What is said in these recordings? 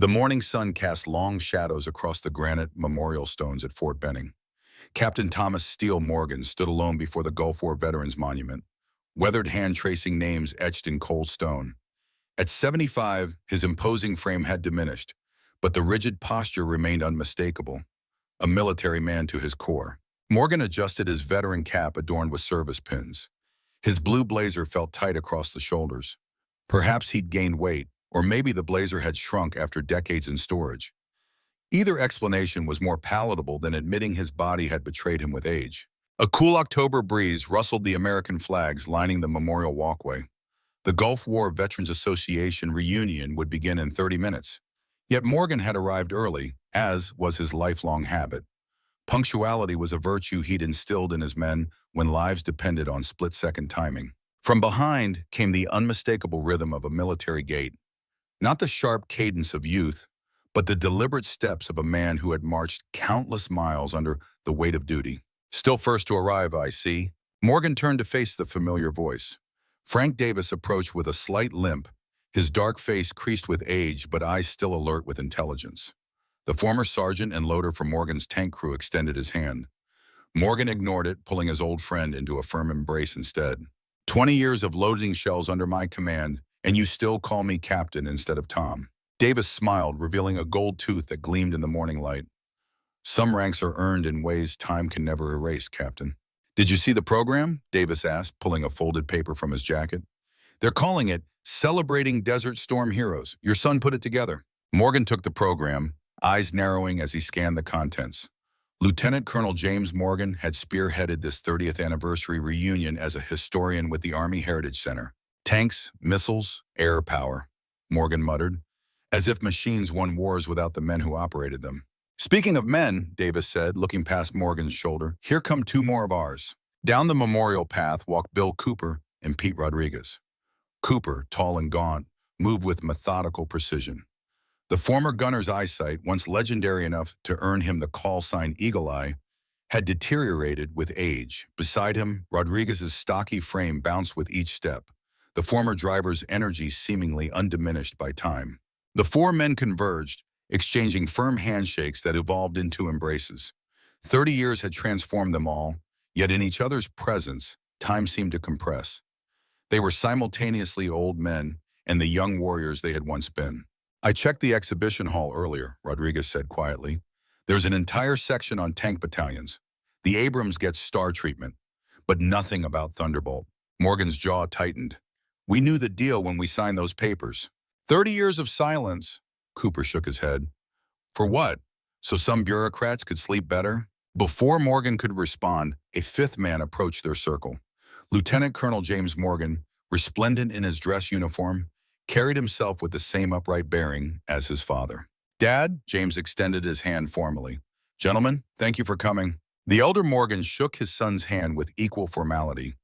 The morning sun cast long shadows across the granite memorial stones at Fort Benning. Captain Thomas Steele Morgan stood alone before the Gulf War Veterans Monument, weathered hand-tracing names etched in cold stone. At 75, his imposing frame had diminished, but the rigid posture remained unmistakable, a military man to his core. Morgan adjusted his veteran cap adorned with service pins. His blue blazer felt tight across the shoulders. Perhaps he'd gained weight, or maybe the blazer had shrunk after decades in storage. Either explanation was more palatable than admitting his body had betrayed him with age. A cool October breeze rustled the American flags lining the memorial walkway. The Gulf War Veterans Association reunion would begin in 30 minutes. Yet Morgan had arrived early, as was his lifelong habit. Punctuality was a virtue he'd instilled in his men when lives depended on split-second timing. From behind came the unmistakable rhythm of a military gait. Not the sharp cadence of youth, but the deliberate steps of a man who had marched countless miles under the weight of duty. Still first to arrive, I see. Morgan turned to face the familiar voice. Frank Davis approached with a slight limp, his dark face creased with age but eyes still alert with intelligence. The former sergeant and loader for Morgan's tank crew extended his hand. Morgan ignored it, pulling his old friend into a firm embrace instead. 20 years of loading shells under my command, and you still call me Captain instead of Tom. Davis smiled, revealing a gold tooth that gleamed in the morning light. Some ranks are earned in ways time can never erase, Captain. Did you see the program? Davis asked, pulling a folded paper from his jacket. They're calling it Celebrating Desert Storm Heroes. Your son put it together. Morgan took the program, eyes narrowing as he scanned the contents. Lieutenant Colonel James Morgan had spearheaded this 30th anniversary reunion as a historian with the Army Heritage Center. Tanks, missiles, air power, Morgan muttered, as if machines won wars without the men who operated them. Speaking of men, Davis said, looking past Morgan's shoulder, here come two more of ours. Down the memorial path walked Bill Cooper and Pete Rodriguez. Cooper, tall and gaunt, moved with methodical precision. The former gunner's eyesight, once legendary enough to earn him the call sign Eagle Eye, had deteriorated with age. Beside him, Rodriguez's stocky frame bounced with each step, the former driver's energy seemingly undiminished by time. The four men converged, exchanging firm handshakes that evolved into embraces. 30 years had transformed them all, yet in each other's presence, time seemed to compress. They were simultaneously old men and the young warriors they had once been. I checked the exhibition hall earlier, Rodriguez said quietly. There's an entire section on tank battalions. The Abrams gets star treatment, but nothing about Thunderbolt. Morgan's jaw tightened. We knew the deal when we signed those papers. 30 years of silence, Cooper shook his head. For what? So some bureaucrats could sleep better? Before Morgan could respond, a fifth man approached their circle. Lieutenant Colonel James Morgan, resplendent in his dress uniform, carried himself with the same upright bearing as his father. Dad, James extended his hand formally. Gentlemen, thank you for coming. The elder Morgan shook his son's hand with equal formality.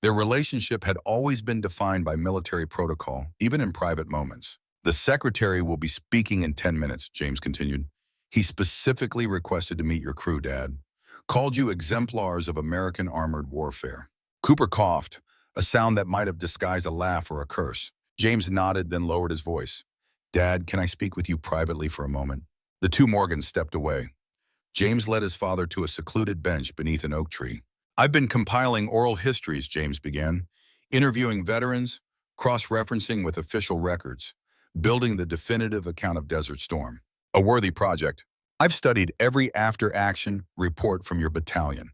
Their relationship had always been defined by military protocol, even in private moments. The secretary will be speaking in 10 minutes, James continued. He specifically requested to meet your crew, Dad. Called you exemplars of American armored warfare. Cooper coughed, a sound that might have disguised a laugh or a curse. James nodded, then lowered his voice. Dad, can I speak with you privately for a moment? The two Morgans stepped away. James led his father to a secluded bench beneath an oak tree. I've been compiling oral histories, James began, interviewing veterans, cross-referencing with official records, building the definitive account of Desert Storm. A worthy project. I've studied every after-action report from your battalion,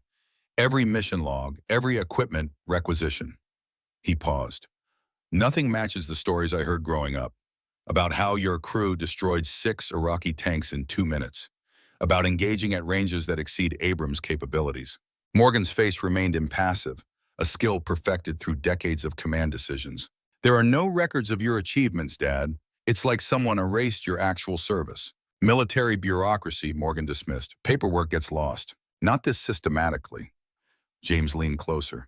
every mission log, every equipment requisition. He paused. Nothing matches the stories I heard growing up, about how your crew destroyed 6 Iraqi tanks in 2 minutes, about engaging at ranges that exceed Abrams' capabilities. Morgan's face remained impassive, a skill perfected through decades of command decisions. There are no records of your achievements, Dad. It's like someone erased your actual service. Military bureaucracy, Morgan dismissed. Paperwork gets lost. Not this systematically. James leaned closer.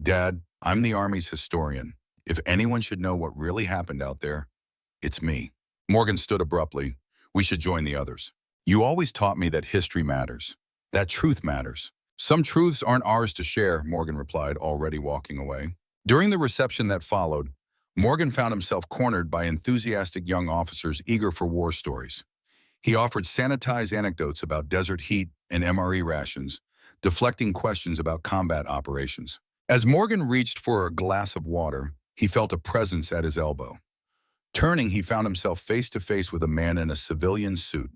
Dad, I'm the Army's historian. If anyone should know what really happened out there, it's me. Morgan stood abruptly. We should join the others. You always taught me that history matters, that truth matters. Some truths aren't ours to share, Morgan replied, already walking away. During the reception that followed, Morgan found himself cornered by enthusiastic young officers eager for war stories. He offered sanitized anecdotes about desert heat and MRE rations, deflecting questions about combat operations. As Morgan reached for a glass of water, he felt a presence at his elbow. Turning, he found himself face to face with a man in a civilian suit,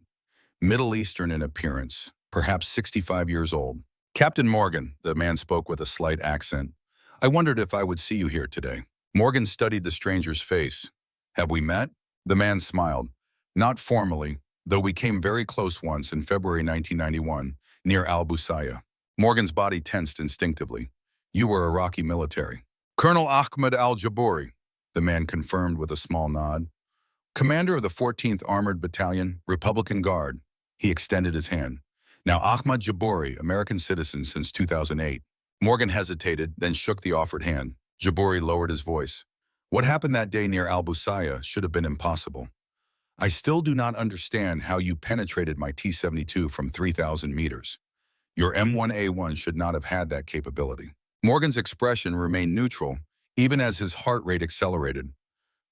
Middle Eastern in appearance, perhaps 65 years old. "Captain Morgan," the man spoke with a slight accent. "I wondered if I would see you here today." Morgan studied the stranger's face. "Have we met?" The man smiled. "Not formally, though we came very close once in February 1991, near Al-Busaya." Morgan's body tensed instinctively. "You were Iraqi military." "Colonel Ahmed al-Jabouri," the man confirmed with a small nod. "Commander of the 14th Armored Battalion, Republican Guard." He extended his hand. "Now Ahmed Jabouri, American citizen since 2008. Morgan hesitated, then shook the offered hand. Jabouri lowered his voice. "What happened that day near Al-Busaya should have been impossible. I still do not understand how you penetrated my T-72 from 3,000 meters. Your M1A1 should not have had that capability." Morgan's expression remained neutral, even as his heart rate accelerated.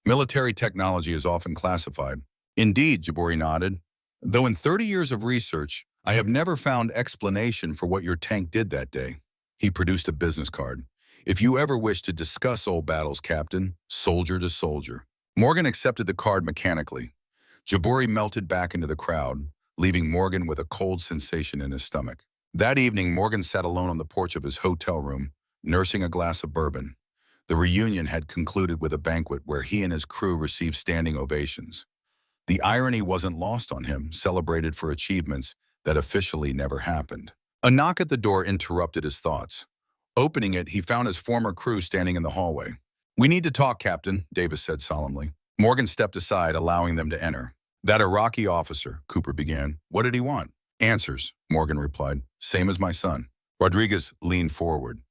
"Military technology is often classified." "Indeed," Jabouri nodded. "Though in 30 years of research, I have never found explanation for what your tank did that day." He produced a business card. "If you ever wish to discuss old battles, Captain, soldier to soldier." Morgan accepted the card mechanically. Jabouri melted back into the crowd, leaving Morgan with a cold sensation in his stomach. That evening, Morgan sat alone on the porch of his hotel room, nursing a glass of bourbon. The reunion had concluded with a banquet where he and his crew received standing ovations. The irony wasn't lost on him, celebrated for achievements that officially never happened. A knock at the door interrupted his thoughts. Opening it, he found his former crew standing in the hallway. "We need to talk, Captain," Davis said solemnly. Morgan stepped aside, allowing them to enter. "That Iraqi officer," Cooper began. "What did he want?" "Answers," Morgan replied. "Same as my son." Rodriguez leaned forward.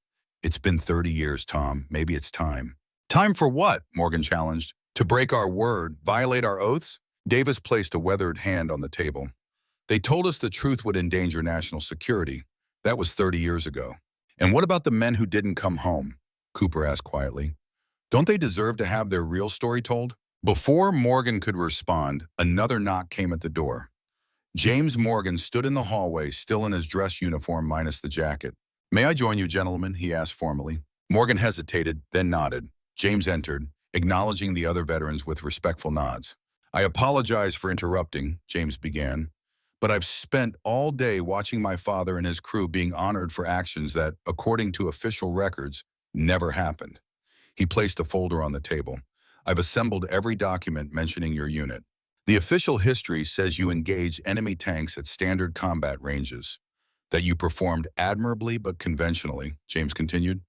"It's been 30 years, Tom. Maybe it's time." "Time for what?" Morgan challenged. "To break our word, violate our oaths?" Davis placed a weathered hand on the table. "They told us the truth would endanger national security. That was 30 years ago." "And what about the men who didn't come home?" Cooper asked quietly. "Don't they deserve to have their real story told?" Before Morgan could respond, another knock came at the door. James Morgan stood in the hallway, still in his dress uniform minus the jacket. "May I join you, gentlemen?" he asked formally. Morgan hesitated, then nodded. James entered, acknowledging the other veterans with respectful nods. "I apologize for interrupting," James began, "but I've spent all day watching my father and his crew being honored for actions that, according to official records, never happened." He placed a folder on the table. "I've assembled every document mentioning your unit. The official history says you engaged enemy tanks at standard combat ranges, that you performed admirably but conventionally," James continued.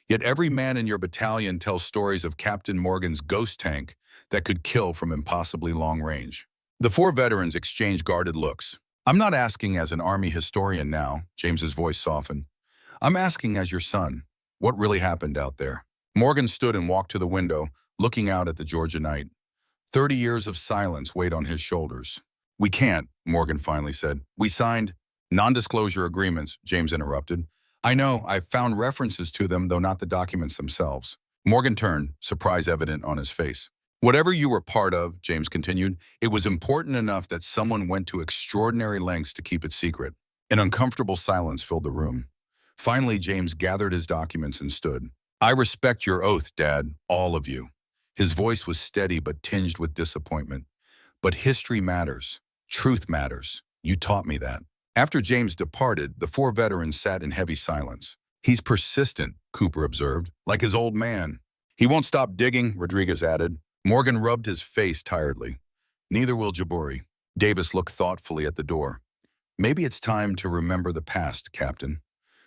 "Yet every man in your battalion tells stories of Captain Morgan's ghost tank that could kill from impossibly long range." The four veterans exchanged guarded looks. "I'm not asking as an Army historian now," James's voice softened. "I'm asking as your son. What really happened out there?" Morgan stood and walked to the window, looking out at the Georgia night. 30 years of silence weighed on his shoulders. "We can't," Morgan finally said. "We signed non-disclosure agreements," James interrupted. "I know, I've found references to them, though not the documents themselves." Morgan turned, surprise evident on his face. "Whatever you were part of," James continued, "it was important enough that someone went to extraordinary lengths to keep it secret." An uncomfortable silence filled the room. Finally, James gathered his documents and stood. "I respect your oath, Dad, all of you." His voice was steady but tinged with disappointment. "But history matters. Truth matters. You taught me that." After James departed, the four veterans sat in heavy silence. "He's persistent," Cooper observed, "like his old man." "He won't stop digging," Rodriguez added. Morgan rubbed his face tiredly. "Neither will Jabouri." Davis looked thoughtfully at the door. "Maybe it's time to remember the past, Captain,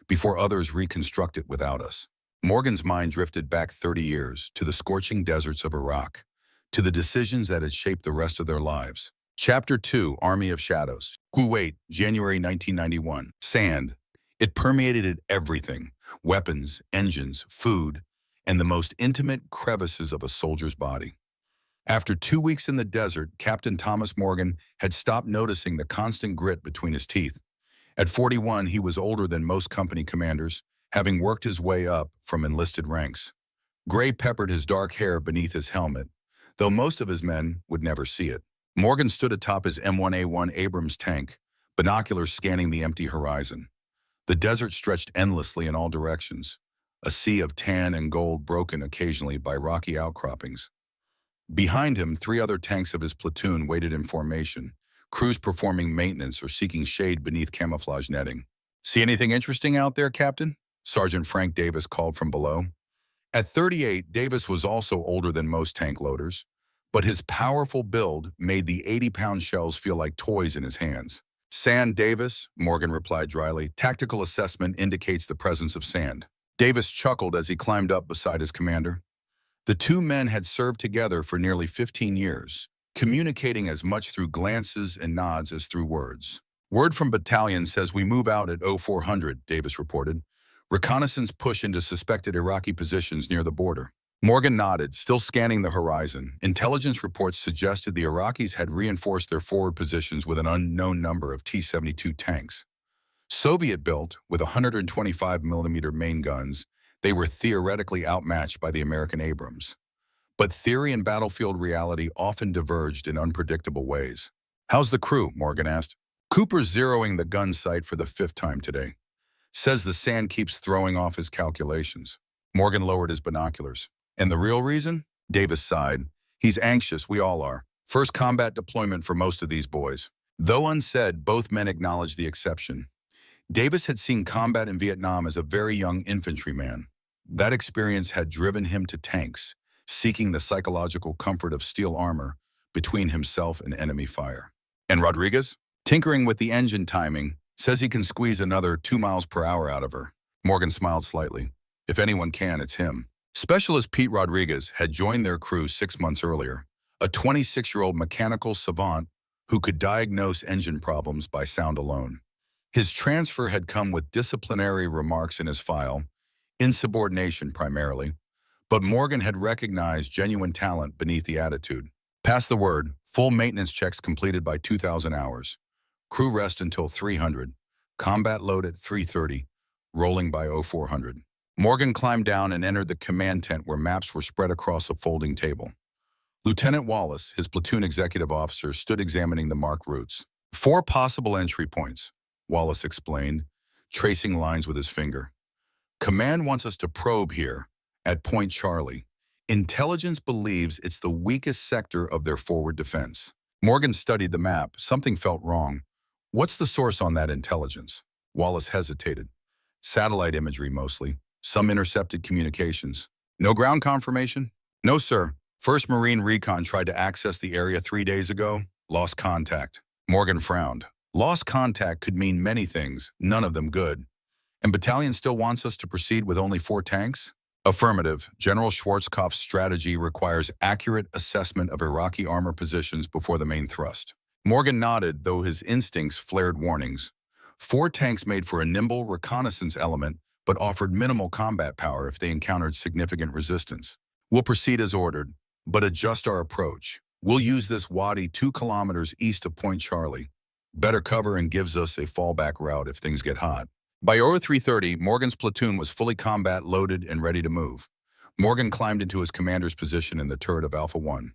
before others reconstruct it without us." Morgan's mind drifted back 30 years, to the scorching deserts of Iraq, to the decisions that had shaped the rest of their lives. Chapter 2, Army of Shadows. Kuwait, January 1991. Sand. It permeated everything: weapons, engines, food, and the most intimate crevices of a soldier's body. After 2 weeks in the desert, Captain Thomas Morgan had stopped noticing the constant grit between his teeth. At 41, he was older than most company commanders, having worked his way up from enlisted ranks. Gray peppered his dark hair beneath his helmet, though most of his men would never see it. Morgan stood atop his M1A1 Abrams tank, binoculars scanning the empty horizon. The desert stretched endlessly in all directions, a sea of tan and gold broken occasionally by rocky outcroppings. Behind him, 3 other tanks of his platoon waited in formation, crews performing maintenance or seeking shade beneath camouflage netting. "See anything interesting out there, Captain?" Sergeant Frank Davis called from below. At 38, Davis was also older than most tank loaders, but his powerful build made the 80-pound shells feel like toys in his hands. "Sand, Davis," Morgan replied dryly. "Tactical assessment indicates the presence of sand." Davis chuckled as he climbed up beside his commander. The 2 men had served together for nearly 15 years, communicating as much through glances and nods as through words. "Word from battalion says we move out at 0400, Davis reported. "Reconnaissance push into suspected Iraqi positions near the border." Morgan nodded, still scanning the horizon. Intelligence reports suggested the Iraqis had reinforced their forward positions with an unknown number of T-72 tanks. Soviet-built, with 125mm main guns, they were theoretically outmatched by the American Abrams. But theory and battlefield reality often diverged in unpredictable ways. "How's the crew?" Morgan asked. "Cooper's zeroing the gun sight for the 5th time today. Says the sand keeps throwing off his calculations." Morgan lowered his binoculars. "And the real reason?" Davis sighed. "He's anxious, we all are. First combat deployment for most of these boys." Though unsaid, both men acknowledged the exception. Davis had seen combat in Vietnam as a very young infantryman. That experience had driven him to tanks, seeking the psychological comfort of steel armor between himself and enemy fire. "And Rodriguez?" "Tinkering with the engine timing. Says he can squeeze another 2 miles per hour out of her." Morgan smiled slightly. "If anyone can, it's him." Specialist Pete Rodriguez had joined their crew 6 months earlier, a 26-year-old mechanical savant who could diagnose engine problems by sound alone. His transfer had come with disciplinary remarks in his file, insubordination primarily, but Morgan had recognized genuine talent beneath the attitude. "Pass the word, full maintenance checks completed by 2,000 hours. Crew rest until 300. Combat load at 3:30. Rolling by 0400. Morgan climbed down and entered the command tent where maps were spread across a folding table. Lieutenant Wallace, his platoon executive officer, stood examining the marked routes. 4 possible entry points, Wallace explained, tracing lines with his finger. "Command wants us to probe here, at Point Charlie. Intelligence believes it's the weakest sector of their forward defense." Morgan studied the map. Something felt wrong. "What's the source on that intelligence?" Wallace hesitated. "Satellite imagery mostly. Some intercepted communications." "No ground confirmation?" "No, sir. 1st Marine Recon tried to access the area 3 days ago. Lost contact." Morgan frowned. Lost contact could mean many things, none of them good. "And battalion still wants us to proceed with only 4 tanks?" "Affirmative. General Schwarzkopf's strategy requires accurate assessment of Iraqi armor positions before the main thrust." Morgan nodded, though his instincts flared warnings. 4 tanks made for a nimble reconnaissance element, but offered minimal combat power if they encountered significant resistance. "We'll proceed as ordered, but adjust our approach. We'll use this wadi 2 kilometers east of Point Charlie. Better cover and gives us a fallback route if things get hot." By 0330, Morgan's platoon was fully combat loaded and ready to move. Morgan climbed into his commander's position in the turret of Alpha 1.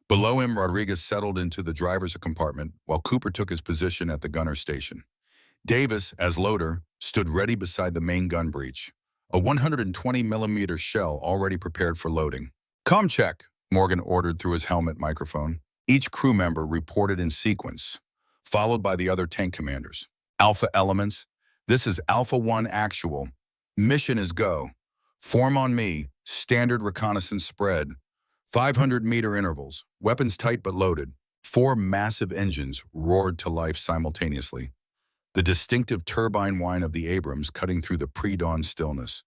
Below him, Rodriguez settled into the driver's compartment, while Cooper took his position at the gunner's station. Davis, as loader, stood ready beside the main gun breech, a 120mm shell already prepared for loading. "Com check," Morgan ordered through his helmet microphone. Each crew member reported in sequence, followed by the other tank commanders. "Alpha elements, this is Alpha 1 actual. Mission is go. Form on me, standard reconnaissance spread. 500-meter intervals, weapons tight but loaded." 4 massive engines roared to life simultaneously, the distinctive turbine whine of the Abrams cutting through the pre-dawn stillness.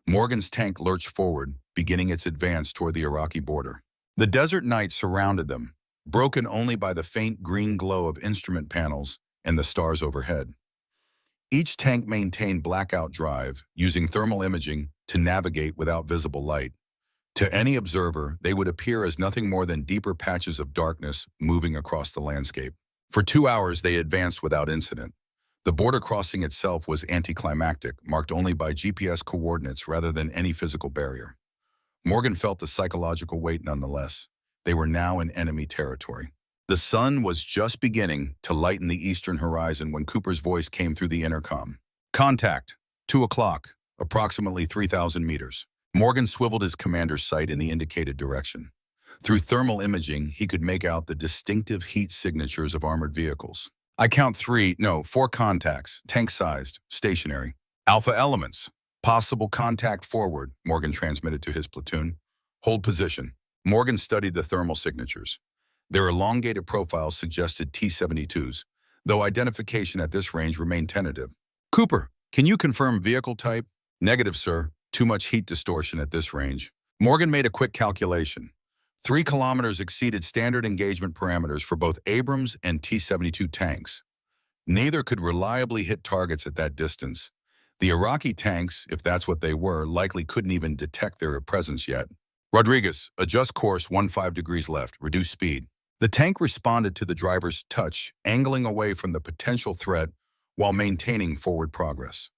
Morgan's tank lurched forward, beginning its advance toward the Iraqi border. The desert night surrounded them, broken only by the faint green glow of instrument panels and the stars overhead. Each tank maintained blackout drive, using thermal imaging to navigate without visible light. To any observer, they would appear as nothing more than deeper patches of darkness moving across the landscape. For 2 hours, they advanced without incident. The border crossing itself was anticlimactic, marked only by GPS coordinates rather than any physical barrier. Morgan felt the psychological weight nonetheless. They were now in enemy territory. The sun was just beginning to lighten the eastern horizon when Cooper's voice came through the intercom. Contact, 2 o'clock, approximately 3,000 meters. Morgan swiveled his commander's sight in the indicated direction. Through thermal imaging, he could make out the distinctive heat signatures of armored vehicles. I count 4 contacts, tank-sized, stationary. Alpha elements. Possible contact forward, Morgan transmitted to his platoon. Hold position. Morgan studied the thermal signatures. Their elongated profiles suggested T-72s, though identification at this range remained tentative. Cooper, can you confirm vehicle type? Negative, sir. Too much heat distortion at this range. Morgan made a quick calculation. 3 kilometers exceeded standard engagement parameters for both Abrams and T-72 tanks. Neither could reliably hit targets at that distance. The Iraqi tanks, if that's what they were, likely couldn't even detect their presence yet. Rodriguez, adjust course 15 degrees left, reduce speed. The tank responded to the driver's touch, angling away from the potential threat while maintaining forward progress.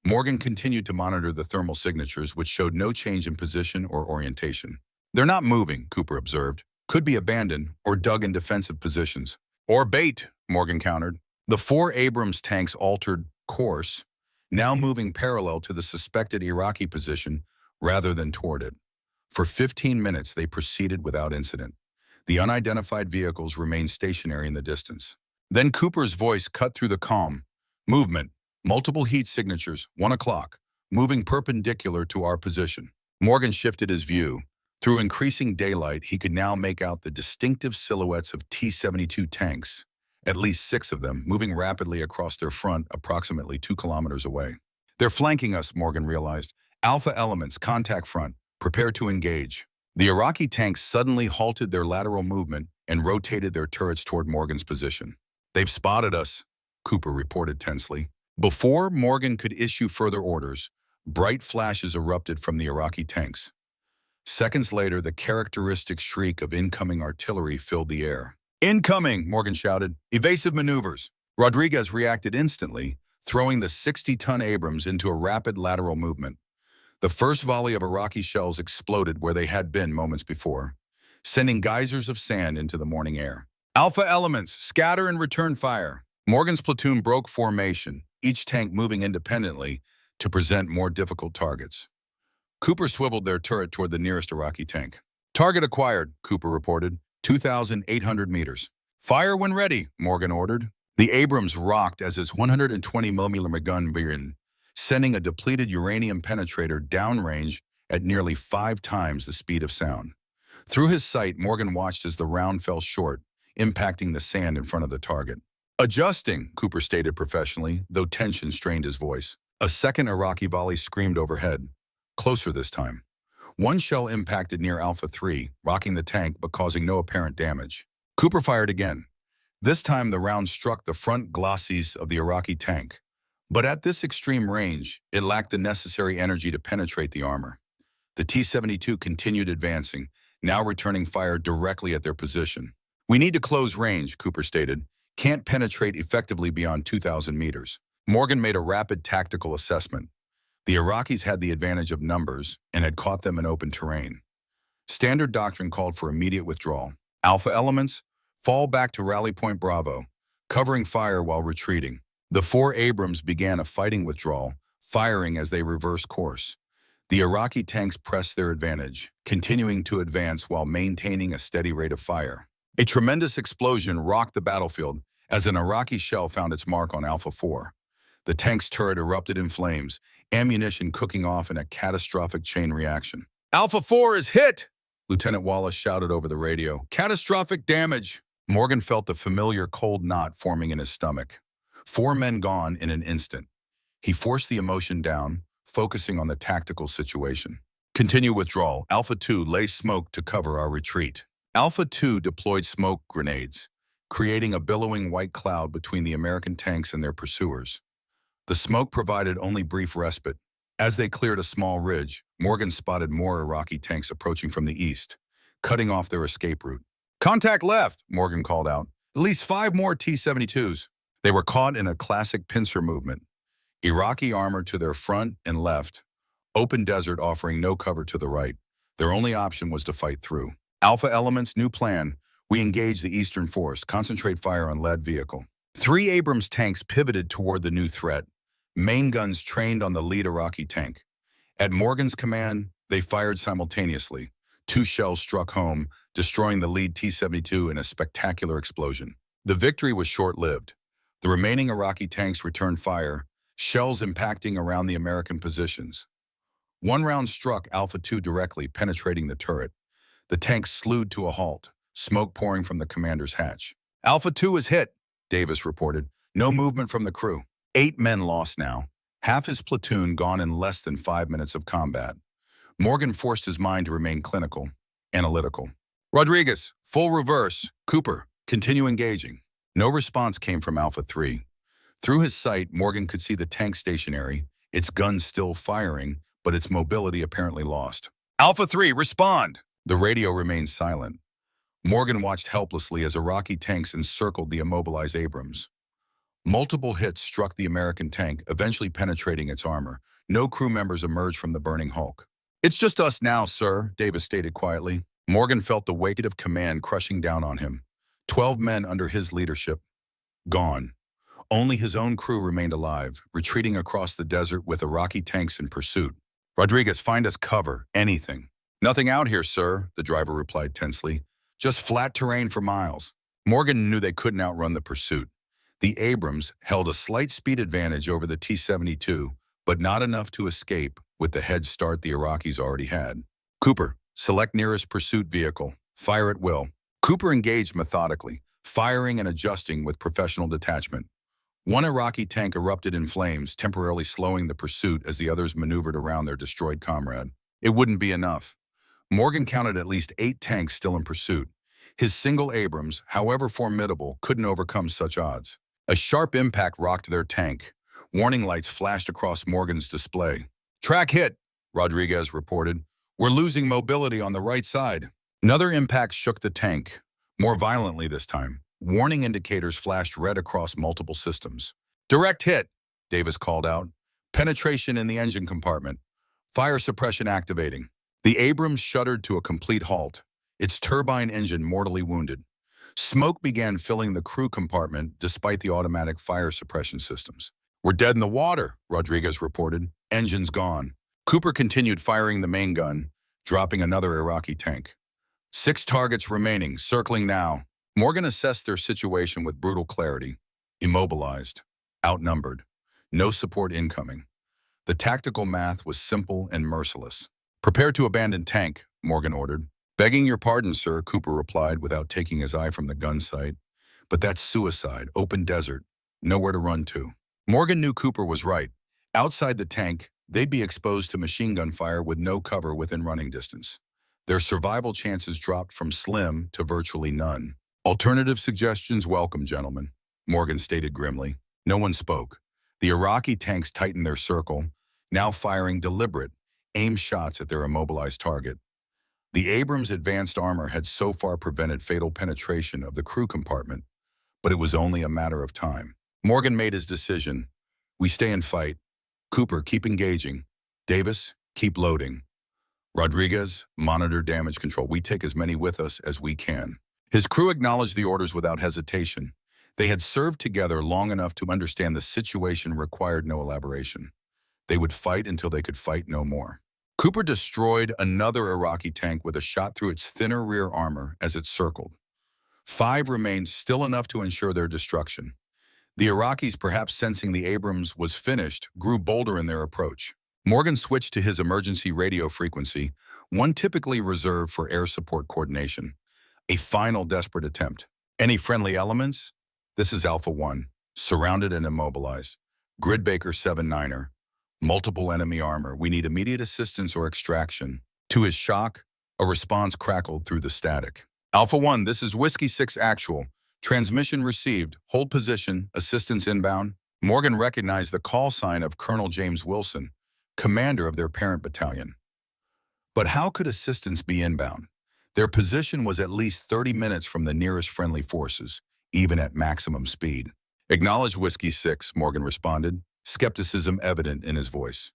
Morgan continued to monitor the thermal signatures, which showed no change in position or orientation. They're not moving, Cooper observed. Could be abandoned or dug in defensive positions. Or bait, Morgan countered. The 4 Abrams tanks altered course, now moving parallel to the suspected Iraqi position rather than toward it. For 15 minutes, they proceeded without incident. The unidentified vehicles remained stationary in the distance. Then Cooper's voice cut through the calm. Movement. Multiple heat signatures, 1 o'clock, moving perpendicular to our position. Morgan shifted his view. Through increasing daylight, he could now make out the distinctive silhouettes of T-72 tanks, at least 6 of them, moving rapidly across their front approximately 2 kilometers away. They're flanking us, Morgan realized. Alpha elements, contact front, prepare to engage. The Iraqi tanks suddenly halted their lateral movement and rotated their turrets toward Morgan's position. They've spotted us, Cooper reported tensely. Before Morgan could issue further orders, bright flashes erupted from the Iraqi tanks. Seconds later, the characteristic shriek of incoming artillery filled the air. Incoming, Morgan shouted. Evasive maneuvers. Rodriguez reacted instantly, throwing the 60-ton Abrams into a rapid lateral movement. The first volley of Iraqi shells exploded where they had been moments before, sending geysers of sand into the morning air. Alpha elements, scatter and return fire. Morgan's platoon broke formation, each tank moving independently to present more difficult targets. Cooper swiveled their turret toward the nearest Iraqi tank. Target acquired, Cooper reported, 2,800 meters. Fire when ready, Morgan ordered. The Abrams rocked as his 120mm gun began, sending a depleted uranium penetrator downrange at nearly 5 times the speed of sound. Through his sight, Morgan watched as the round fell short, impacting the sand in front of the target. Adjusting, Cooper stated professionally, though tension strained his voice. A second Iraqi volley screamed overhead. Closer this time. One shell impacted near Alpha 3, rocking the tank but causing no apparent damage. Cooper fired again. This time the round struck the front glacis of the Iraqi tank. But at this extreme range, it lacked the necessary energy to penetrate the armor. The T-72 continued advancing, now returning fire directly at their position. We need to close range, Cooper stated. Can't penetrate effectively beyond 2,000 meters. Morgan made a rapid tactical assessment. The Iraqis had the advantage of numbers and had caught them in open terrain. Standard doctrine called for immediate withdrawal. Alpha elements, fall back to Rally Point Bravo, covering fire while retreating. The 4 Abrams began a fighting withdrawal, firing as they reversed course. The Iraqi tanks pressed their advantage, continuing to advance while maintaining a steady rate of fire. A tremendous explosion rocked the battlefield as an Iraqi shell found its mark on Alpha 4. The tank's turret erupted in flames, ammunition cooking off in a catastrophic chain reaction. Alpha 4 is hit! Lieutenant Wallace shouted over the radio. Catastrophic damage! Morgan felt the familiar cold knot forming in his stomach. 4 men gone in an instant. He forced the emotion down, focusing on the tactical situation. Continue withdrawal. Alpha 2 lay smoke to cover our retreat. Alpha 2 deployed smoke grenades, creating a billowing white cloud between the American tanks and their pursuers. The smoke provided only brief respite. As they cleared a small ridge, Morgan spotted more Iraqi tanks approaching from the east, cutting off their escape route. Contact left, Morgan called out. At least 5 more T-72s. They were caught in a classic pincer movement. Iraqi armor to their front and left, open desert offering no cover to the right. Their only option was to fight through. Alpha Elements, new plan. We engage the Eastern Force, concentrate fire on lead vehicle. 3 Abrams tanks pivoted toward the new threat. Main guns trained on the lead Iraqi tank. At Morgan's command, they fired simultaneously. 2 shells struck home, destroying the lead T-72 in a spectacular explosion. The victory was short-lived. The remaining Iraqi tanks returned fire, shells impacting around the American positions. 1 round struck Alpha 2 directly, penetrating the turret. The tank slewed to a halt, smoke pouring from the commander's hatch. Alpha 2 is hit, Davis reported. No movement from the crew. 8 men lost now. Half his platoon gone in less than 5 minutes of combat. Morgan forced his mind to remain clinical, analytical. Rodriguez, full reverse. Cooper, continue engaging. No response came from Alpha 3. Through his sight, Morgan could see the tank stationary, its guns still firing, but its mobility apparently lost. Alpha 3, respond! The radio remained silent. Morgan watched helplessly as Iraqi tanks encircled the immobilized Abrams. Multiple hits struck the American tank, eventually penetrating its armor. No crew members emerged from the burning hulk. It's just us now, sir, Davis stated quietly. Morgan felt the weight of command crushing down on him. 12 men under his leadership, gone. Only his own crew remained alive, retreating across the desert with Iraqi tanks in pursuit. Rodriguez, find us cover, anything. Nothing out here, sir, the driver replied tensely. Just flat terrain for miles. Morgan knew they couldn't outrun the pursuit. The Abrams held a slight speed advantage over the T-72, but not enough to escape with the head start the Iraqis already had. Cooper, select nearest pursuit vehicle. Fire at will. Cooper engaged methodically, firing and adjusting with professional detachment. 1 Iraqi tank erupted in flames, temporarily slowing the pursuit as the others maneuvered around their destroyed comrade. It wouldn't be enough. Morgan counted at least 8 tanks still in pursuit. His single Abrams, however formidable, couldn't overcome such odds. A sharp impact rocked their tank. Warning lights flashed across Morgan's display. Track hit, Rodriguez reported. We're losing mobility on the right side. Another impact shook the tank, more violently this time. Warning indicators flashed red across multiple systems. Direct hit, Davis called out. Penetration in the engine compartment. Fire suppression activating. The Abrams shuddered to a complete halt, its turbine engine mortally wounded. Smoke began filling the crew compartment despite the automatic fire suppression systems. We're dead in the water, Rodriguez reported. Engines gone. Cooper continued firing the main gun, dropping another Iraqi tank. 6 targets remaining, circling now. Morgan assessed their situation with brutal clarity. Immobilized. Outnumbered. No support incoming. The tactical math was simple and merciless. Prepare to abandon tank, Morgan ordered. Begging your pardon, sir, Cooper replied without taking his eye from the gun sight. But that's suicide, open desert, nowhere to run to. Morgan knew Cooper was right. Outside the tank, they'd be exposed to machine gun fire with no cover within running distance. Their survival chances dropped from slim to virtually none. Alternative suggestions welcome, gentlemen, Morgan stated grimly. No one spoke. The Iraqi tanks tightened their circle, now firing deliberate, aimed shots at their immobilized target. The Abrams' advanced armor had so far prevented fatal penetration of the crew compartment, but it was only a matter of time. Morgan made his decision. We stay and fight. Cooper, keep engaging. Davis, keep loading. Rodriguez, monitor damage control. We take as many with us as we can. His crew acknowledged the orders without hesitation. They had served together long enough to understand the situation required no elaboration. They would fight until they could fight no more. Cooper destroyed another Iraqi tank with a shot through its thinner rear armor as it circled. 5 remained, still enough to ensure their destruction. The Iraqis, perhaps sensing the Abrams was finished, grew bolder in their approach. Morgan switched to his emergency radio frequency, one typically reserved for air support coordination. A final desperate attempt. Any friendly elements? This is Alpha 1, surrounded and immobilized. Gridbaker 7-9er. Multiple enemy armor. We need immediate assistance or extraction. To his shock, a response crackled through the static. Alpha 1, this is Whiskey 6 actual. Transmission received. Hold position. Assistance inbound. Morgan recognized the call sign of Colonel James Wilson, commander of their parent battalion. But how could assistance be inbound? Their position was at least 30 minutes from the nearest friendly forces, even at maximum speed. Acknowledged Whiskey 6, Morgan responded, skepticism evident in his voice.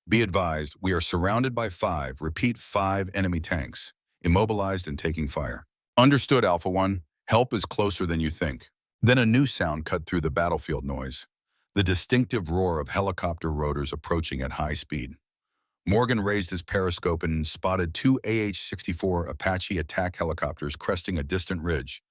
Be advised, we are surrounded by five enemy tanks, immobilized and taking fire. Understood, Alpha 1. Help is closer than you think. Then a new sound cut through the battlefield noise, the distinctive roar of helicopter rotors approaching at high speed. Morgan raised his periscope and spotted two AH-64 Apache attack helicopters cresting a distant ridge,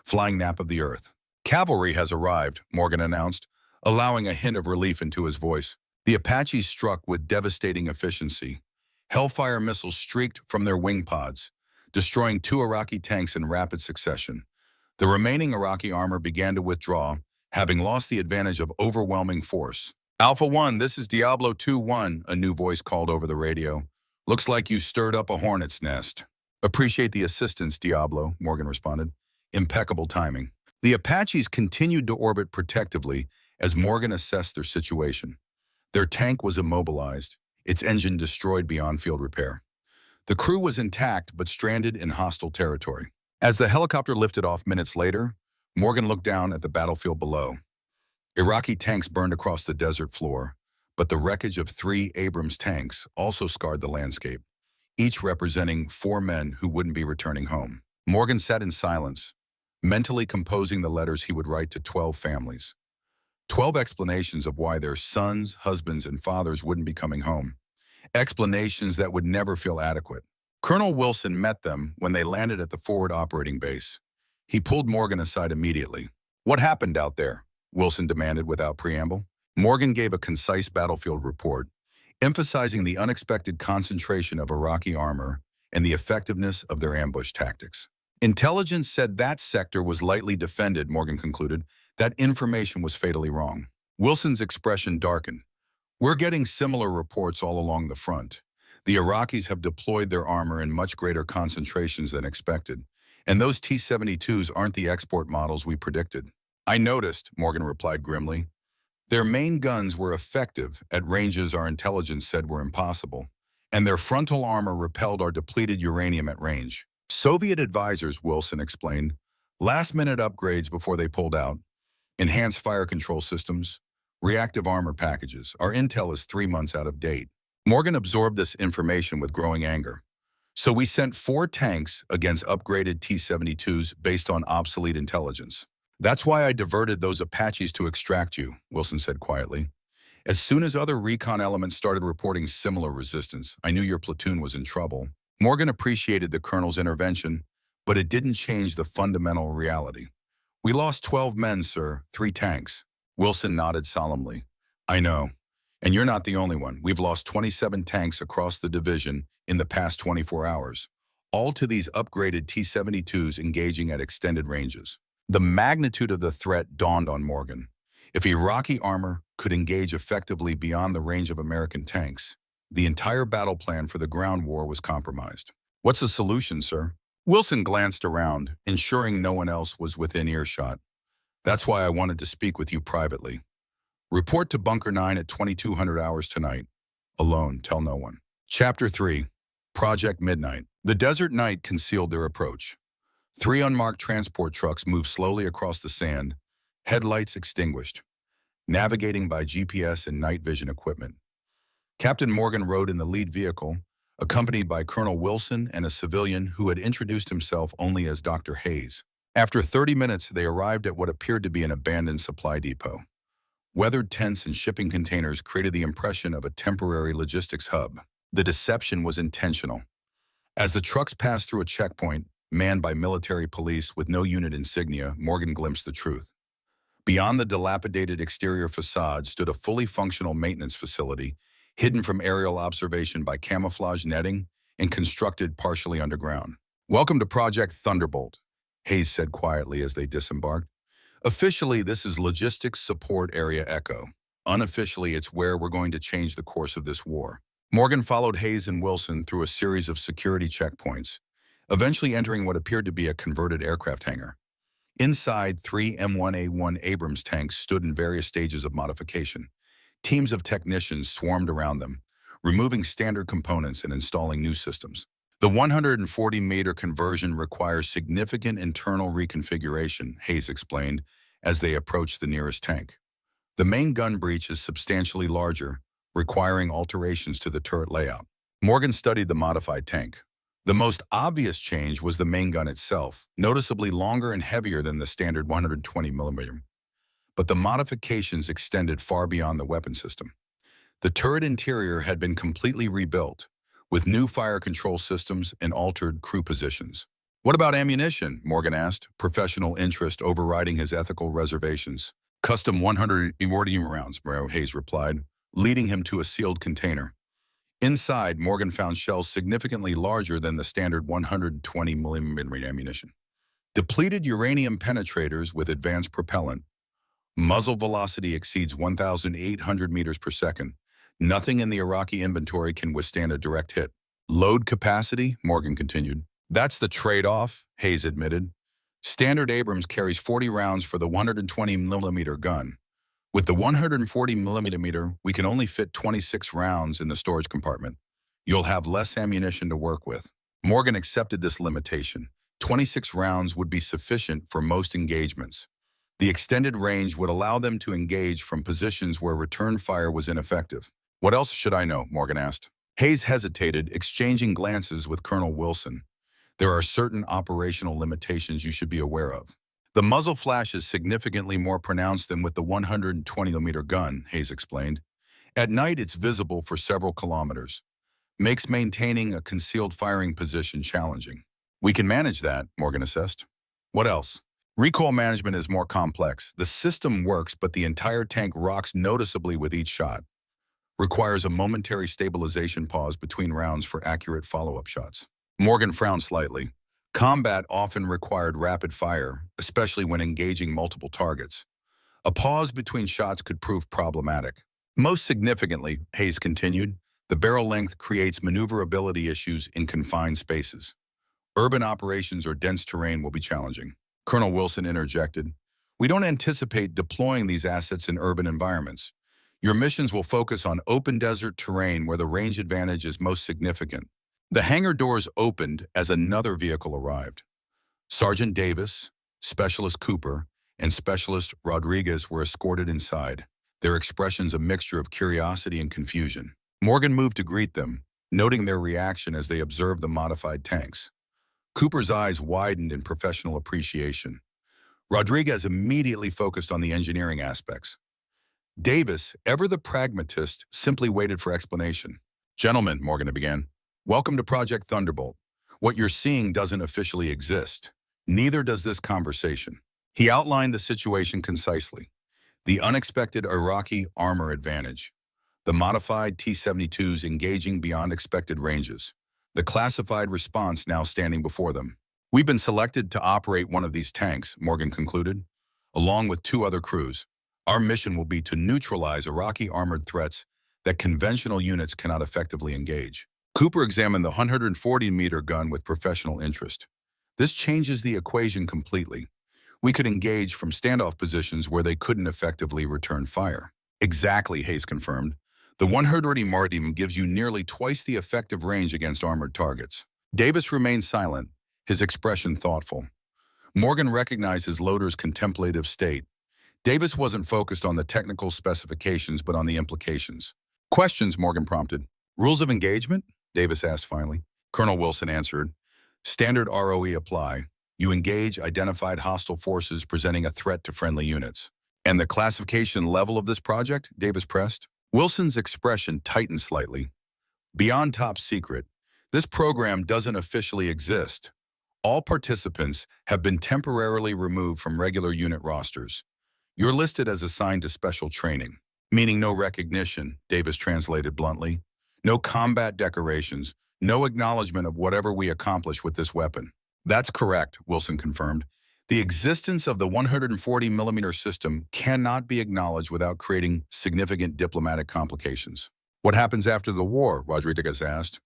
flying nap of the earth. Cavalry has arrived, Morgan announced, allowing a hint of relief into his voice. The Apaches struck with devastating efficiency. Hellfire missiles streaked from their wing pods, destroying two Iraqi tanks in rapid succession. The remaining Iraqi armor began to withdraw, having lost the advantage of overwhelming force. Alpha 1, this is Diablo 2-1, a new voice called over the radio. Looks like you stirred up a hornet's nest. Appreciate the assistance, Diablo, Morgan responded. Impeccable timing. The Apaches continued to orbit protectively as Morgan assessed their situation. Their tank was immobilized, its engine destroyed beyond field repair. The crew was intact but stranded in hostile territory. As the helicopter lifted off minutes later, Morgan looked down at the battlefield below. Iraqi tanks burned across the desert floor, but the wreckage of 3 Abrams tanks also scarred the landscape, each representing 4 men who wouldn't be returning home. Morgan sat in silence, mentally composing the letters he would write to 12 families. 12 explanations of why their sons, husbands, and fathers wouldn't be coming home. Explanations that would never feel adequate. Colonel Wilson met them when they landed at the forward operating base. He pulled Morgan aside immediately. "What happened out there?" Wilson demanded without preamble. Morgan gave a concise battlefield report, emphasizing the unexpected concentration of Iraqi armor and the effectiveness of their ambush tactics. Intelligence said that sector was lightly defended, Morgan concluded. That information was fatally wrong. Wilson's expression darkened. "We're getting similar reports all along the front. The Iraqis have deployed their armor in much greater concentrations than expected, and those T-72s aren't the export models we predicted." "I noticed," Morgan replied grimly. "Their main guns were effective at ranges our intelligence said were impossible, and their frontal armor repelled our depleted uranium at range. Soviet advisors," Wilson explained, "last-minute upgrades before they pulled out, enhanced fire control systems, reactive armor packages. Our intel is 3 months out of date." Morgan absorbed this information with growing anger. "So we sent 4 tanks against upgraded T-72s based on obsolete intelligence. That's why I diverted those Apaches to extract you," Wilson said quietly. "As soon as other recon elements started reporting similar resistance, I knew your platoon was in trouble." Morgan appreciated the colonel's intervention, but it didn't change the fundamental reality. "We lost 12 men, sir, 3 tanks." Wilson nodded solemnly. "I know. And you're not the only one. We've lost 27 tanks across the division in the past 24 hours, all to these upgraded T-72s engaging at extended ranges." The magnitude of the threat dawned on Morgan. If Iraqi armor could engage effectively beyond the range of American tanks, the entire battle plan for the ground war was compromised. "What's the solution, sir?" Wilson glanced around, ensuring no one else was within earshot. "That's why I wanted to speak with you privately. Report to Bunker 9 at 2200 hours tonight. Alone, tell no one." Chapter 3. Project Midnight. The desert night concealed their approach. 3 unmarked transport trucks moved slowly across the sand, headlights extinguished, navigating by GPS and night vision equipment. Captain Morgan rode in the lead vehicle, accompanied by Colonel Wilson and a civilian who had introduced himself only as Dr. Hayes. After 30 minutes, they arrived at what appeared to be an abandoned supply depot. Weathered tents and shipping containers created the impression of a temporary logistics hub. The deception was intentional. As the trucks passed through a checkpoint, manned by military police with no unit insignia, Morgan glimpsed the truth. Beyond the dilapidated exterior facade stood a fully functional maintenance facility, hidden from aerial observation by camouflage netting and constructed partially underground. "Welcome to Project Thunderbolt," Hayes said quietly as they disembarked. "Officially, this is Logistics Support Area Echo. Unofficially, it's where we're going to change the course of this war." Morgan followed Hayes and Wilson through a series of security checkpoints, eventually entering what appeared to be a converted aircraft hangar. Inside, 3 M1A1 Abrams tanks stood in various stages of modification. Teams of technicians swarmed around them, removing standard components and installing new systems. "The 140-meter conversion requires significant internal reconfiguration," Hayes explained as they approached the nearest tank. "The main gun breech is substantially larger, requiring alterations to the turret layout. Morgan studied the modified tank. The most obvious change was the main gun itself, noticeably longer and heavier than the standard 120mm. But the modifications extended far beyond the weapon system. The turret interior had been completely rebuilt, with new fire control systems and altered crew positions. What about ammunition? Morgan asked, professional interest overriding his ethical reservations. Custom 140 rounds, Hayes replied, leading him to a sealed container. Inside, Morgan found shells significantly larger than the standard 120mm ammunition. Depleted uranium penetrators with advanced propellant. Muzzle velocity exceeds 1,800 meters per second. Nothing in the Iraqi inventory can withstand a direct hit. Load capacity, Morgan continued. That's the trade-off, Hayes admitted. Standard Abrams carries 40 rounds for the 120mm gun. With the 140mm, we can only fit 26 rounds in the storage compartment. You'll have less ammunition to work with. Morgan accepted this limitation. 26 rounds would be sufficient for most engagements. The extended range would allow them to engage from positions where return fire was ineffective. What else should I know? Morgan asked. Hayes hesitated, exchanging glances with Colonel Wilson. There are certain operational limitations you should be aware of. The muzzle flash is significantly more pronounced than with the 120mm gun, Hayes explained. At night, it's visible for several kilometers. Makes maintaining a concealed firing position challenging. We can manage that, Morgan assessed. What else? Recoil management is more complex. The system works, but the entire tank rocks noticeably with each shot. Requires a momentary stabilization pause between rounds for accurate follow-up shots. Morgan frowned slightly. Combat often required rapid fire, especially when engaging multiple targets. A pause between shots could prove problematic. Most significantly, Hayes continued, the barrel length creates maneuverability issues in confined spaces. Urban operations or dense terrain will be challenging. Colonel Wilson interjected, we don't anticipate deploying these assets in urban environments. Your missions will focus on open desert terrain where the range advantage is most significant. The hangar doors opened as another vehicle arrived. Sergeant Davis, Specialist Cooper, and Specialist Rodriguez were escorted inside, their expressions a mixture of curiosity and confusion. Morgan moved to greet them, noting their reaction as they observed the modified tanks. Cooper's eyes widened in professional appreciation. Rodriguez immediately focused on the engineering aspects. Davis, ever the pragmatist, simply waited for explanation. Gentlemen, Morgan began, welcome to Project Thunderbolt. What you're seeing doesn't officially exist. Neither does this conversation. He outlined the situation concisely. The unexpected Iraqi armor advantage. The modified T-72s engaging beyond expected ranges. The classified response now standing before them. We've been selected to operate one of these tanks, Morgan concluded, along with 2 other crews. Our mission will be to neutralize Iraqi armored threats that conventional units cannot effectively engage. Cooper examined the 140mm gun with professional interest. This changes the equation completely. We could engage from standoff positions where they couldn't effectively return fire. Exactly, Hayes confirmed. The 140mm gives you nearly twice the effective range against armored targets. Davis remained silent, his expression thoughtful. Morgan recognized his loader's contemplative state. Davis wasn't focused on the technical specifications, but on the implications. Questions, Morgan prompted. Rules of engagement? Davis asked finally. Colonel Wilson answered. Standard ROE apply. You engage identified hostile forces presenting a threat to friendly units. And the classification level of this project? Davis pressed. Wilson's expression tightened slightly. Beyond top secret, this program doesn't officially exist. All participants have been temporarily removed from regular unit rosters. You're listed as assigned to special training, meaning no recognition, Davis translated bluntly. No combat decorations, no acknowledgement of whatever we accomplish with this weapon. That's correct, Wilson confirmed. The existence of the 140mm system cannot be acknowledged without creating significant diplomatic complications. What happens after the war? Rodriguez asked.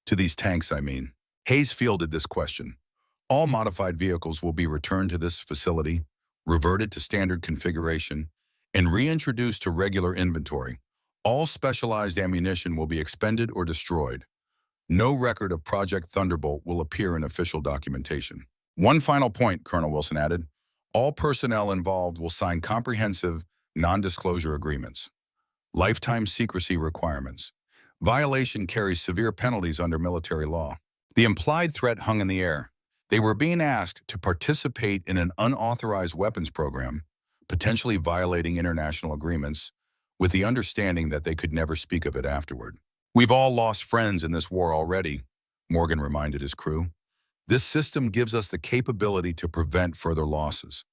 To these tanks, I mean. Hayes fielded this question. All modified vehicles will be returned to this facility, reverted to standard configuration, and reintroduced to regular inventory. All specialized ammunition will be expended or destroyed. No record of Project Thunderbolt will appear in official documentation. One final point, Colonel Wilson added. All personnel involved will sign comprehensive, non-disclosure agreements. lifetime secrecy requirements. Violation carries severe penalties under military law. The implied threat hung in the air. They were being asked to participate in an unauthorized weapons program, potentially violating international agreements, with the understanding that they could never speak of it afterward. "We've all lost friends in this war already," Morgan reminded his crew. "This system gives us the capability to prevent further losses.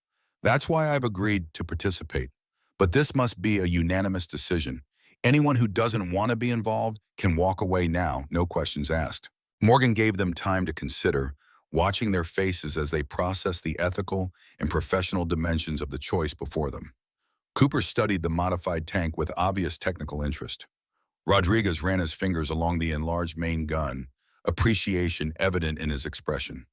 That's why I've agreed to participate. But this must be a unanimous decision. Anyone who doesn't want to be involved can walk away now, no questions asked." Morgan gave them time to consider, watching their faces as they processed the ethical and professional dimensions of the choice before them. Cooper studied the modified tank with obvious technical interest. Rodriguez ran his fingers along the enlarged main gun, appreciation evident in his expression.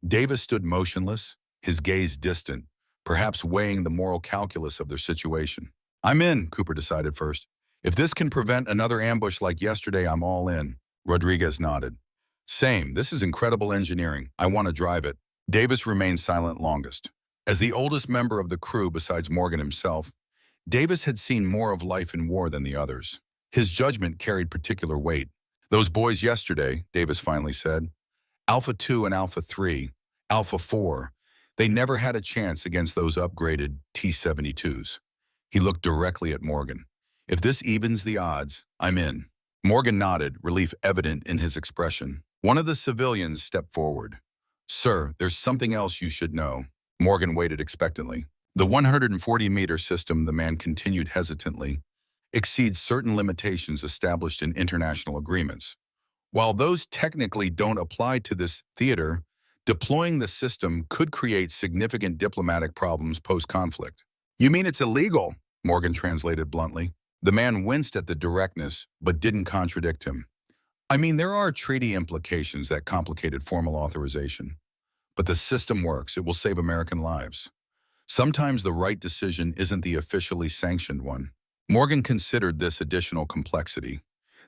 Davis stood motionless, his gaze distant, perhaps weighing the moral calculus of their situation. "I'm in," Cooper decided first. "If this can prevent another ambush like yesterday, I'm all in." Rodriguez nodded. "Same. This is incredible engineering. I want to drive it." Davis remained silent longest. As the oldest member of the crew besides Morgan himself, Davis had seen more of life in war than the others. His judgment carried particular weight. "Those boys yesterday," Davis finally said, "Alpha 2 and Alpha 3, Alpha 4, they never had a chance against those upgraded T-72s. He looked directly at Morgan. "If this evens the odds, I'm in." Morgan nodded, relief evident in his expression. One of the civilians stepped forward. "Sir, there's something else you should know." Morgan waited expectantly. "The 140-meter system," the man continued hesitantly, "exceeds certain limitations established in international agreements. While those technically don't apply to this theater, deploying the system could create significant diplomatic problems post-conflict." "You mean it's illegal?" Morgan translated bluntly. The man winced at the directness, but didn't contradict him. "I mean, there are treaty implications that complicated formal authorization. But the system works. It will save American lives. Sometimes the right decision isn't the officially sanctioned one." Morgan considered this additional complexity.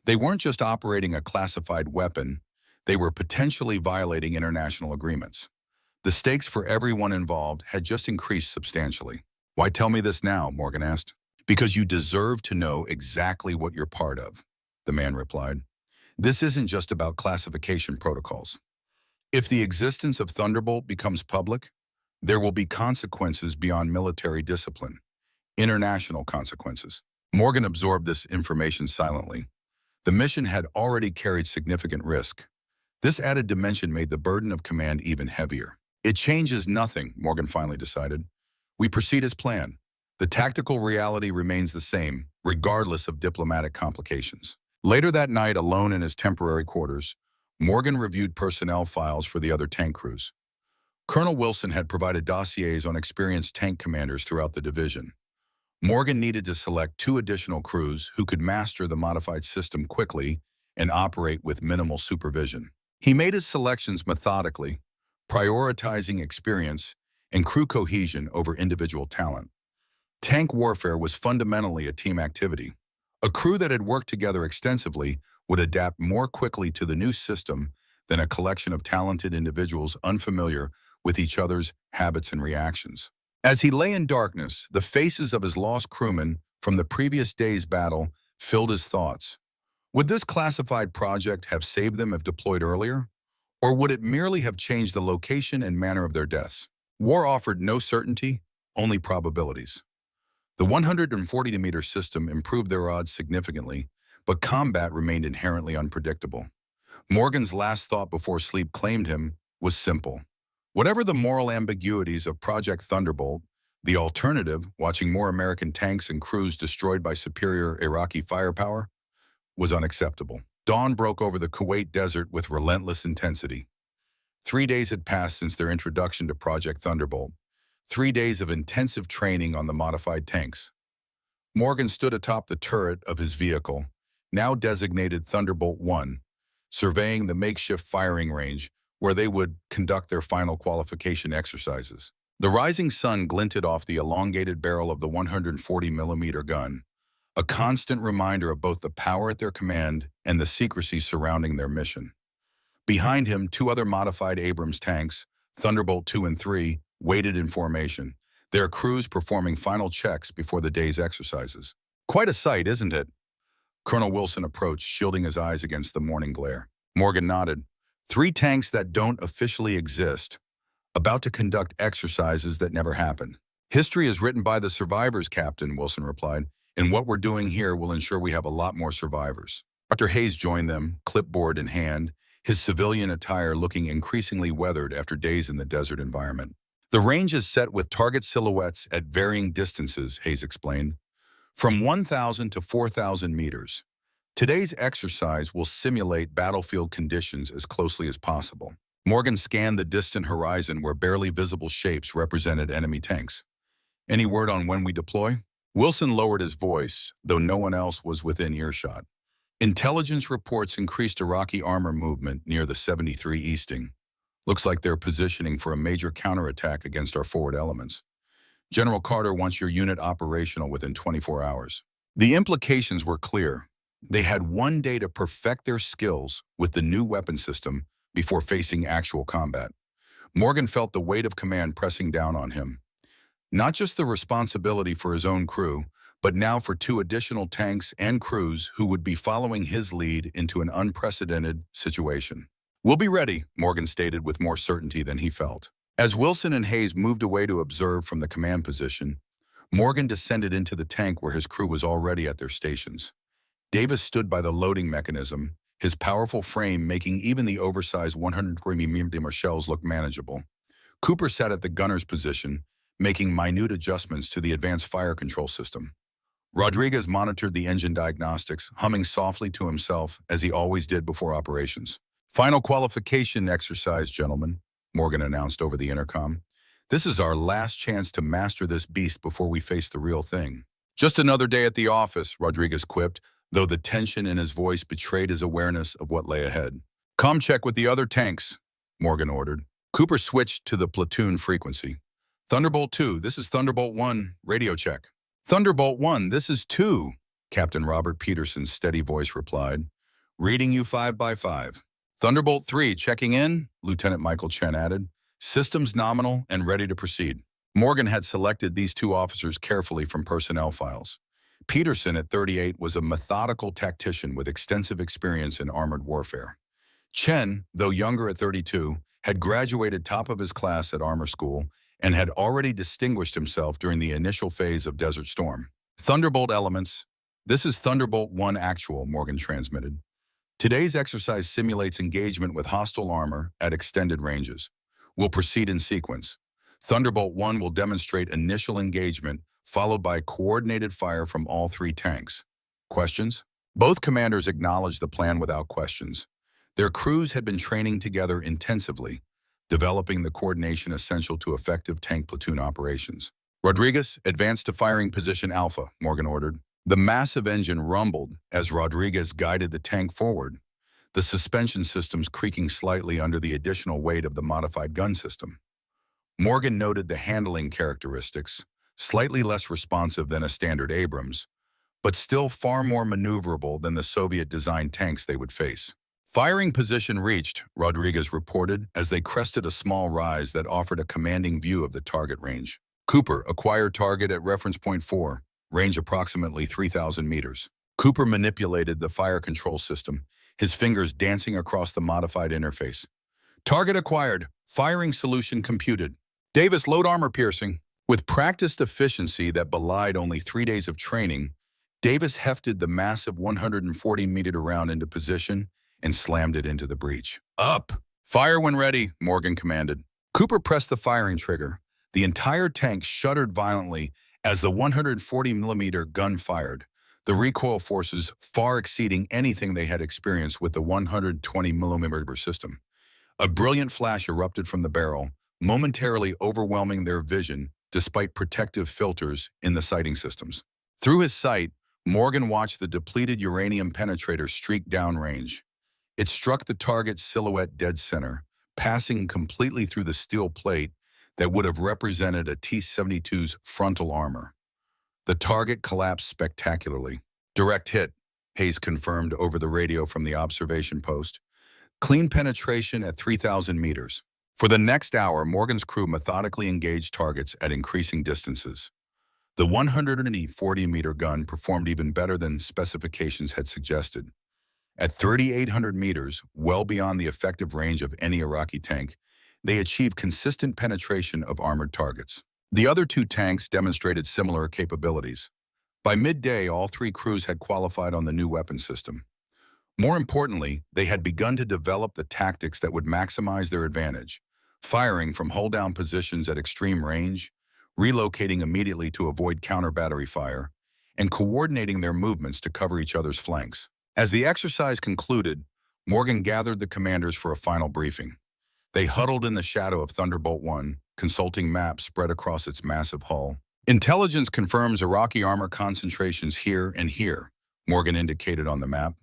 They weren't just operating a classified weapon, they were potentially violating international agreements. The stakes for everyone involved had just increased substantially. "Why tell me this now?" Morgan asked. "Because you deserve to know exactly what you're part of," the man replied. "This isn't just about classification protocols. If the existence of Thunderbolt becomes public, there will be consequences beyond military discipline, international consequences." Morgan absorbed this information silently. The mission had already carried significant risk. This added dimension made the burden of command even heavier. "It changes nothing," Morgan finally decided. "We proceed as planned. The tactical reality remains the same, regardless of diplomatic complications." Later that night, alone in his temporary quarters, Morgan reviewed personnel files for the other tank crews. Colonel Wilson had provided dossiers on experienced tank commanders throughout the division. Morgan needed to select 2 additional crews who could master the modified system quickly and operate with minimal supervision. He made his selections methodically, prioritizing experience and crew cohesion over individual talent. Tank warfare was fundamentally a team activity. A crew that had worked together extensively would adapt more quickly to the new system than a collection of talented individuals unfamiliar with each other's habits and reactions. As he lay in darkness, the faces of his lost crewmen from the previous day's battle filled his thoughts. Would this classified project have saved them if deployed earlier? Or would it merely have changed the location and manner of their deaths? War offered no certainty, only probabilities. The 140-meter system improved their odds significantly, but combat remained inherently unpredictable. Morgan's last thought before sleep claimed him was simple. Whatever the moral ambiguities of Project Thunderbolt, the alternative, watching more American tanks and crews destroyed by superior Iraqi firepower, was unacceptable. Dawn broke over the Kuwait desert with relentless intensity. 3 days had passed since their introduction to Project Thunderbolt, 3 days of intensive training on the modified tanks. Morgan stood atop the turret of his vehicle, now designated Thunderbolt 1, surveying the makeshift firing range where they would conduct their final qualification exercises. The rising sun glinted off the elongated barrel of the 140-millimeter gun, a constant reminder of both the power at their command and the secrecy surrounding their mission. Behind him, 2 other modified Abrams tanks, Thunderbolt 2 and 3, waited in formation, their crews performing final checks before the day's exercises. Quite a sight, isn't it? Colonel Wilson approached, shielding his eyes against the morning glare. Morgan nodded. 3 tanks that don't officially exist, about to conduct exercises that never happened. History is written by the survivors, Captain, Wilson replied, and what we're doing here will ensure we have a lot more survivors. Dr. Hayes joined them, clipboard in hand, his civilian attire looking increasingly weathered after days in the desert environment. The range is set with target silhouettes at varying distances, Hayes explained, from 1,000 to 4,000 meters. Today's exercise will simulate battlefield conditions as closely as possible. Morgan scanned the distant horizon where barely visible shapes represented enemy tanks. Any word on when we deploy? Wilson lowered his voice, though no one else was within earshot. Intelligence reports increased Iraqi armor movement near the 73 Easting. Looks like they're positioning for a major counterattack against our forward elements. General Carter wants your unit operational within 24 hours. The implications were clear. They had 1 day to perfect their skills with the new weapon system before facing actual combat. Morgan felt the weight of command pressing down on him. Not just the responsibility for his own crew, but now for 2 additional tanks and crews who would be following his lead into an unprecedented situation. We'll be ready, Morgan stated with more certainty than he felt. As Wilson and Hayes moved away to observe from the command position, Morgan descended into the tank where his crew was already at their stations. Davis stood by the loading mechanism, his powerful frame making even the oversized 120mm shells look manageable. Cooper sat at the gunner's position, making minute adjustments to the advanced fire control system. Rodriguez monitored the engine diagnostics, humming softly to himself as he always did before operations. Final qualification exercise, gentlemen, Morgan announced over the intercom. This is our last chance to master this beast before we face the real thing. Just another day at the office, Rodriguez quipped, though the tension in his voice betrayed his awareness of what lay ahead. "Com check with the other tanks," Morgan ordered. Cooper switched to the platoon frequency. "Thunderbolt 2, this is Thunderbolt 1, radio check." "Thunderbolt 1, this is 2, Captain Robert Peterson's steady voice replied. "Reading you 5 by 5. "Thunderbolt 3, checking in," Lieutenant Michael Chen added. "Systems nominal and ready to proceed." Morgan had selected these 2 officers carefully from personnel files. Peterson, at 38, was a methodical tactician with extensive experience in armored warfare. Chen, though younger at 32, had graduated top of his class at armor school and had already distinguished himself during the initial phase of Desert Storm. "Thunderbolt elements. This is Thunderbolt 1 actual," Morgan transmitted. "Today's exercise simulates engagement with hostile armor at extended ranges. We'll proceed in sequence. Thunderbolt 1 will demonstrate initial engagement, followed by coordinated fire from all 3 tanks. Questions?" Both commanders acknowledged the plan without questions. Their crews had been training together intensively, developing the coordination essential to effective tank platoon operations. "Rodriguez, advance to firing position Alpha," Morgan ordered. The massive engine rumbled as Rodriguez guided the tank forward, the suspension systems creaking slightly under the additional weight of the modified gun system. Morgan noted the handling characteristics, slightly less responsive than a standard Abrams, but still far more maneuverable than the Soviet-designed tanks they would face. "Firing position reached," Rodriguez reported as they crested a small rise that offered a commanding view of the target range. "Cooper, acquire target at reference point 4, range approximately 3,000 meters." Cooper manipulated the fire control system, his fingers dancing across the modified interface. "Target acquired, firing solution computed." Davis, load armor piercing. With practiced efficiency that belied only 3 days of training, Davis hefted the massive 140-meter round into position and slammed it into the breech. "Up! Fire when ready," Morgan commanded. Cooper pressed the firing trigger. The entire tank shuddered violently as the 140-millimeter gun fired, the recoil forces far exceeding anything they had experienced with the 120-millimeter system. A brilliant flash erupted from the barrel, momentarily overwhelming their vision despite protective filters in the sighting systems. Through his sight, Morgan watched the depleted uranium penetrator streak downrange. It struck the target's silhouette dead center, passing completely through the steel plate that would have represented a T-72's frontal armor. The target collapsed spectacularly. "Direct hit," Hayes confirmed over the radio from the observation post. "Clean penetration at 3,000 meters. For the next hour, Morgan's crew methodically engaged targets at increasing distances. The 140-meter gun performed even better than specifications had suggested. At 3,800 meters, well beyond the effective range of any Iraqi tank, they achieved consistent penetration of armored targets. The other two tanks demonstrated similar capabilities. By midday, all three crews had qualified on the new weapon system. More importantly, they had begun to develop the tactics that would maximize their advantage, firing from hull-down positions at extreme range, relocating immediately to avoid counter-battery fire, and coordinating their movements to cover each other's flanks. As the exercise concluded, Morgan gathered the commanders for a final briefing. They huddled in the shadow of Thunderbolt 1, consulting maps spread across its massive hull. Intelligence confirms Iraqi armor concentrations here and here, Morgan indicated on the map.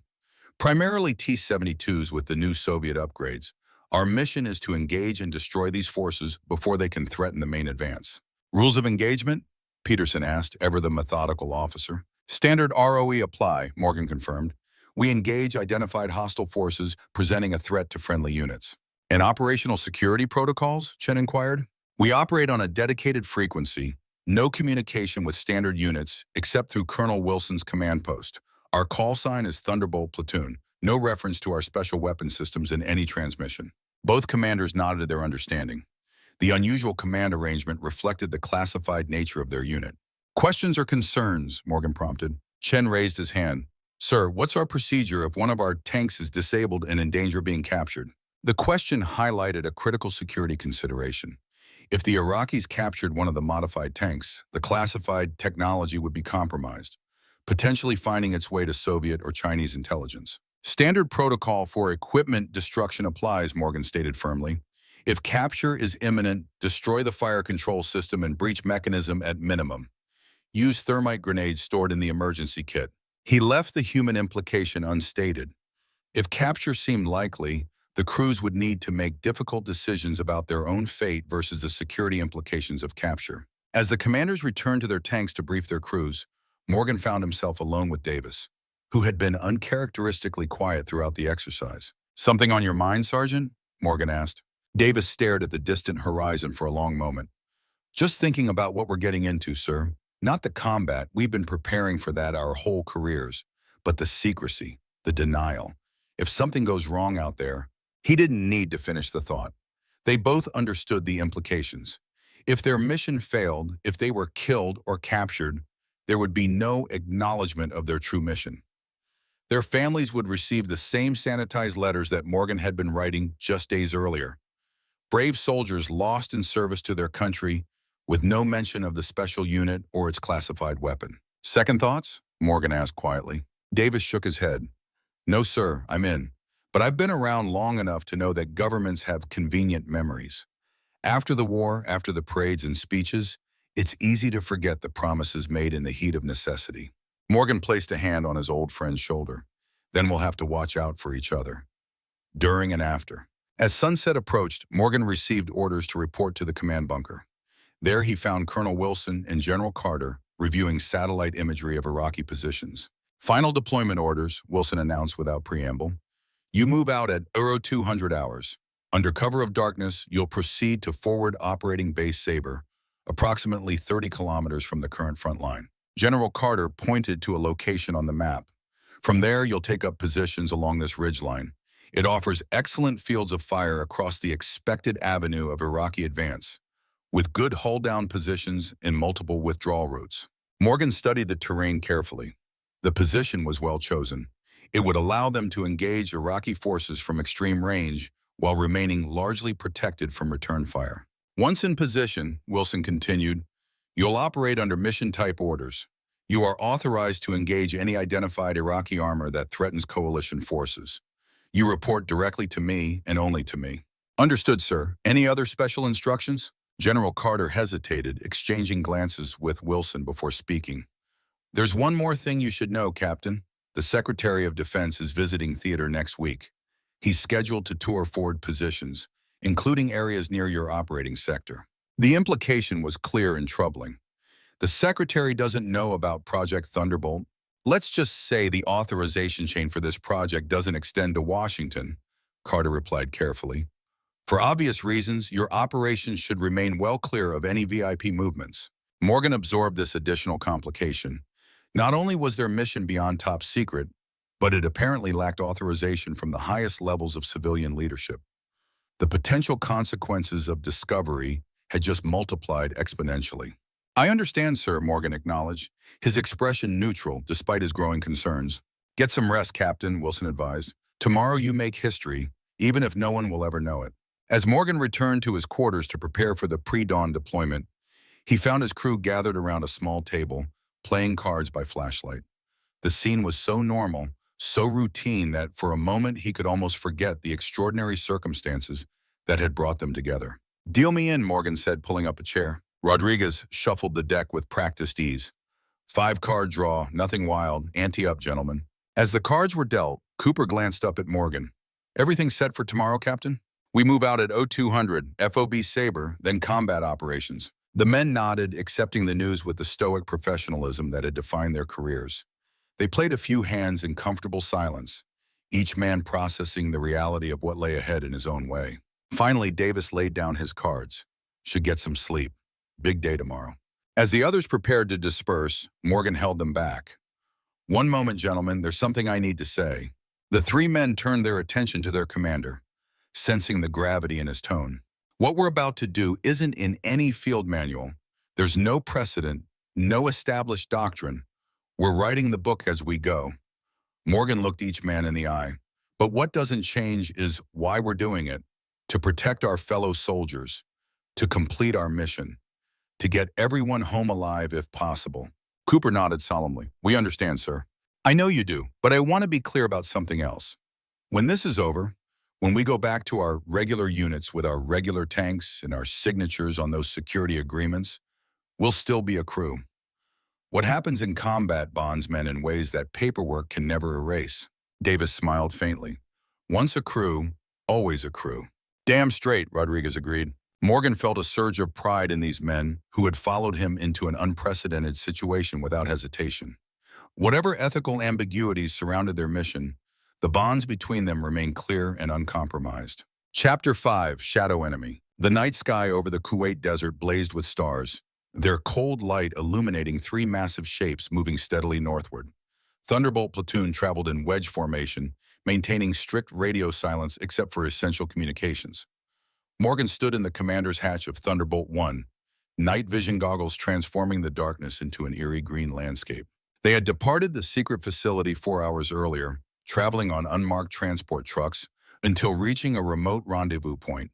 Primarily T-72s with the new Soviet upgrades. Our mission is to engage and destroy these forces before they can threaten the main advance. Rules of engagement? Peterson asked, ever the methodical officer. Standard ROE apply, Morgan confirmed. We engage identified hostile forces presenting a threat to friendly units. And operational security protocols? Chen inquired. We operate on a dedicated frequency, no communication with standard units except through Colonel Wilson's command post. Our call sign is Thunderbolt Platoon, no reference to our special weapon systems in any transmission. Both commanders nodded their understanding. The unusual command arrangement reflected the classified nature of their unit. Questions or concerns? Morgan prompted. Chen raised his hand. Sir, what's our procedure if one of our tanks is disabled and in danger of being captured? The question highlighted a critical security consideration. If the Iraqis captured one of the modified tanks, the classified technology would be compromised, potentially finding its way to Soviet or Chinese intelligence. Standard protocol for equipment destruction applies, Morgan stated firmly. If capture is imminent, destroy the fire control system and breach mechanism at minimum. Use thermite grenades stored in the emergency kit. He left the human implication unstated. If capture seemed likely, the crews would need to make difficult decisions about their own fate versus the security implications of capture. As the commanders returned to their tanks to brief their crews, Morgan found himself alone with Davis, who had been uncharacteristically quiet throughout the exercise. Something on your mind, Sergeant? Morgan asked. Davis stared at the distant horizon for a long moment. Just thinking about what we're getting into, sir. Not the combat, we've been preparing for that our whole careers, but the secrecy, the denial. If something goes wrong out there, he didn't need to finish the thought. They both understood the implications. If their mission failed, if they were killed or captured, there would be no acknowledgement of their true mission. Their families would receive the same sanitized letters that Morgan had been writing just days earlier. Brave soldiers lost in service to their country, with no mention of the special unit or its classified weapon. Second thoughts? Morgan asked quietly. Davis shook his head. No, sir, I'm in. But I've been around long enough to know that governments have convenient memories. After the war, after the parades and speeches, it's easy to forget the promises made in the heat of necessity. Morgan placed a hand on his old friend's shoulder. Then we'll have to watch out for each other. During and after. As sunset approached, Morgan received orders to report to the command bunker. There he found Colonel Wilson and General Carter reviewing satellite imagery of Iraqi positions. Final deployment orders, Wilson announced without preamble. You move out at 200 hours. Under cover of darkness, you'll proceed to forward operating base Sabre, approximately 30 kilometers from the current front line. General Carter pointed to a location on the map. From there, you'll take up positions along this ridgeline. It offers excellent fields of fire across the expected avenue of Iraqi advance, with good hull-down positions and multiple withdrawal routes. Morgan studied the terrain carefully. The position was well chosen. It would allow them to engage Iraqi forces from extreme range while remaining largely protected from return fire. Once in position, Wilson continued, you'll operate under mission-type orders. You are authorized to engage any identified Iraqi armor that threatens coalition forces. You report directly to me and only to me. Understood, sir. Any other special instructions? General Carter hesitated, exchanging glances with Wilson before speaking. There's one more thing you should know, Captain. The Secretary of Defense is visiting theater next week. He's scheduled to tour forward positions, including areas near your operating sector. The implication was clear and troubling. The Secretary doesn't know about Project Thunderbolt. Let's just say the authorization chain for this project doesn't extend to Washington, Carter replied carefully. For obvious reasons, your operations should remain well clear of any VIP movements. Morgan absorbed this additional complication. Not only was their mission beyond top secret, but it apparently lacked authorization from the highest levels of civilian leadership. The potential consequences of discovery had just multiplied exponentially. I understand, sir, Morgan acknowledged, his expression neutral despite his growing concerns. Get some rest, Captain, Wilson advised. Tomorrow you make history, even if no one will ever know it. As Morgan returned to his quarters to prepare for the pre-dawn deployment, he found his crew gathered around a small table, playing cards by flashlight. The scene was so normal, so routine that for a moment he could almost forget the extraordinary circumstances that had brought them together. Deal me in, Morgan said, pulling up a chair. Rodriguez shuffled the deck with practiced ease. 5-card draw, nothing wild, ante up, gentlemen. As the cards were dealt, Cooper glanced up at Morgan. Everything set for tomorrow, Captain? We move out at 0200, FOB Sabre, then combat operations. The men nodded, accepting the news with the stoic professionalism that had defined their careers. They played a few hands in comfortable silence, each man processing the reality of what lay ahead in his own way. Finally, Davis laid down his cards. Should get some sleep. Big day tomorrow. As the others prepared to disperse, Morgan held them back. One moment, gentlemen, there's something I need to say. The 3 men turned their attention to their commander, sensing the gravity in his tone. What we're about to do isn't in any field manual. There's no precedent, no established doctrine. We're writing the book as we go. Morgan looked each man in the eye. But what doesn't change is why we're doing it. To protect our fellow soldiers, to complete our mission, to get everyone home alive if possible. Cooper nodded solemnly. We understand, sir. I know you do, but I want to be clear about something else. When this is over, when we go back to our regular units with our regular tanks and our signatures on those security agreements, we'll still be a crew. What happens in combat bonds men in ways that paperwork can never erase. Davis smiled faintly. Once a crew, always a crew. Damn straight, Rodriguez agreed. Morgan felt a surge of pride in these men who had followed him into an unprecedented situation without hesitation. Whatever ethical ambiguities surrounded their mission, the bonds between them remained clear and uncompromised. Chapter 5, Shadow Enemy. The night sky over the Kuwait desert blazed with stars, their cold light illuminating 3 massive shapes moving steadily northward. Thunderbolt platoon traveled in wedge formation, maintaining strict radio silence except for essential communications. Morgan stood in the commander's hatch of Thunderbolt 1, night vision goggles transforming the darkness into an eerie green landscape. They had departed the secret facility 4 hours earlier, traveling on unmarked transport trucks until reaching a remote rendezvous point.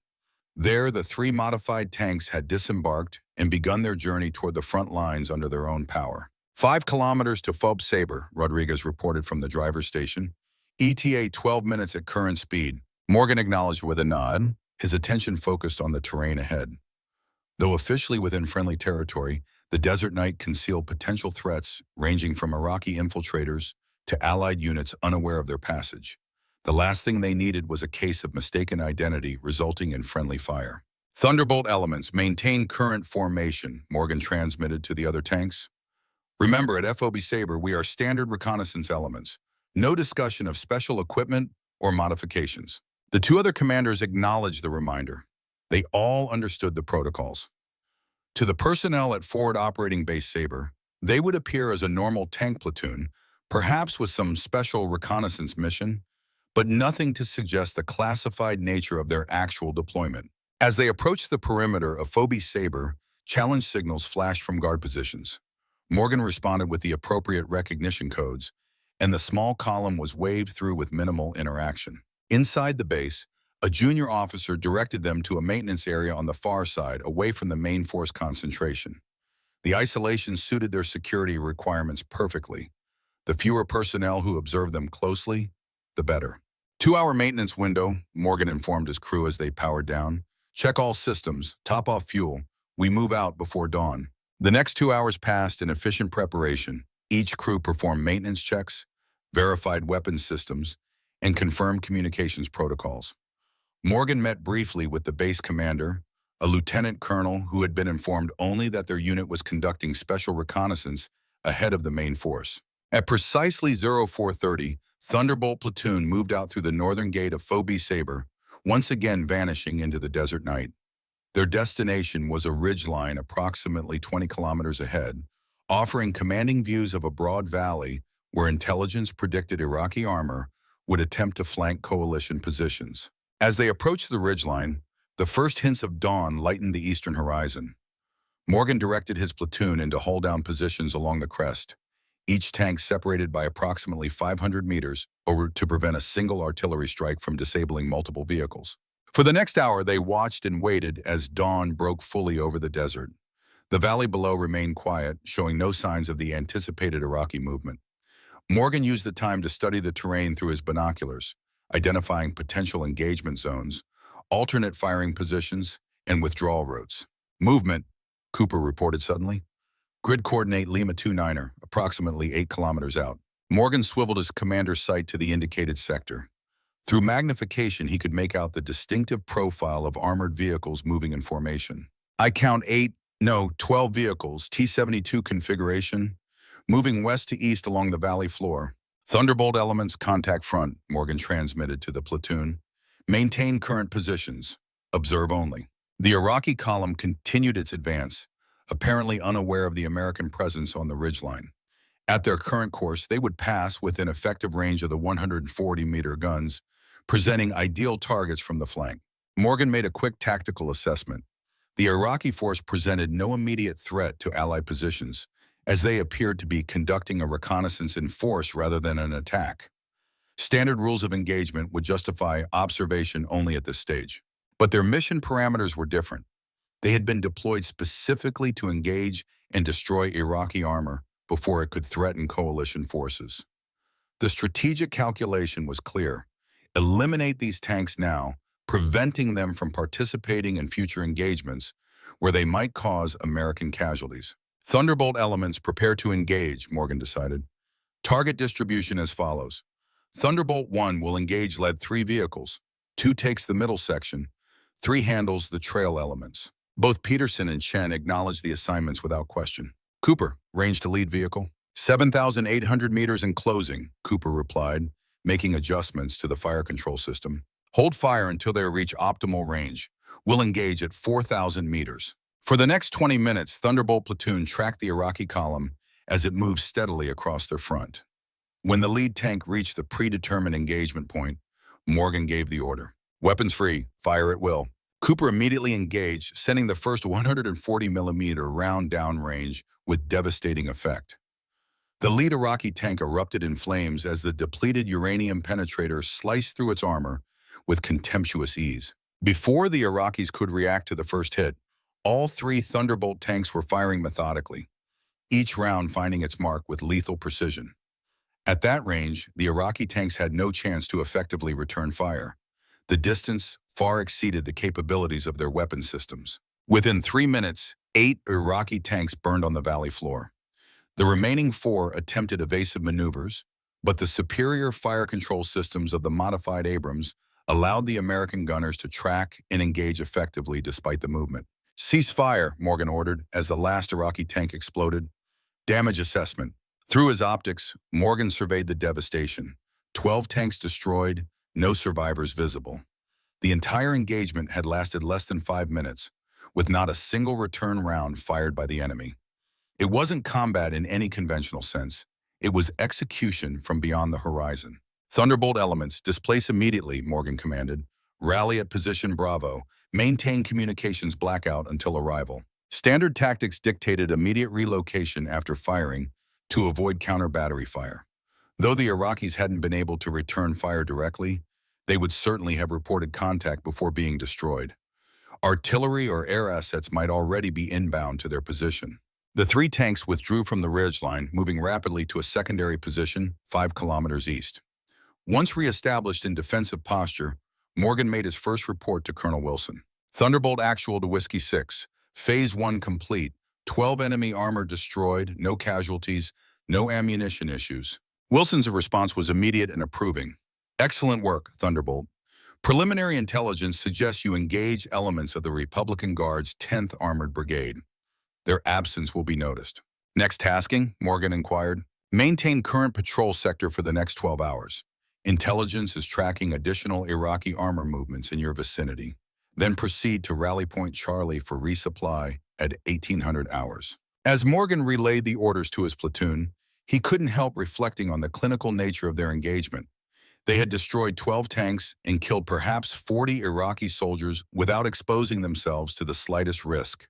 There, the 3 modified tanks had disembarked and begun their journey toward the front lines under their own power. 5 kilometers to FOB Sabre, Rodriguez reported from the driver's station. ETA 12 minutes at current speed. Morgan acknowledged with a nod, his attention focused on the terrain ahead. Though officially within friendly territory, the desert night concealed potential threats ranging from Iraqi infiltrators to Allied units unaware of their passage. The last thing they needed was a case of mistaken identity resulting in friendly fire. Thunderbolt elements, maintain current formation, Morgan transmitted to the other tanks. Remember, at FOB Sabre, we are standard reconnaissance elements. No discussion of special equipment or modifications. The 2 other commanders acknowledged the reminder. They all understood the protocols. To the personnel at Forward Operating Base Sabre, they would appear as a normal tank platoon, perhaps with some special reconnaissance mission, but nothing to suggest the classified nature of their actual deployment. As they approached the perimeter of FOB Sabre, challenge signals flashed from guard positions. Morgan responded with the appropriate recognition codes, and the small column was waved through with minimal interaction. Inside the base, a junior officer directed them to a maintenance area on the far side, away from the main force concentration. The isolation suited their security requirements perfectly. The fewer personnel who observed them closely, the better. 2-hour maintenance window, Morgan informed his crew as they powered down. Check all systems, top off fuel. We move out before dawn. The next 2 hours passed in efficient preparation. Each crew performed maintenance checks, verified weapons systems, and confirmed communications protocols. Morgan met briefly with the base commander, a lieutenant colonel who had been informed only that their unit was conducting special reconnaissance ahead of the main force. At precisely 0430, Thunderbolt platoon moved out through the northern gate of FOB Sabre, once again vanishing into the desert night. Their destination was a ridgeline approximately 20 kilometers ahead, offering commanding views of a broad valley where intelligence predicted Iraqi armor would attempt to flank coalition positions. As they approached the ridgeline, the first hints of dawn lightened the eastern horizon. Morgan directed his platoon into hold-down positions along the crest, each tank separated by approximately 500 meters to prevent a single artillery strike from disabling multiple vehicles. For the next hour, they watched and waited as dawn broke fully over the desert. The valley below remained quiet, showing no signs of the anticipated Iraqi movement. Morgan used the time to study the terrain through his binoculars, identifying potential engagement zones, alternate firing positions, and withdrawal routes. Movement, Cooper reported suddenly. Grid coordinate Lima 29er, approximately 8 kilometers out. Morgan swiveled his commander's sight to the indicated sector. Through magnification, he could make out the distinctive profile of armored vehicles moving in formation. I count 12 vehicles, T-72 configuration, moving west to east along the valley floor. Thunderbolt elements, contact front, Morgan transmitted to the platoon. Maintain current positions. Observe only. The Iraqi column continued its advance, apparently unaware of the American presence on the ridgeline. At their current course, they would pass within effective range of the 140-meter guns, presenting ideal targets from the flank. Morgan made a quick tactical assessment. The Iraqi force presented no immediate threat to Allied positions, as they appeared to be conducting a reconnaissance in force rather than an attack. Standard rules of engagement would justify observation only at this stage. But their mission parameters were different. They had been deployed specifically to engage and destroy Iraqi armor before it could threaten coalition forces. The strategic calculation was clear. Eliminate these tanks now, preventing them from participating in future engagements where they might cause American casualties. Thunderbolt elements prepare to engage, Morgan decided. Target distribution as follows. Thunderbolt 1 will engage lead 3 vehicles. 2 takes the middle section. 3 handles the trail elements. Both Peterson and Chen acknowledged the assignments without question. Cooper, range to lead vehicle. 7,800 meters in closing, Cooper replied, making adjustments to the fire control system. Hold fire until they reach optimal range. We'll engage at 4,000 meters. For the next 20 minutes, Thunderbolt platoon tracked the Iraqi column as it moved steadily across their front. When the lead tank reached the predetermined engagement point, Morgan gave the order. Weapons free, fire at will. Cooper immediately engaged, sending the first 140-millimeter round downrange with devastating effect. The lead Iraqi tank erupted in flames as the depleted uranium penetrator sliced through its armor with contemptuous ease. Before the Iraqis could react to the first hit, all 3 Thunderbolt tanks were firing methodically, each round finding its mark with lethal precision. At that range, the Iraqi tanks had no chance to effectively return fire. The distance far exceeded the capabilities of their weapon systems. Within 3 minutes, 8 Iraqi tanks burned on the valley floor. The remaining 4 attempted evasive maneuvers, but the superior fire control systems of the modified Abrams allowed the American gunners to track and engage effectively despite the movement. Cease fire, Morgan ordered, as the last Iraqi tank exploded. Damage assessment. Through his optics, Morgan surveyed the devastation. 12 tanks destroyed, no survivors visible. The entire engagement had lasted less than 5 minutes, with not a single return round fired by the enemy. It wasn't combat in any conventional sense. It was execution from beyond the horizon. Thunderbolt elements, displace immediately, Morgan commanded. Rally at position Bravo. Maintain communications blackout until arrival. Standard tactics dictated immediate relocation after firing to avoid counter-battery fire. Though the Iraqis hadn't been able to return fire directly, they would certainly have reported contact before being destroyed. Artillery or air assets might already be inbound to their position. The 3 tanks withdrew from the ridgeline, moving rapidly to a secondary position 5 kilometers east. Once re-established in defensive posture, Morgan made his first report to Colonel Wilson. Thunderbolt actual to Whiskey 6. Phase 1 complete. 12 enemy armor destroyed, no casualties, no ammunition issues. Wilson's response was immediate and approving. Excellent work, Thunderbolt. Preliminary intelligence suggests you engage elements of the Republican Guard's 10th Armored Brigade. Their absence will be noticed. Next tasking, Morgan inquired. Maintain current patrol sector for the next 12 hours. Intelligence is tracking additional Iraqi armor movements in your vicinity. then proceed to Rally Point Charlie for resupply at 1800 hours. As Morgan relayed the orders to his platoon, he couldn't help reflecting on the clinical nature of their engagement. They had destroyed 12 tanks and killed perhaps 40 Iraqi soldiers without exposing themselves to the slightest risk.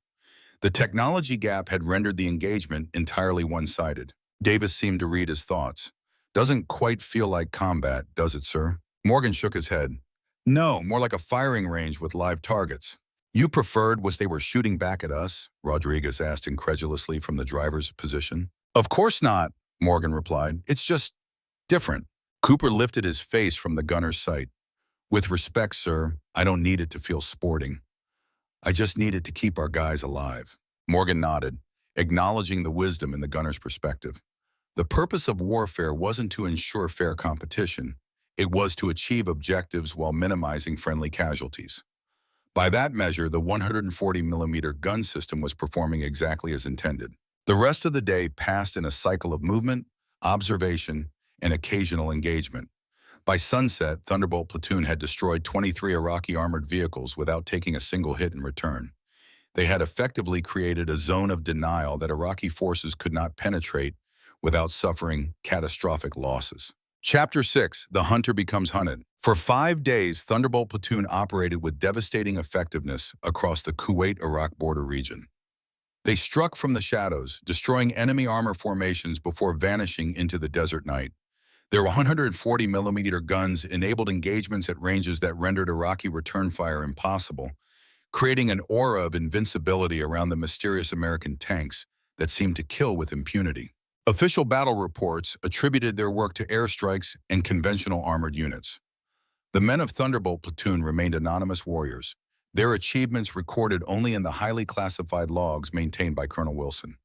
The technology gap had rendered the engagement entirely one-sided. Davis seemed to read his thoughts. "Doesn't quite feel like combat, does it, sir?" Morgan shook his head. "No, more like a firing range with live targets." "You preferred was they were shooting back at us?" Rodriguez asked incredulously from the driver's position. "Of course not," Morgan replied. "It's just different." Cooper lifted his face from the gunner's sight. "With respect, sir, I don't need it to feel sporting. I just need it to keep our guys alive." Morgan nodded, acknowledging the wisdom in the gunner's perspective. The purpose of warfare wasn't to ensure fair competition. It was to achieve objectives while minimizing friendly casualties. By that measure, the 140mm gun system was performing exactly as intended. The rest of the day passed in a cycle of movement, observation, and occasional engagement. By sunset, Thunderbolt Platoon had destroyed 23 Iraqi armored vehicles without taking a single hit in return. They had effectively created a zone of denial that Iraqi forces could not penetrate without suffering catastrophic losses. Chapter 6, The Hunter Becomes Hunted. For 5 days, Thunderbolt Platoon operated with devastating effectiveness across the Kuwait-Iraq border region. They struck from the shadows, destroying enemy armor formations before vanishing into the desert night. Their 140mm guns enabled engagements at ranges that rendered Iraqi return fire impossible, creating an aura of invincibility around the mysterious American tanks that seemed to kill with impunity. Official battle reports attributed their work to airstrikes and conventional armored units. The men of Thunderbolt Platoon remained anonymous warriors, their achievements recorded only in the highly classified logs maintained by Colonel Wilson.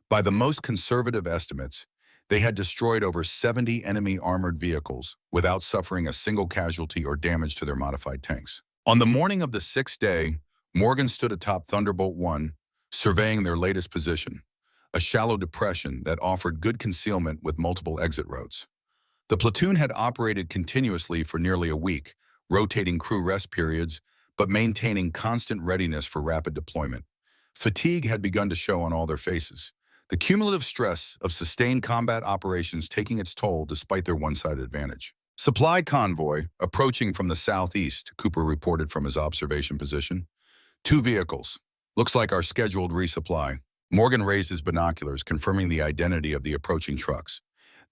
By the most conservative estimates, they had destroyed over 70 enemy armored vehicles without suffering a single casualty or damage to their modified tanks. On the morning of the 6th day, Morgan stood atop Thunderbolt 1, surveying their latest position, a shallow depression that offered good concealment with multiple exit routes. The platoon had operated continuously for nearly a week, rotating crew rest periods, but maintaining constant readiness for rapid deployment. Fatigue had begun to show on all their faces, the cumulative stress of sustained combat operations taking its toll despite their one-sided advantage. "Supply convoy approaching from the southeast," Cooper reported from his observation position. "2 vehicles. Looks like our scheduled resupply." Morgan raised his binoculars, confirming the identity of the approaching trucks.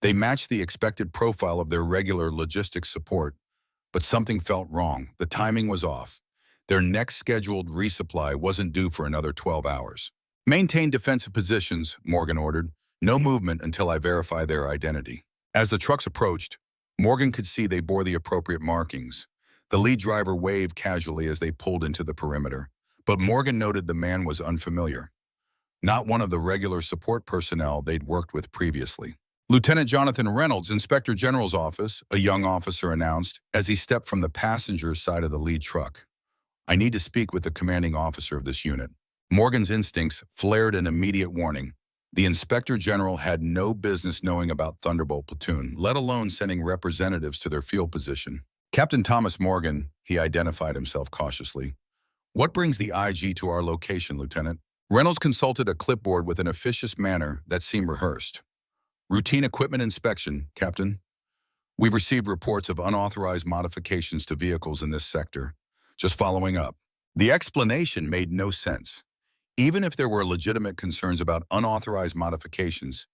They matched the expected profile of their regular logistics support, but something felt wrong. The timing was off. Their next scheduled resupply wasn't due for another 12 hours. "Maintain defensive positions," Morgan ordered. "No movement until I verify their identity." As the trucks approached, Morgan could see they bore the appropriate markings. The lead driver waved casually as they pulled into the perimeter, but Morgan noted the man was unfamiliar. Not one of the regular support personnel they'd worked with previously. "Lieutenant Jonathan Reynolds, Inspector General's office," a young officer announced as he stepped from the passenger side of the lead truck. "I need to speak with the commanding officer of this unit." Morgan's instincts flared an immediate warning. The Inspector General had no business knowing about Thunderbolt Platoon, let alone sending representatives to their field position. "Captain Thomas Morgan," he identified himself cautiously. "What brings the IG to our location, Lieutenant?" Reynolds consulted a clipboard with an officious manner that seemed rehearsed. "Routine equipment inspection, Captain. We've received reports of unauthorized modifications to vehicles in this sector. Just following up." The explanation made no sense. Even if there were legitimate concerns about unauthorized modifications,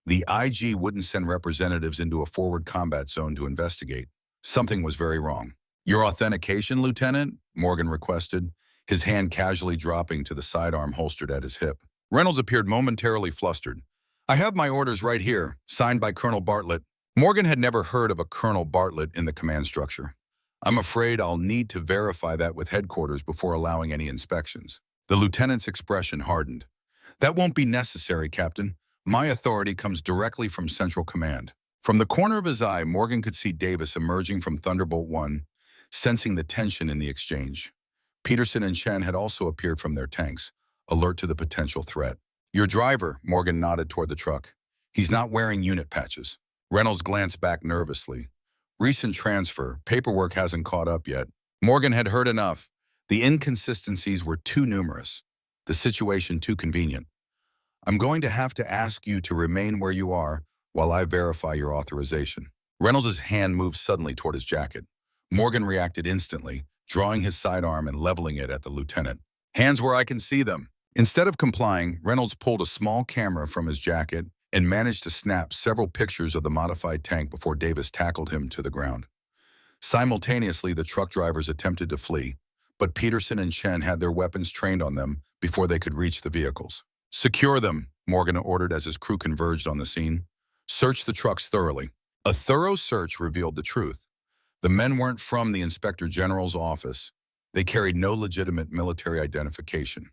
the IG wouldn't send representatives into a forward combat zone to investigate. Something was very wrong. "Your authentication, Lieutenant?" Morgan requested, his hand casually dropping to the sidearm holstered at his hip. Reynolds appeared momentarily flustered. "I have my orders right here, signed by Colonel Bartlett." Morgan had never heard of a Colonel Bartlett in the command structure. "I'm afraid I'll need to verify that with headquarters before allowing any inspections." The lieutenant's expression hardened. "That won't be necessary, Captain. My authority comes directly from Central Command." From the corner of his eye, Morgan could see Davis emerging from Thunderbolt 1, sensing the tension in the exchange. Peterson and Chen had also appeared from their tanks, alert to the potential threat. "Your driver," Morgan nodded toward the truck. "He's not wearing unit patches." Reynolds glanced back nervously. "Recent transfer. Paperwork hasn't caught up yet." Morgan had heard enough. The inconsistencies were too numerous, the situation too convenient. I'm going to have to ask you to remain where you are while I verify your authorization. Reynolds' hand moved suddenly toward his jacket. Morgan reacted instantly, drawing his sidearm and leveling it at the lieutenant. Hands where I can see them. Instead of complying, Reynolds pulled a small camera from his jacket and managed to snap several pictures of the modified tank before Davis tackled him to the ground. Simultaneously, the truck drivers attempted to flee, but Peterson and Chen had their weapons trained on them before they could reach the vehicles. Secure them, Morgan ordered as his crew converged on the scene. Search the trucks thoroughly. A thorough search revealed the truth. The men weren't from the Inspector General's office. They carried no legitimate military identification.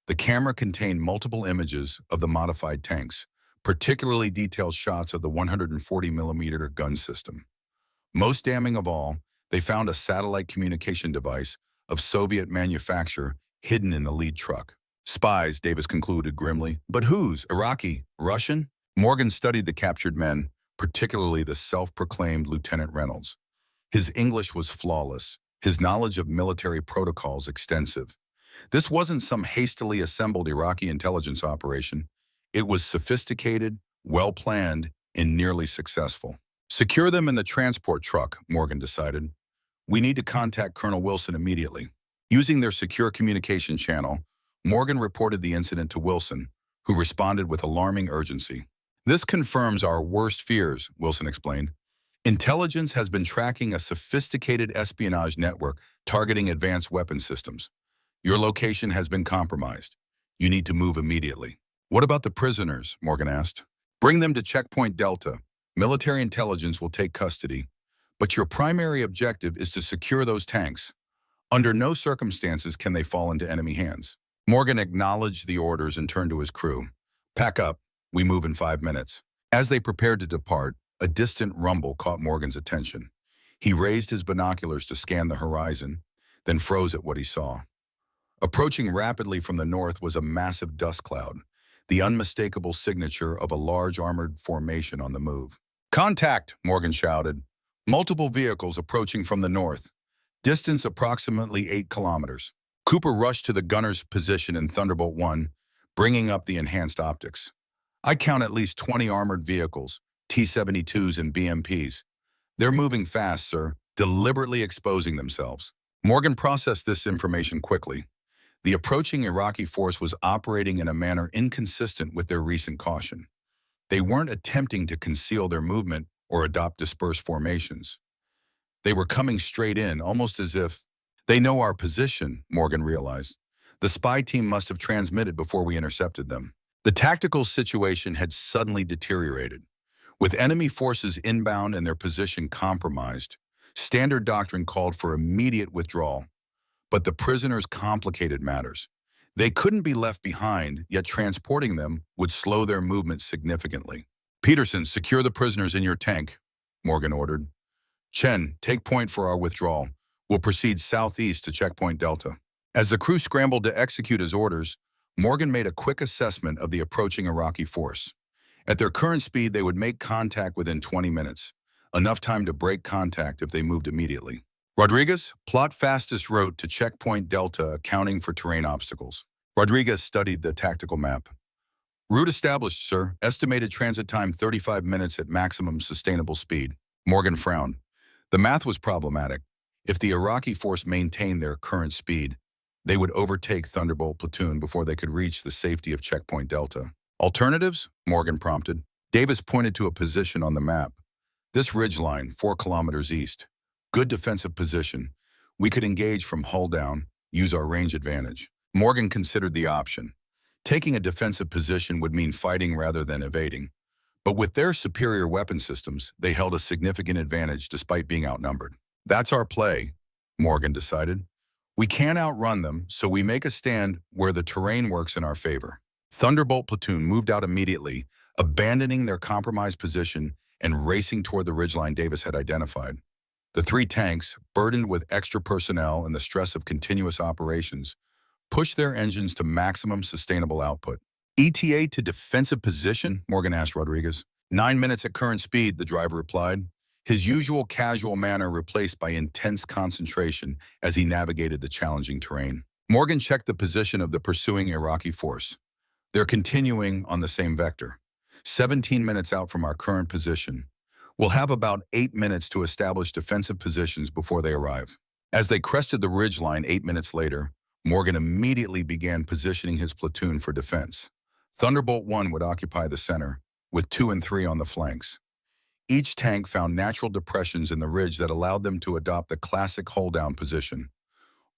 The camera contained multiple images of the modified tanks, particularly detailed shots of the 140-millimeter gun system. Most damning of all, they found a satellite communication device of Soviet manufacture hidden in the lead truck. Spies, Davis concluded grimly. But whose? Iraqi? Russian? Morgan studied the captured men, particularly the self-proclaimed Lieutenant Reynolds. His English was flawless, his knowledge of military protocols extensive. This wasn't some hastily assembled Iraqi intelligence operation. It was sophisticated, well-planned, and nearly successful. Secure them in the transport truck, Morgan decided. We need to contact Colonel Wilson immediately. Using their secure communication channel, Morgan reported the incident to Wilson, who responded with alarming urgency. This confirms our worst fears, Wilson explained. Intelligence has been tracking a sophisticated espionage network targeting advanced weapon systems. Your location has been compromised. You need to move immediately. What about the prisoners? Morgan asked. Bring them to Checkpoint Delta. Military intelligence will take custody. But your primary objective is to secure those tanks. Under no circumstances can they fall into enemy hands. Morgan acknowledged the orders and turned to his crew. Pack up. We move in 5 minutes. As they prepared to depart, a distant rumble caught Morgan's attention. He raised his binoculars to scan the horizon, then froze at what he saw. Approaching rapidly from the north was a massive dust cloud, the unmistakable signature of a large armored formation on the move. Contact, Morgan shouted. Multiple vehicles approaching from the north. Distance approximately 8 kilometers. Cooper rushed to the gunner's position in Thunderbolt 1, bringing up the enhanced optics. I count at least 20 armored vehicles, T-72s and BMPs. They're moving fast, sir, deliberately exposing themselves. Morgan processed this information quickly. The approaching Iraqi force was operating in a manner inconsistent with their recent caution. They weren't attempting to conceal their movement or adopt dispersed formations. They were coming straight in, almost as if they know our position, Morgan realized. The spy team must have transmitted before we intercepted them. The tactical situation had suddenly deteriorated. With enemy forces inbound and their position compromised, standard doctrine called for immediate withdrawal. But the prisoners complicated matters. They couldn't be left behind, yet transporting them would slow their movement significantly. Peterson, secure the prisoners in your tank, Morgan ordered. Chen, take point for our withdrawal. We'll proceed southeast to Checkpoint Delta. As the crew scrambled to execute his orders, Morgan made a quick assessment of the approaching Iraqi force. At their current speed, they would make contact within 20 minutes, enough time to break contact if they moved immediately. Rodriguez, plot fastest route to Checkpoint Delta, accounting for terrain obstacles. Rodriguez studied the tactical map. Route established, sir. Estimated transit time 35 minutes at maximum sustainable speed. Morgan frowned. The math was problematic. If the Iraqi force maintained their current speed, they would overtake Thunderbolt platoon before they could reach the safety of Checkpoint Delta. Alternatives? Morgan prompted. Davis pointed to a position on the map. This ridgeline, 4 kilometers east. Good defensive position. We could engage from hull down, use our range advantage. Morgan considered the option. Taking a defensive position would mean fighting rather than evading. But with their superior weapon systems, they held a significant advantage despite being outnumbered. That's our play, Morgan decided. We can't outrun them, so we make a stand where the terrain works in our favor. Thunderbolt platoon moved out immediately, abandoning their compromised position and racing toward the ridgeline Davis had identified. The 3 tanks, burdened with extra personnel and the stress of continuous operations, pushed their engines to maximum sustainable output. ETA to defensive position? Morgan asked Rodriguez. 9 minutes at current speed, the driver replied. his usual casual manner replaced by intense concentration as he navigated the challenging terrain. Morgan checked the position of the pursuing Iraqi force. They're continuing on the same vector. 17 minutes out from our current position. We'll have about 8 minutes to establish defensive positions before they arrive. As they crested the ridgeline 8 minutes later, Morgan immediately began positioning his platoon for defense. Thunderbolt 1 would occupy the center, with 2 and 3 on the flanks. Each tank found natural depressions in the ridge that allowed them to adopt the classic hold-down position,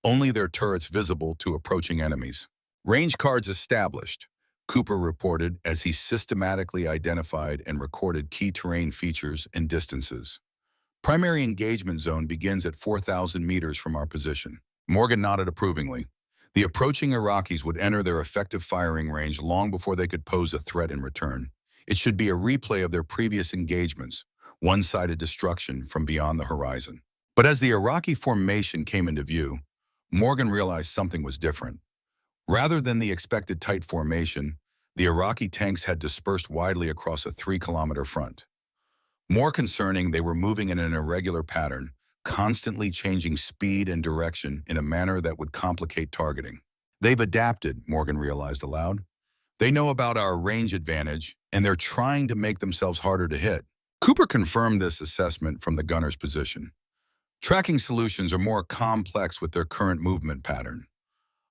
only their turrets visible to approaching enemies. Range cards established, Cooper reported as he systematically identified and recorded key terrain features and distances. Primary engagement zone begins at 4,000 meters from our position. Morgan nodded approvingly. The approaching Iraqis would enter their effective firing range long before they could pose a threat in return. It should be a replay of their previous engagements, one-sided destruction from beyond the horizon. But as the Iraqi formation came into view, Morgan realized something was different. Rather than the expected tight formation, the Iraqi tanks had dispersed widely across a 3-kilometer front. More concerning, they were moving in an irregular pattern, constantly changing speed and direction in a manner that would complicate targeting. They've adapted, Morgan realized aloud. They know about our range advantage, and they're trying to make themselves harder to hit. Cooper confirmed this assessment from the gunner's position. Tracking solutions are more complex with their current movement pattern.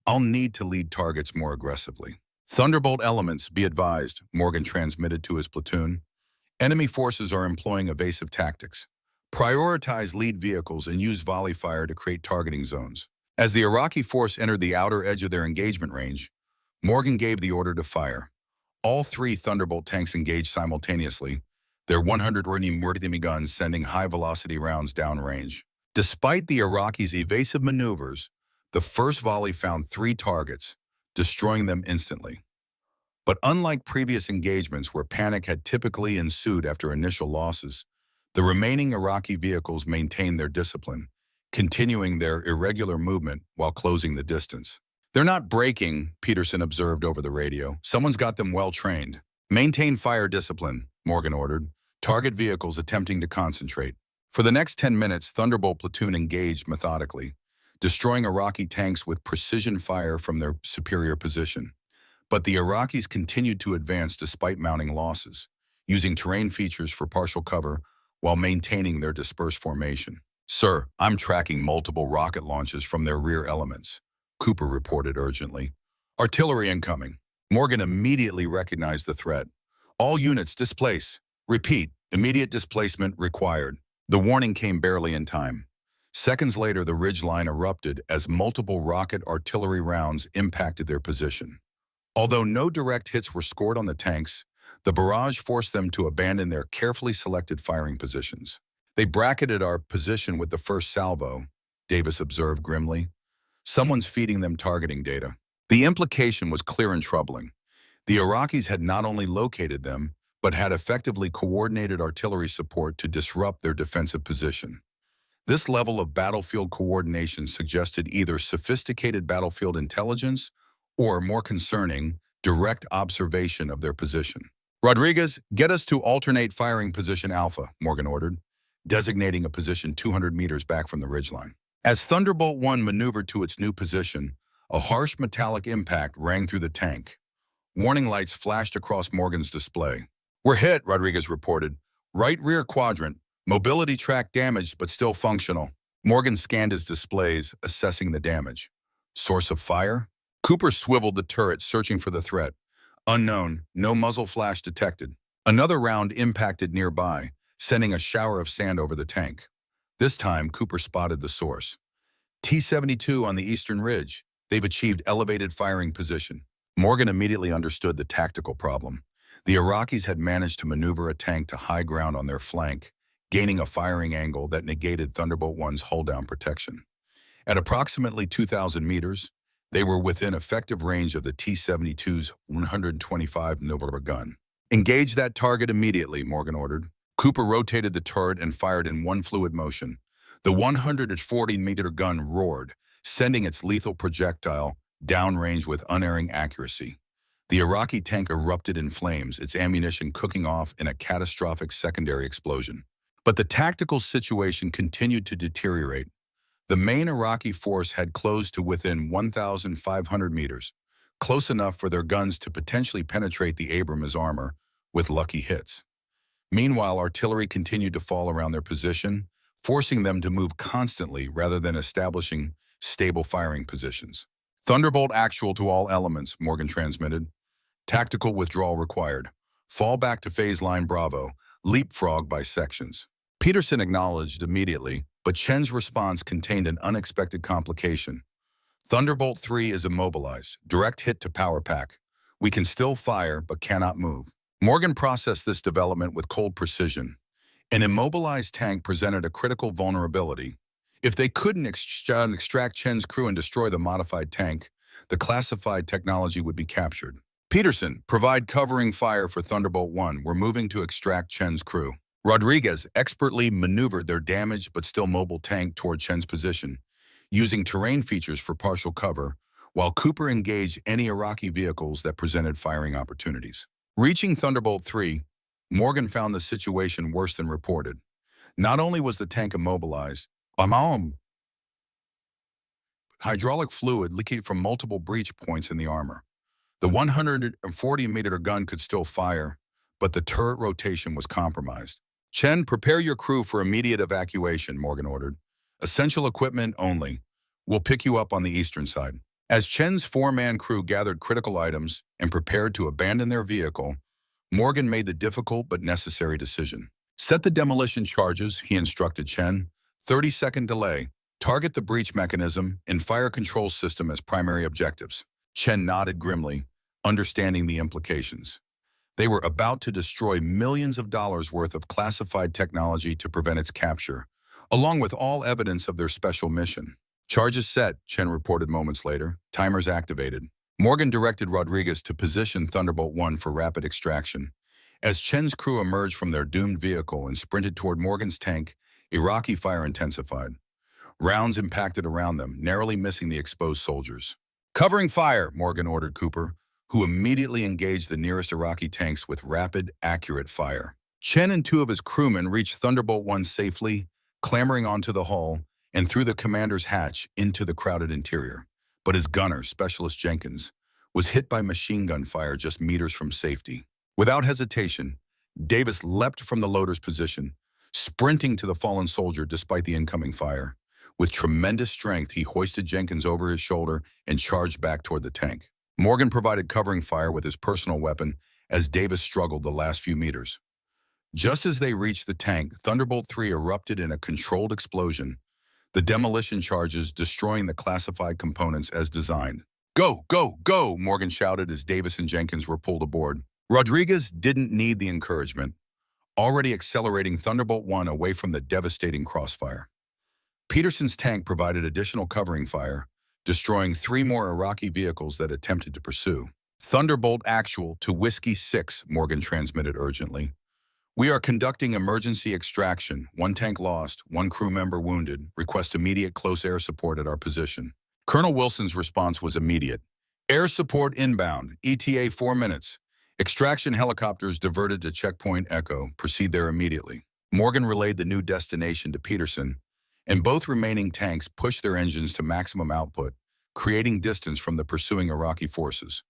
I'll need to lead targets more aggressively. Thunderbolt elements, be advised, Morgan transmitted to his platoon. Enemy forces are employing evasive tactics. Prioritize lead vehicles and use volley fire to create targeting zones. As the Iraqi force entered the outer edge of their engagement range, Morgan gave the order to fire. All 3 Thunderbolt tanks engaged simultaneously, their 100 enemy guns sending high-velocity rounds downrange. Despite the Iraqis' evasive maneuvers, the first volley found 3 targets, destroying them instantly. But unlike previous engagements where panic had typically ensued after initial losses, the remaining Iraqi vehicles maintained their discipline, continuing their irregular movement while closing the distance. They're not breaking, Peterson observed over the radio. Someone's got them well trained. Maintain fire discipline, Morgan ordered. Target vehicles attempting to concentrate. For the next 10 minutes, Thunderbolt platoon engaged methodically, destroying Iraqi tanks with precision fire from their superior position. But the Iraqis continued to advance despite mounting losses, using terrain features for partial cover while maintaining their dispersed formation. Sir, I'm tracking multiple rocket launches from their rear elements, Cooper reported urgently. Artillery incoming. Morgan immediately recognized the threat. All units displace. Repeat, immediate displacement required. The warning came barely in time. Seconds later, the ridgeline erupted as multiple rocket artillery rounds impacted their position. Although no direct hits were scored on the tanks, the barrage forced them to abandon their carefully selected firing positions. They bracketed our position with the first salvo, Davis observed grimly. Someone's feeding them targeting data. The implication was clear and troubling. The Iraqis had not only located them, but had effectively coordinated artillery support to disrupt their defensive position. This level of battlefield coordination suggested either sophisticated battlefield intelligence or, more concerning, direct observation of their position. Rodriguez, get us to alternate firing position Alpha, Morgan ordered, designating a position 200 meters back from the ridgeline. As Thunderbolt 1 maneuvered to its new position, a harsh metallic impact rang through the tank. Warning lights flashed across Morgan's display. We're hit, Rodriguez reported. Right rear quadrant. Mobility track damaged but still functional. Morgan scanned his displays, assessing the damage. Source of fire? Cooper swiveled the turret, searching for the threat. Unknown, no muzzle flash detected. Another round impacted nearby, sending a shower of sand over the tank. This time, Cooper spotted the source. T-72 on the eastern ridge. They've achieved elevated firing position. Morgan immediately understood the tactical problem. The Iraqis had managed to maneuver a tank to high ground on their flank, gaining a firing angle that negated Thunderbolt 1's hull-down protection. At approximately 2,000 meters, they were within effective range of the T-72's 125-millimeter gun. Engage that target immediately, Morgan ordered. Cooper rotated the turret and fired in one fluid motion. The 140-meter gun roared, sending its lethal projectile downrange with unerring accuracy. The Iraqi tank erupted in flames, its ammunition cooking off in a catastrophic secondary explosion. But the tactical situation continued to deteriorate. The main Iraqi force had closed to within 1,500 meters, close enough for their guns to potentially penetrate the Abrams' armor with lucky hits. Meanwhile, artillery continued to fall around their position, forcing them to move constantly rather than establishing stable firing positions. Thunderbolt actual to all elements, Morgan transmitted. Tactical withdrawal required. Fall back to phase line Bravo. Leapfrog by sections. Peterson acknowledged immediately, but Chen's response contained an unexpected complication. Thunderbolt 3 is immobilized. Direct hit to power pack. We can still fire, but cannot move. Morgan processed this development with cold precision. An immobilized tank presented a critical vulnerability. If they couldn't extract Chen's crew and destroy the modified tank, the classified technology would be captured. Peterson, provide covering fire for Thunderbolt 1. We're moving to extract Chen's crew. Rodriguez expertly maneuvered their damaged but still mobile tank toward Chen's position, using terrain features for partial cover, while Cooper engaged any Iraqi vehicles that presented firing opportunities. Reaching Thunderbolt 3, Morgan found the situation worse than reported. Not only was the tank immobilized, hydraulic fluid leaking from multiple breach points in the armor. The 140-meter gun could still fire, but the turret rotation was compromised. Chen, prepare your crew for immediate evacuation, Morgan ordered. Essential equipment only. We'll pick you up on the eastern side. As Chen's four-man crew gathered critical items and prepared to abandon their vehicle, Morgan made the difficult but necessary decision. Set the demolition charges, he instructed Chen. 30-second delay. Target the breach mechanism and fire control system as primary objectives. Chen nodded grimly, understanding the implications. They were about to destroy millions of dollars worth of classified technology to prevent its capture, along with all evidence of their special mission. Charges set, Chen reported moments later. Timers activated. Morgan directed Rodriguez to position Thunderbolt 1 for rapid extraction. As Chen's crew emerged from their doomed vehicle and sprinted toward Morgan's tank, Iraqi fire intensified. Rounds impacted around them, narrowly missing the exposed soldiers. Covering fire, Morgan ordered Cooper, who immediately engaged the nearest Iraqi tanks with rapid, accurate fire. Chen and two of his crewmen reached Thunderbolt 1 safely, clambering onto the hull and through the commander's hatch into the crowded interior. But his gunner, Specialist Jenkins, was hit by machine gun fire just meters from safety. Without hesitation, Davis leapt from the loader's position, sprinting to the fallen soldier despite the incoming fire. With tremendous strength, he hoisted Jenkins over his shoulder and charged back toward the tank. Morgan provided covering fire with his personal weapon as Davis struggled the last few meters. Just as they reached the tank, Thunderbolt 3 erupted in a controlled explosion, the demolition charges destroying the classified components as designed. Go, go, go, Morgan shouted as Davis and Jenkins were pulled aboard. Rodriguez didn't need the encouragement, already accelerating Thunderbolt 1 away from the devastating crossfire. Peterson's tank provided additional covering fire, destroying 3 more Iraqi vehicles that attempted to pursue. Thunderbolt actual to Whiskey 6, Morgan transmitted urgently. We are conducting emergency extraction. 1 tank lost, 1 crew member wounded. Request immediate close air support at our position. Colonel Wilson's response was immediate. Air support inbound, ETA 4 minutes. Extraction helicopters diverted to Checkpoint Echo. Proceed there immediately. Morgan relayed the new destination to Peterson, and both remaining tanks pushed their engines to maximum output, creating distance from the pursuing Iraqi forces.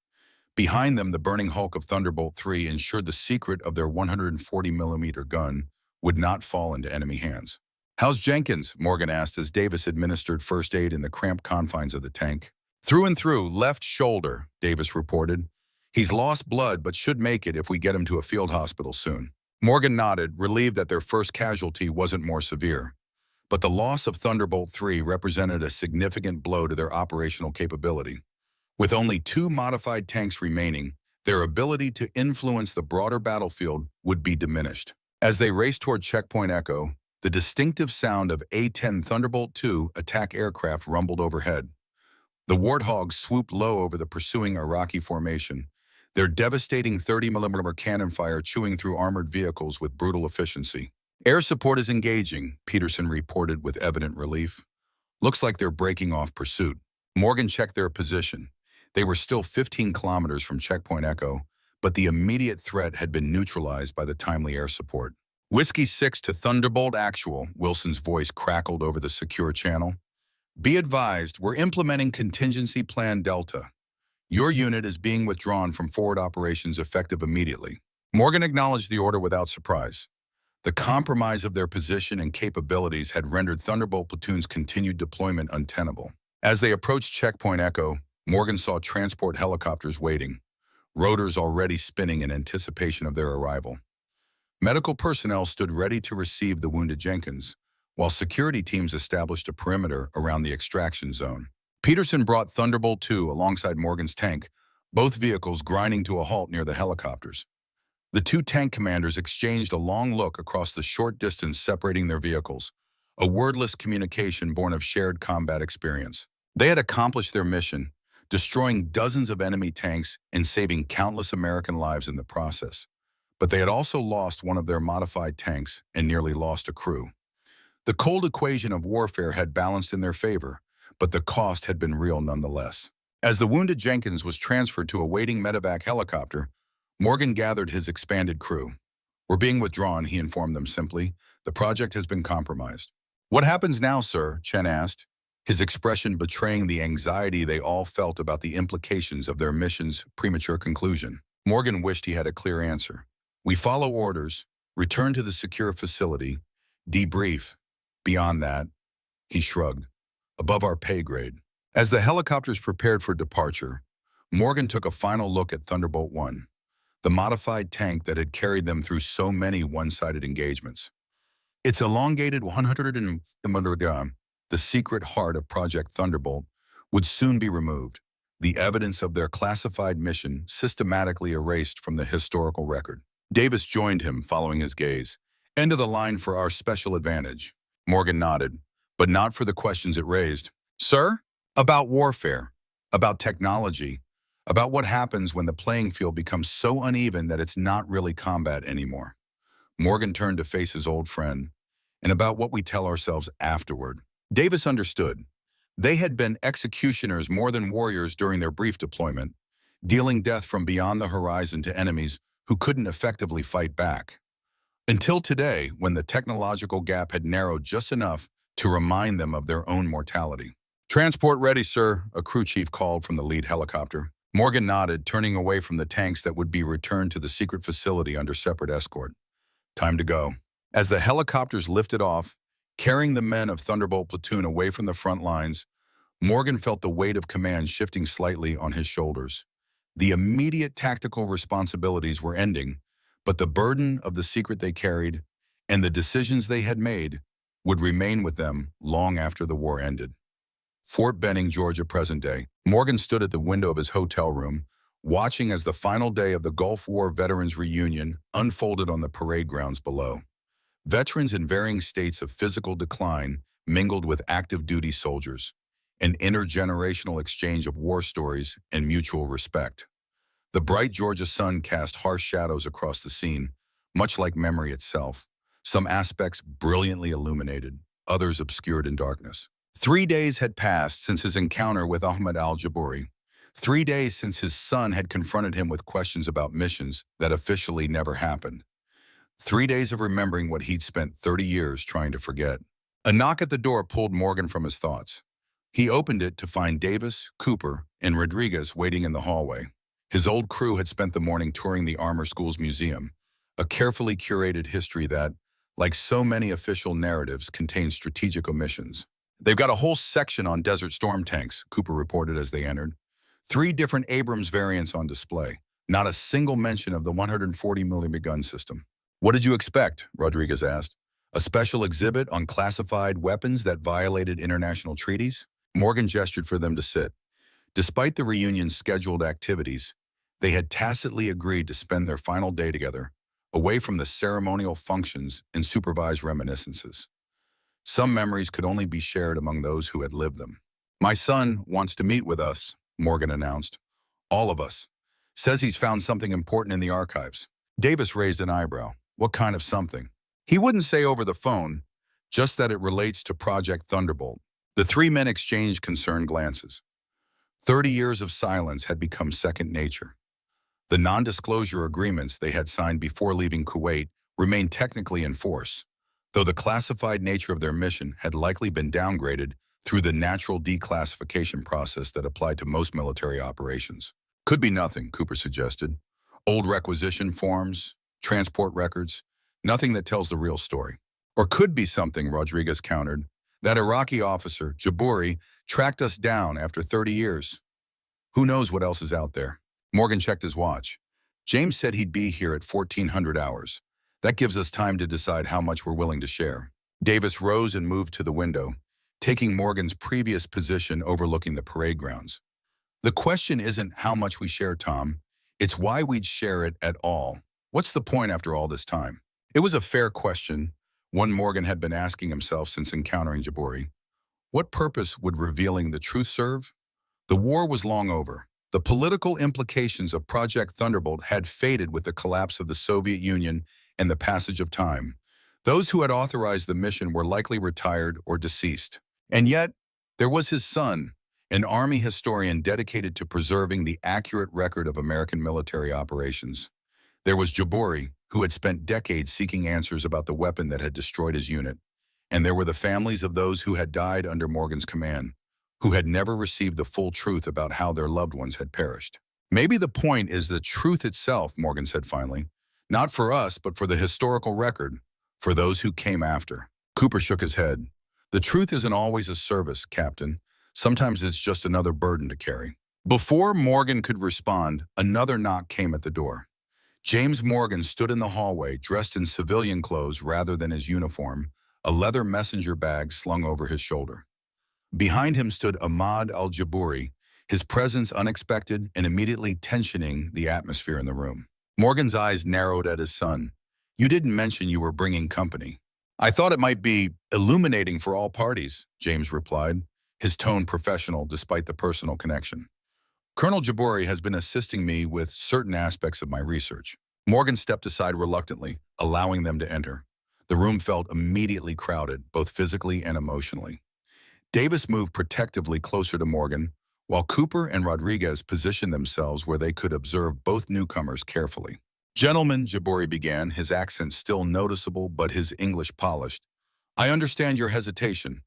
Behind them, the burning hulk of Thunderbolt 3 ensured the secret of their 140mm gun would not fall into enemy hands. How's Jenkins? Morgan asked as Davis administered first aid in the cramped confines of the tank. Through and through, left shoulder, Davis reported. He's lost blood but should make it if we get him to a field hospital soon. Morgan nodded, relieved that their first casualty wasn't more severe. But the loss of Thunderbolt 3 represented a significant blow to their operational capability. With only 2 modified tanks remaining, their ability to influence the broader battlefield would be diminished. As they raced toward Checkpoint Echo, the distinctive sound of A-10 Thunderbolt 2 attack aircraft rumbled overhead. The Warthogs swooped low over the pursuing Iraqi formation, their devastating 30mm cannon fire chewing through armored vehicles with brutal efficiency. Air support is engaging, Peterson reported with evident relief. Looks like they're breaking off pursuit. Morgan checked their position. They were still 15 kilometers from Checkpoint Echo, but the immediate threat had been neutralized by the timely air support. Whiskey 6 to Thunderbolt Actual, Wilson's voice crackled over the secure channel. Be advised, we're implementing Contingency Plan Delta. Your unit is being withdrawn from forward operations effective immediately. Morgan acknowledged the order without surprise. The compromise of their position and capabilities had rendered Thunderbolt platoon's continued deployment untenable. As they approached Checkpoint Echo, Morgan saw transport helicopters waiting, rotors already spinning in anticipation of their arrival. Medical personnel stood ready to receive the wounded Jenkins, while security teams established a perimeter around the extraction zone. Peterson brought Thunderbolt 2 alongside Morgan's tank, both vehicles grinding to a halt near the helicopters. The two tank commanders exchanged a long look across the short distance separating their vehicles, a wordless communication born of shared combat experience. They had accomplished their mission, destroying dozens of enemy tanks and saving countless American lives in the process. But they had also lost one of their modified tanks and nearly lost a crew. The cold equation of warfare had balanced in their favor, but the cost had been real nonetheless. As the wounded Jenkins was transferred to a waiting medevac helicopter, Morgan gathered his expanded crew. We're being withdrawn, he informed them simply. The project has been compromised. What happens now, sir? Chen asked, his expression betraying the anxiety they all felt about the implications of their mission's premature conclusion. Morgan wished he had a clear answer. We follow orders, return to the secure facility, debrief. Beyond that, he shrugged, above our pay grade. As the helicopters prepared for departure, Morgan took a final look at Thunderbolt 1, the modified tank that had carried them through so many one-sided engagements. Its elongated 100 mm, the secret heart of Project Thunderbolt, would soon be removed, the evidence of their classified mission systematically erased from the historical record. Davis joined him, following his gaze. End of the line for our special advantage. Morgan nodded, but not for the questions it raised. Sir? About warfare, about technology, about what happens when the playing field becomes so uneven that it's not really combat anymore. Morgan turned to face his old friend, and about what we tell ourselves afterward. Davis understood. They had been executioners more than warriors during their brief deployment, dealing death from beyond the horizon to enemies who couldn't effectively fight back. Until today, when the technological gap had narrowed just enough to remind them of their own mortality. Transport ready, sir, a crew chief called from the lead helicopter. Morgan nodded, turning away from the tanks that would be returned to the secret facility under separate escort. Time to go. As the helicopters lifted off, carrying the men of Thunderbolt platoon away from the front lines, Morgan felt the weight of command shifting slightly on his shoulders. The immediate tactical responsibilities were ending, but the burden of the secret they carried and the decisions they had made would remain with them long after the war ended. Fort Benning, Georgia, present day. Morgan stood at the window of his hotel room, watching as the final day of the Gulf War Veterans Reunion unfolded on the parade grounds below. Veterans in varying states of physical decline mingled with active duty soldiers, an intergenerational exchange of war stories and mutual respect. The bright Georgia sun cast harsh shadows across the scene, much like memory itself, some aspects brilliantly illuminated, others obscured in darkness. 3 days had passed since his encounter with Ahmed al-Jabouri. 3 days since his son had confronted him with questions about missions that officially never happened. 3 days of remembering what he'd spent 30 years trying to forget. A knock at the door pulled Morgan from his thoughts. He opened it to find Davis, Cooper, and Rodriguez waiting in the hallway. His old crew had spent the morning touring the Armor School's museum, a carefully curated history that, like so many official narratives, contains strategic omissions. They've got a whole section on Desert Storm tanks, Cooper reported as they entered. 3 different Abrams variants on display, not a single mention of the 140mm gun system. What did you expect? Rodriguez asked. A special exhibit on classified weapons that violated international treaties? Morgan gestured for them to sit. Despite the reunion's scheduled activities, they had tacitly agreed to spend their final day together, away from the ceremonial functions and supervised reminiscences. Some memories could only be shared among those who had lived them. My son wants to meet with us, Morgan announced. All of us. Says he's found something important in the archives. Davis raised an eyebrow. What kind of something? He wouldn't say over the phone, just that it relates to Project Thunderbolt. The 3 men exchanged concerned glances. 30 years of silence had become second nature. The non-disclosure agreements they had signed before leaving Kuwait remained technically in force, though the classified nature of their mission had likely been downgraded through the natural declassification process that applied to most military operations. Could be nothing, Cooper suggested. Old requisition forms, transport records, nothing that tells the real story. Or could be something, Rodriguez countered. That Iraqi officer, Jabouri, tracked us down after 30 years. Who knows what else is out there? Morgan checked his watch. James said he'd be here at 1400 hours. That gives us time to decide how much we're willing to share. Davis rose and moved to the window, taking Morgan's previous position overlooking the parade grounds. The question isn't how much we share, Tom. It's why we'd share it at all. What's the point after all this time? It was a fair question, one Morgan had been asking himself since encountering Jabouri. What purpose would revealing the truth serve? The war was long over. The political implications of Project Thunderbolt had faded with the collapse of the Soviet Union and the passage of time. Those who had authorized the mission were likely retired or deceased. And yet, there was his son, an Army historian dedicated to preserving the accurate record of American military operations. There was Jabouri, who had spent decades seeking answers about the weapon that had destroyed his unit. And there were the families of those who had died under Morgan's command, who had never received the full truth about how their loved ones had perished. Maybe the point is the truth itself, Morgan said finally. Not for us, but for the historical record, for those who came after. Cooper shook his head. The truth isn't always a service, Captain. Sometimes it's just another burden to carry. Before Morgan could respond, another knock came at the door. James Morgan stood in the hallway, dressed in civilian clothes rather than his uniform, a leather messenger bag slung over his shoulder. Behind him stood Ahmad al-Jabouri, his presence unexpected and immediately tensioning the atmosphere in the room. Morgan's eyes narrowed at his son. You didn't mention you were bringing company. I thought it might be illuminating for all parties, James replied, his tone professional despite the personal connection. Colonel Jabouri has been assisting me with certain aspects of my research. Morgan stepped aside reluctantly, allowing them to enter. The room felt immediately crowded, both physically and emotionally. Davis moved protectively closer to Morgan, while Cooper and Rodriguez positioned themselves where they could observe both newcomers carefully. Gentlemen, Jabouri began, his accent still noticeable but his English polished. I understand your hesitation,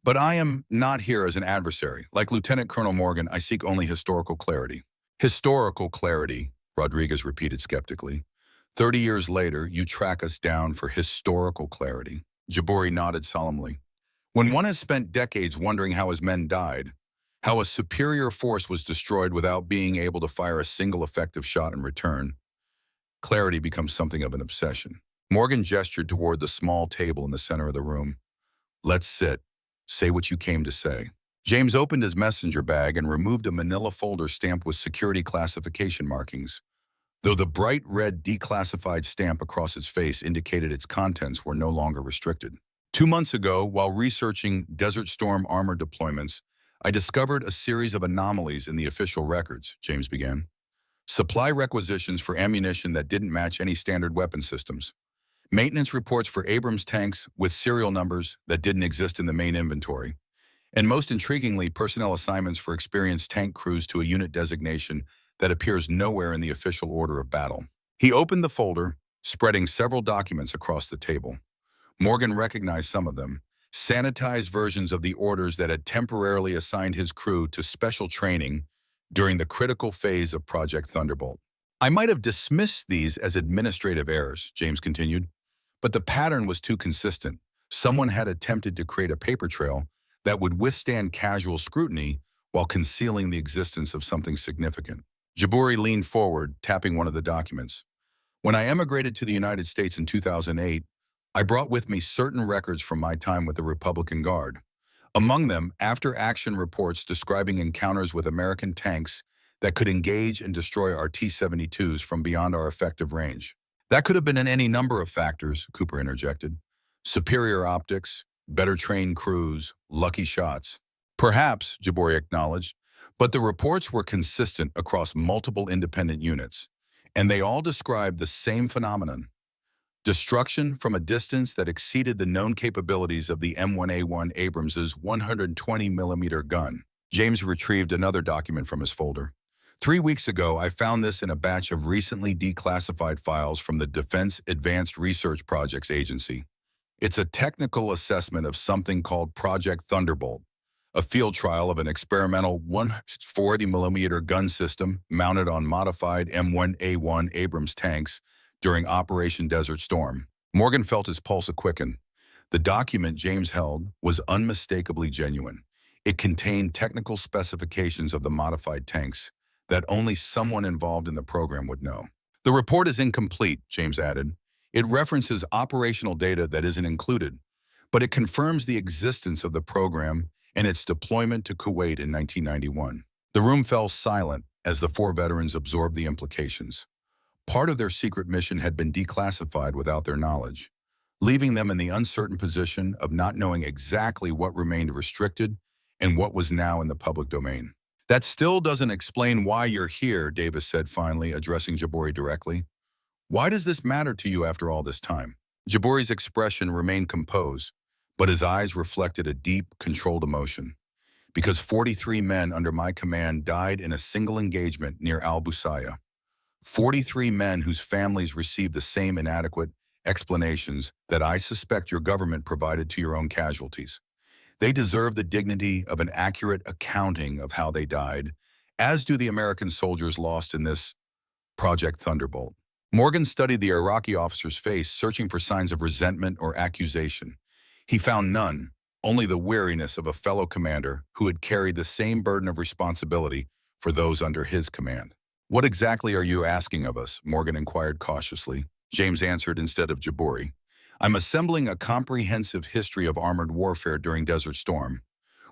but I am not here as an adversary. Like Lieutenant Colonel Morgan, I seek only historical clarity. Historical clarity, Rodriguez repeated skeptically. 30 years later, you track us down for historical clarity. Jabouri nodded solemnly. When one has spent decades wondering how his men died, how a superior force was destroyed without being able to fire a single effective shot in return, clarity becomes something of an obsession. Morgan gestured toward the small table in the center of the room. Let's sit. Say what you came to say. James opened his messenger bag and removed a manila folder stamped with security classification markings, though the bright red declassified stamp across its face indicated its contents were no longer restricted. 2 months ago, while researching Desert Storm armor deployments, I discovered a series of anomalies in the official records, James began. Supply requisitions for ammunition that didn't match any standard weapon systems. Maintenance reports for Abrams tanks with serial numbers that didn't exist in the main inventory. And most intriguingly, personnel assignments for experienced tank crews to a unit designation that appears nowhere in the official order of battle. He opened the folder, spreading several documents across the table. Morgan recognized some of them, sanitized versions of the orders that had temporarily assigned his crew to special training during the critical phase of Project Thunderbolt. I might have dismissed these as administrative errors, James continued, but the pattern was too consistent. Someone had attempted to create a paper trail that would withstand casual scrutiny while concealing the existence of something significant. Jabouri leaned forward, tapping one of the documents. When I emigrated to the United States in 2008, I brought with me certain records from my time with the Republican Guard. Among them, after-action reports describing encounters with American tanks that could engage and destroy our T-72s from beyond our effective range. That could have been in any number of factors, Cooper interjected. Superior optics, better trained crews, lucky shots. Perhaps, Jabouri acknowledged, but the reports were consistent across multiple independent units, and they all described the same phenomenon. Destruction from a distance that exceeded the known capabilities of the M1A1 Abrams's 120mm gun. James retrieved another document from his folder. 3 weeks ago, I found this in a batch of recently declassified files from the Defense Advanced Research Projects Agency. It's a technical assessment of something called Project Thunderbolt, a field trial of an experimental 140mm gun system mounted on modified M1A1 Abrams tanks during Operation Desert Storm. Morgan felt his pulse quicken. The document James held was unmistakably genuine. It contained technical specifications of the modified tanks that only someone involved in the program would know. The report is incomplete, James added. It references operational data that isn't included, but it confirms the existence of the program and its deployment to Kuwait in 1991. The room fell silent as the four veterans absorbed the implications. Part of their secret mission had been declassified without their knowledge, leaving them in the uncertain position of not knowing exactly what remained restricted and what was now in the public domain. That still doesn't explain why you're here, Davis said finally, addressing Jabori directly. Why does this matter to you after all this time? Jabori's expression remained composed, but his eyes reflected a deep, controlled emotion. Because 43 men under my command died in a single engagement near Al-Busaya. 43 men whose families received the same inadequate explanations that I suspect your government provided to your own casualties. They deserve the dignity of an accurate accounting of how they died, as do the American soldiers lost in this Project Thunderbolt. Morgan studied the Iraqi officer's face, searching for signs of resentment or accusation. He found none, only the weariness of a fellow commander who had carried the same burden of responsibility for those under his command. What exactly are you asking of us? Morgan inquired cautiously. James answered instead of Jabori. I'm assembling a comprehensive history of armored warfare during Desert Storm.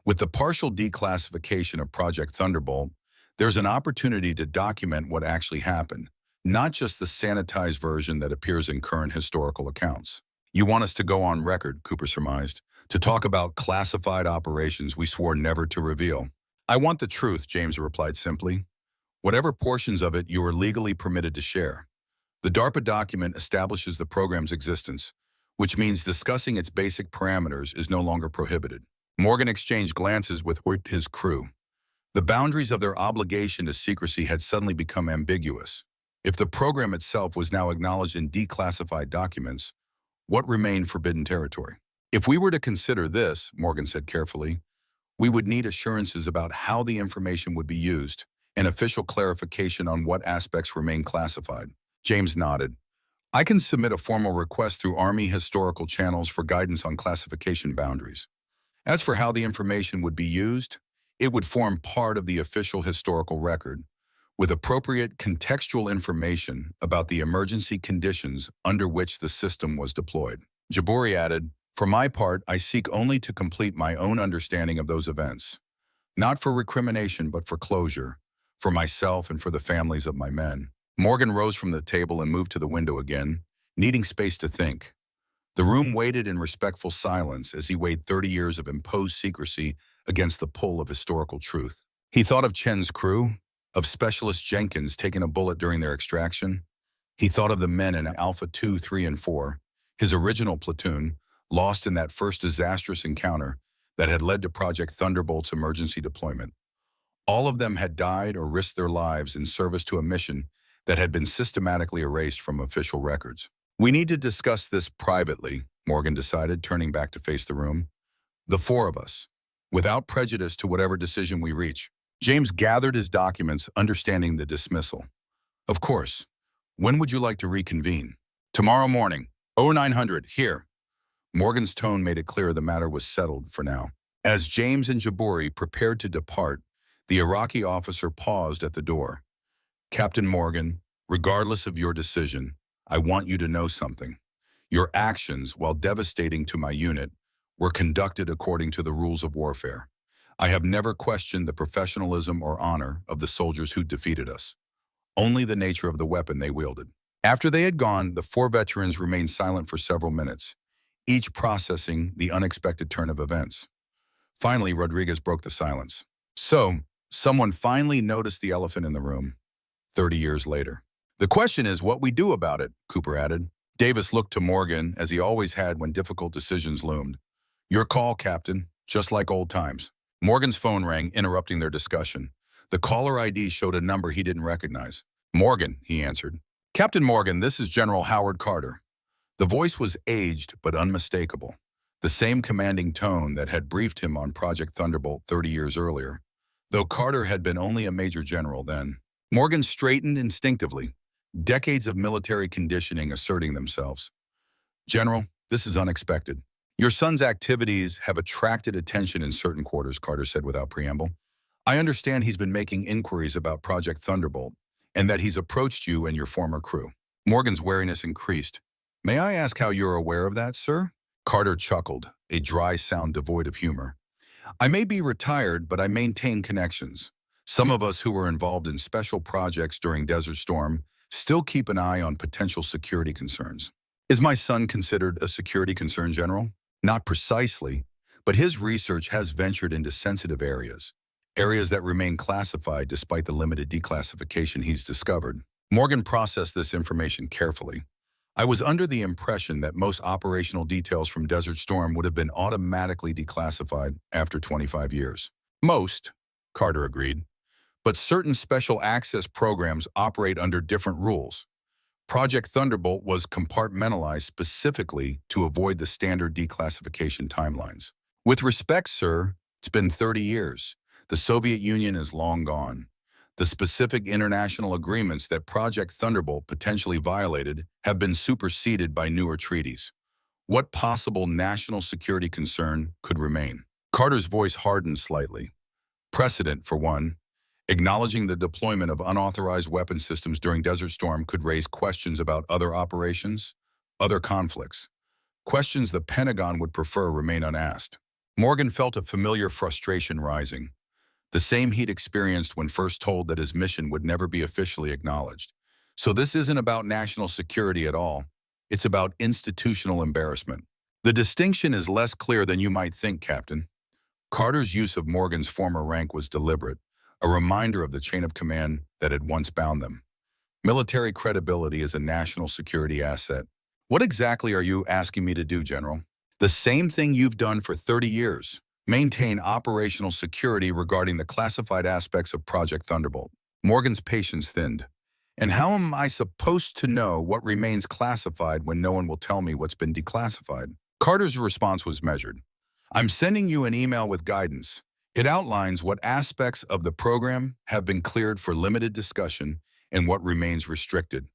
With the partial declassification of Project Thunderbolt, there's an opportunity to document what actually happened, not just the sanitized version that appears in current historical accounts. You want us to go on record, Cooper surmised, to talk about classified operations we swore never to reveal. I want the truth, James replied simply. Whatever portions of it you are legally permitted to share. The DARPA document establishes the program's existence, which means discussing its basic parameters is no longer prohibited. Morgan exchanged glances with his crew. The boundaries of their obligation to secrecy had suddenly become ambiguous. If the program itself was now acknowledged in declassified documents, what remained forbidden territory? If we were to consider this, Morgan said carefully, we would need assurances about how the information would be used, and official clarification on what aspects remain classified. James nodded. I can submit a formal request through Army historical channels for guidance on classification boundaries. As for how the information would be used, it would form part of the official historical record, with appropriate contextual information about the emergency conditions under which the system was deployed. Jabori added, for my part, I seek only to complete my own understanding of those events, not for recrimination but for closure, for myself and for the families of my men. Morgan rose from the table and moved to the window again, needing space to think. The room waited in respectful silence as he weighed 30 years of imposed secrecy against the pull of historical truth. He thought of Chen's crew, of Specialist Jenkins taking a bullet during their extraction. He thought of the men in Alpha 2, 3, and 4, his original platoon, lost in that first disastrous encounter that had led to Project Thunderbolt's emergency deployment. All of them had died or risked their lives in service to a mission that had been systematically erased from official records. We need to discuss this privately, Morgan decided, turning back to face the room. The four of us, without prejudice to whatever decision we reach. James gathered his documents, understanding the dismissal. Of course. When would you like to reconvene? Tomorrow morning. 0900, here. Morgan's tone made it clear the matter was settled for now. As James and Jabori prepared to depart, the Iraqi officer paused at the door. Captain Morgan, regardless of your decision, I want you to know something. Your actions, while devastating to my unit, were conducted according to the rules of warfare. I have never questioned the professionalism or honor of the soldiers who defeated us, only the nature of the weapon they wielded. After they had gone, the four veterans remained silent for several minutes, each processing the unexpected turn of events. Finally, Rodriguez broke the silence. So, someone finally noticed the elephant in the room. 30 years later. The question is what we do about it, Cooper added. Davis looked to Morgan, as he always had when difficult decisions loomed. Your call, Captain, just like old times. Morgan's phone rang, interrupting their discussion. The caller ID showed a number he didn't recognize. "Morgan," he answered. "Captain Morgan, this is General Howard Carter." The voice was aged but unmistakable, the same commanding tone that had briefed him on Project Thunderbolt 30 years earlier, though Carter had been only a major general then. Morgan straightened instinctively, decades of military conditioning asserting themselves. "General, this is unexpected. Your son's activities have attracted attention in certain quarters," Carter said without preamble. "I understand he's been making inquiries about Project Thunderbolt and that he's approached you and your former crew." Morgan's wariness increased. "May I ask how you're aware of that, sir?" Carter chuckled, a dry sound devoid of humor. "I may be retired, but I maintain connections. Some of us who were involved in special projects during Desert Storm still keep an eye on potential security concerns." "Is my son considered a security concern, General?" "Not precisely, but his research has ventured into sensitive areas that remain classified despite the limited declassification he's discovered." Morgan processed this information carefully. "I was under the impression that most operational details from Desert Storm would have been automatically declassified after 25 years. "Most," Carter agreed, "but certain special access programs operate under different rules. Project Thunderbolt was compartmentalized specifically to avoid the standard declassification timelines." "With respect, sir, it's been 30 years. The Soviet Union is long gone. The specific international agreements that Project Thunderbolt potentially violated have been superseded by newer treaties. What possible national security concern could remain?" Carter's voice hardened slightly. "Precedent, for one. Acknowledging the deployment of unauthorized weapon systems during Desert Storm could raise questions about other operations, other conflicts. Questions the Pentagon would prefer remain unasked." Morgan felt a familiar frustration rising, the same he'd experienced when first told that his mission would never be officially acknowledged. "So this isn't about national security at all. It's about institutional embarrassment." "The distinction is less clear than you might think, Captain." Carter's use of Morgan's former rank was deliberate, a reminder of the chain of command that had once bound them. "Military credibility is a national security asset." "What exactly are you asking me to do, General?" "The same thing you've done for 30 years. Maintain operational security regarding the classified aspects of Project Thunderbolt." Morgan's patience thinned. "And how am I supposed to know what remains classified when no one will tell me what's been declassified?" Carter's response was measured. "I'm sending you an email with guidance. It outlines what aspects of the program have been cleared for limited discussion and what remains restricted.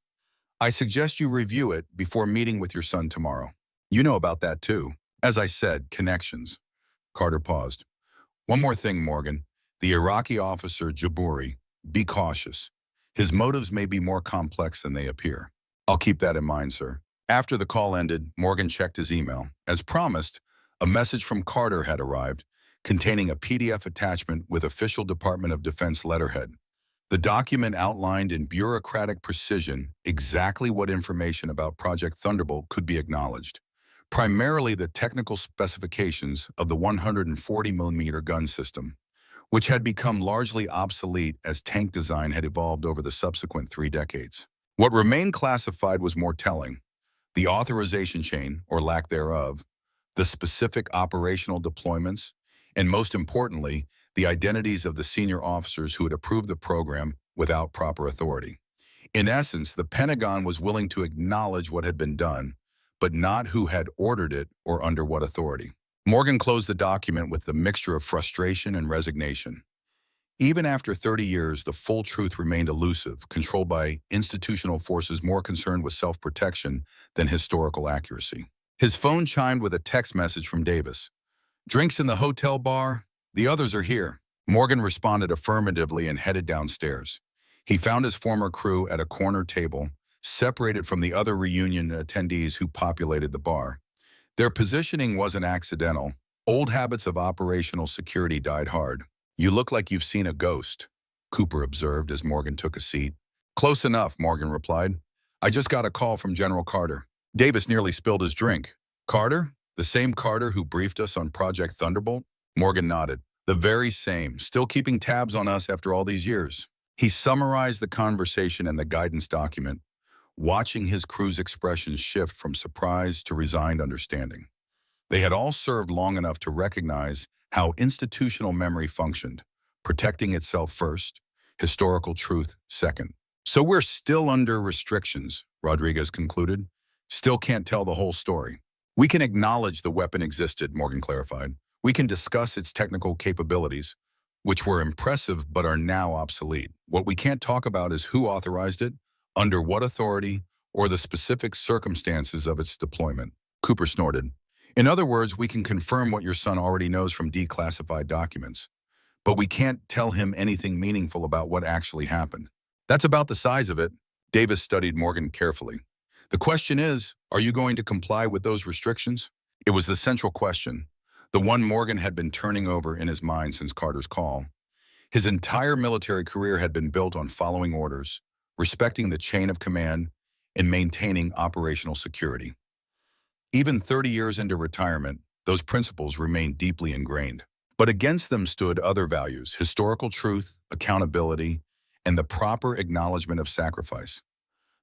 I suggest you review it before meeting with your son tomorrow." "You know about that too." "As I said, connections." Carter paused. "One more thing, Morgan. The Iraqi officer, Jabouri, be cautious. His motives may be more complex than they appear." "I'll keep that in mind, sir." After the call ended, Morgan checked his email. As promised, a message from Carter had arrived, containing a PDF attachment with official Department of Defense letterhead. The document outlined in bureaucratic precision exactly what information about Project Thunderbolt could be acknowledged. Primarily the technical specifications of the 140mm gun system, which had become largely obsolete as tank design had evolved over the subsequent 3 decades. What remained classified was more telling: the authorization chain, or lack thereof, the specific operational deployments, and most importantly, the identities of the senior officers who had approved the program without proper authority. In essence, the Pentagon was willing to acknowledge what had been done, but not who had ordered it or under what authority. Morgan closed the document with a mixture of frustration and resignation. Even after 30 years, the full truth remained elusive, controlled by institutional forces more concerned with self-protection than historical accuracy. His phone chimed with a text message from Davis. "Drinks in the hotel bar? The others are here." Morgan responded affirmatively and headed downstairs. He found his former crew at a corner table, separated from the other reunion attendees who populated the bar. Their positioning wasn't accidental. Old habits of operational security died hard. "You look like you've seen a ghost," Cooper observed as Morgan took a seat. "Close enough," Morgan replied. "I just got a call from General Carter." Davis nearly spilled his drink. "Carter? The same Carter who briefed us on Project Thunderbolt?" Morgan nodded. "The very same, still keeping tabs on us after all these years." He summarized the conversation in the guidance document, watching his crew's expressions shift from surprise to resigned understanding. They had all served long enough to recognize how institutional memory functioned, protecting itself first, historical truth second. So we're still under restrictions, Rodriguez concluded. Still can't tell the whole story. We can acknowledge the weapon existed, Morgan clarified. We can discuss its technical capabilities, which were impressive but are now obsolete. What we can't talk about is who authorized it, under what authority, or the specific circumstances of its deployment. Cooper snorted. In other words, we can confirm what your son already knows from declassified documents, but we can't tell him anything meaningful about what actually happened. That's about the size of it. Davis studied Morgan carefully. The question is, are you going to comply with those restrictions? It was the central question, the one Morgan had been turning over in his mind since Carter's call. His entire military career had been built on following orders, respecting the chain of command, and maintaining operational security. Even 30 years into retirement, those principles remained deeply ingrained. But against them stood other values, historical truth, accountability, and the proper acknowledgement of sacrifice.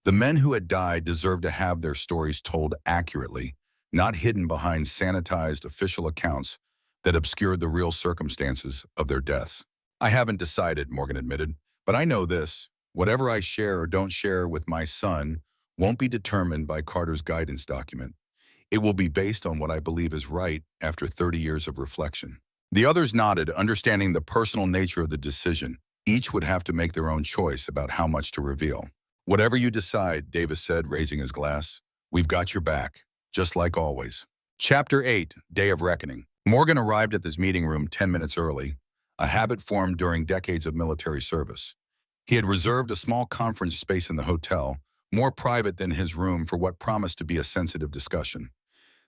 The men who had died deserved to have their stories told accurately, not hidden behind sanitized official accounts that obscured the real circumstances of their deaths. I haven't decided, Morgan admitted, but I know this. Whatever I share or don't share with my son won't be determined by Carter's guidance document. It will be based on what I believe is right after 30 years of reflection. The others nodded, understanding the personal nature of the decision. Each would have to make their own choice about how much to reveal. Whatever you decide, Davis said, raising his glass, we've got your back, just like always. Chapter 8, Day of Reckoning. Morgan arrived at this meeting room 10 minutes early, a habit formed during decades of military service. He had reserved a small conference space in the hotel, more private than his room for what promised to be a sensitive discussion.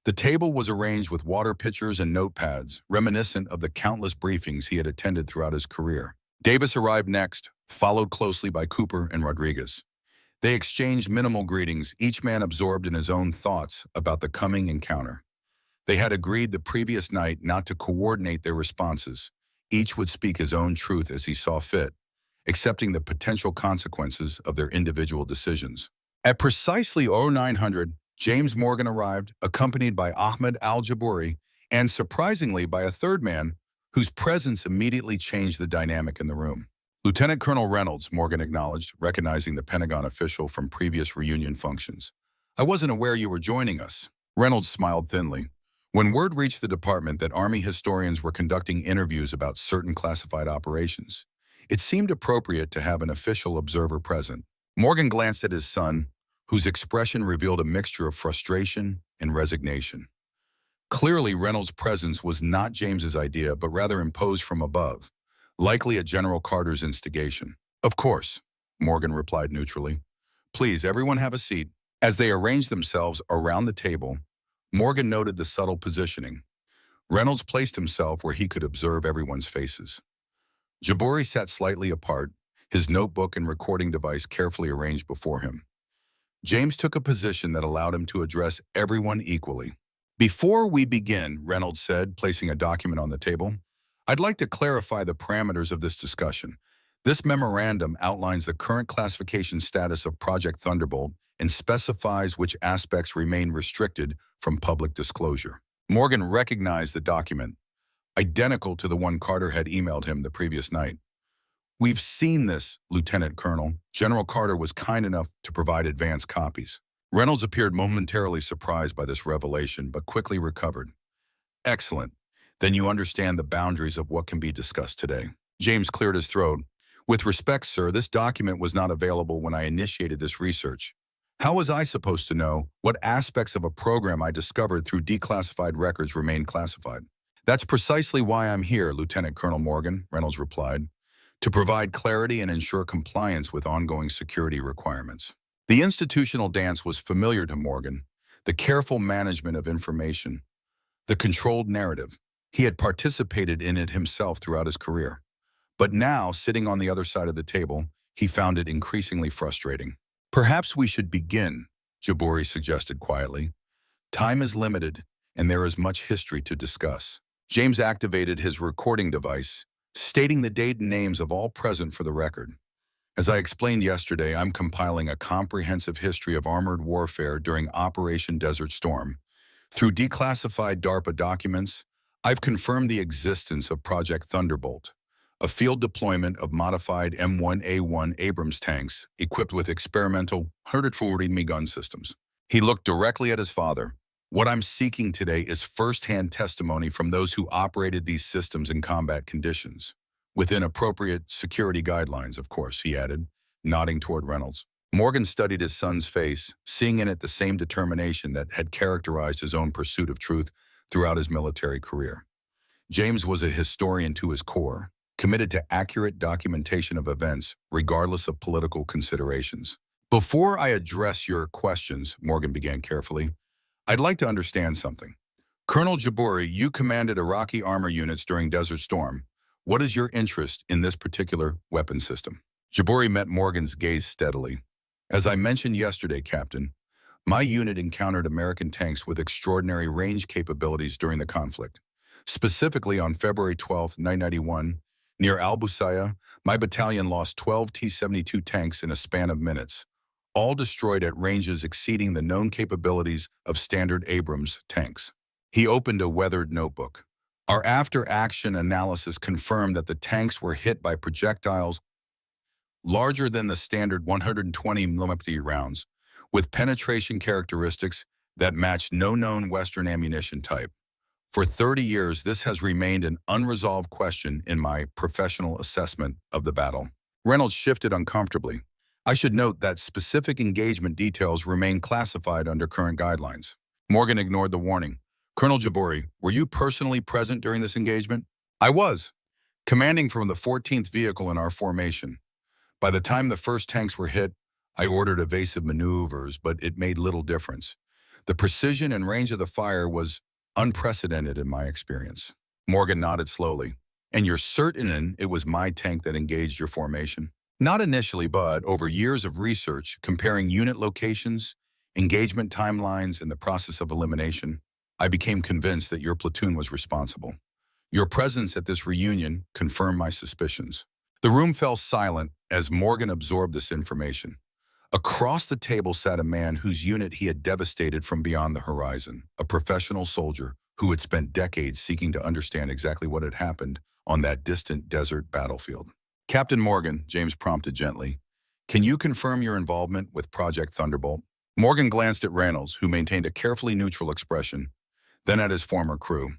The table was arranged with water pitchers and notepads, reminiscent of the countless briefings he had attended throughout his career. Davis arrived next, followed closely by Cooper and Rodriguez. They exchanged minimal greetings, each man absorbed in his own thoughts about the coming encounter. They had agreed the previous night not to coordinate their responses. Each would speak his own truth as he saw fit, accepting the potential consequences of their individual decisions. At precisely 0900, James Morgan arrived, accompanied by Ahmed al-Jabouri, and surprisingly by a third man whose presence immediately changed the dynamic in the room. Lieutenant Colonel Reynolds, Morgan acknowledged, recognizing the Pentagon official from previous reunion functions. I wasn't aware you were joining us. Reynolds smiled thinly. When word reached the department that Army historians were conducting interviews about certain classified operations, it seemed appropriate to have an official observer present. Morgan glanced at his son, whose expression revealed a mixture of frustration and resignation. Clearly, Reynolds' presence was not James's idea, but rather imposed from above, likely at General Carter's instigation. Of course, Morgan replied neutrally. Please, everyone have a seat. As they arranged themselves around the table, Morgan noted the subtle positioning. Reynolds placed himself where he could observe everyone's faces. Jabouri sat slightly apart, his notebook and recording device carefully arranged before him. James took a position that allowed him to address everyone equally. Before we begin, Reynolds said, placing a document on the table, I'd like to clarify the parameters of this discussion. This memorandum outlines the current classification status of Project Thunderbolt and specifies which aspects remain restricted from public disclosure. Morgan recognized the document, identical to the one Carter had emailed him the previous night. We've seen this, Lieutenant Colonel. General Carter was kind enough to provide advance copies. Reynolds appeared momentarily surprised by this revelation, but quickly recovered. Excellent. Then you understand the boundaries of what can be discussed today. James cleared his throat. With respect, sir, this document was not available when I initiated this research. How was I supposed to know what aspects of a program I discovered through declassified records remain classified? That's precisely why I'm here, Lieutenant Colonel Morgan, Reynolds replied, to provide clarity and ensure compliance with ongoing security requirements. The institutional dance was familiar to Morgan, the careful management of information, the controlled narrative. He had participated in it himself throughout his career. But now, sitting on the other side of the table, he found it increasingly frustrating. Perhaps we should begin, Jabouri suggested quietly. Time is limited, and there is much history to discuss. James activated his recording device, stating the date and names of all present for the record. As I explained yesterday, I'm compiling a comprehensive history of armored warfare during Operation Desert Storm. Through declassified DARPA documents, I've confirmed the existence of Project Thunderbolt, a field deployment of modified M1A1 Abrams tanks equipped with experimental 140 mm gun systems. He looked directly at his father. What I'm seeking today is first-hand testimony from those who operated these systems in combat conditions. Within appropriate security guidelines, of course, he added, nodding toward Reynolds. Morgan studied his son's face, seeing in it the same determination that had characterized his own pursuit of truth throughout his military career. James was a historian to his core, committed to accurate documentation of events, regardless of political considerations. Before I address your questions, Morgan began carefully, I'd like to understand something. Colonel Jabouri, you commanded Iraqi armor units during Desert Storm. What is your interest in this particular weapon system? Jabouri met Morgan's gaze steadily. As I mentioned yesterday, Captain, my unit encountered American tanks with extraordinary range capabilities during the conflict. Specifically on February 12, 1991, near Al-Busaya, my battalion lost 12 T-72 tanks in a span of minutes, all destroyed at ranges exceeding the known capabilities of standard Abrams tanks. He opened a weathered notebook. Our after-action analysis confirmed that the tanks were hit by projectiles larger than the standard 120 mm rounds, with penetration characteristics that matched no known Western ammunition type. For 30 years, this has remained an unresolved question in my professional assessment of the battle. Reynolds shifted uncomfortably. I should note that specific engagement details remain classified under current guidelines. Morgan ignored the warning. Colonel Jabouri, were you personally present during this engagement? I was, commanding from the 14th vehicle in our formation. By the time the first tanks were hit, I ordered evasive maneuvers, but it made little difference. The precision and range of the fire was unprecedented in my experience. Morgan nodded slowly. And you're certain it was my tank that engaged your formation? Not initially, but over years of research, comparing unit locations, engagement timelines, and the process of elimination, I became convinced that your platoon was responsible. Your presence at this reunion confirmed my suspicions. The room fell silent as Morgan absorbed this information. Across the table sat a man whose unit he had devastated from beyond the horizon, a professional soldier who had spent decades seeking to understand exactly what had happened on that distant desert battlefield. Captain Morgan, James prompted gently, can you confirm your involvement with Project Thunderbolt? Morgan glanced at Reynolds, who maintained a carefully neutral expression, then at his former crew.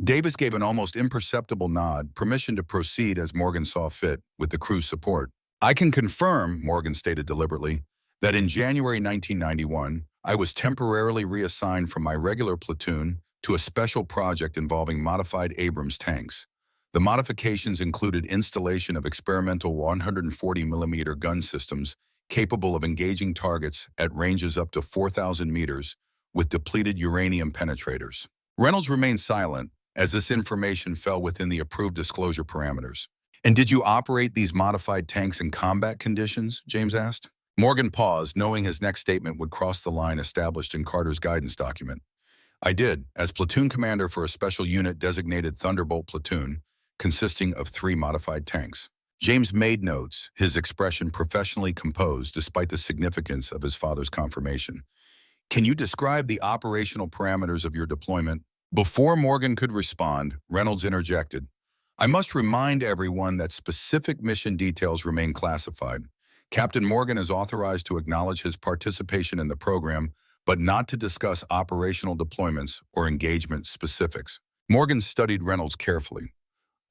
Davis gave an almost imperceptible nod, permission to proceed as Morgan saw fit, with the crew's support. I can confirm, Morgan stated deliberately, that in January 1991, I was temporarily reassigned from my regular platoon to a special project involving modified Abrams tanks. The modifications included installation of experimental 140 mm gun systems capable of engaging targets at ranges up to 4,000 meters with depleted uranium penetrators. Reynolds remained silent, as this information fell within the approved disclosure parameters. And did you operate these modified tanks in combat conditions? James asked. Morgan paused, knowing his next statement would cross the line established in Carter's guidance document. I did, as platoon commander for a special unit designated Thunderbolt Platoon, consisting of 3 modified tanks. James made notes, his expression professionally composed despite the significance of his father's confirmation. Can you describe the operational parameters of your deployment? Before Morgan could respond, Reynolds interjected. I must remind everyone that specific mission details remain classified. Captain Morgan is authorized to acknowledge his participation in the program, but not to discuss operational deployments or engagement specifics. Morgan studied Reynolds carefully.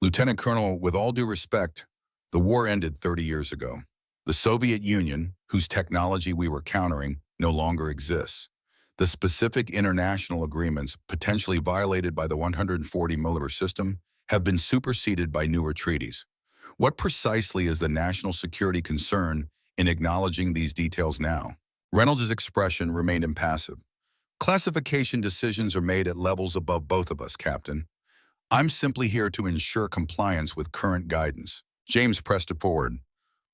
Lieutenant Colonel, with all due respect, the war ended 30 years ago. The Soviet Union, whose technology we were countering, no longer exists. The specific international agreements potentially violated by the 140 mm system have been superseded by newer treaties. What precisely is the national security concern in acknowledging these details now? Reynolds' expression remained impassive. Classification decisions are made at levels above both of us, Captain. I'm simply here to ensure compliance with current guidance. James pressed it forward.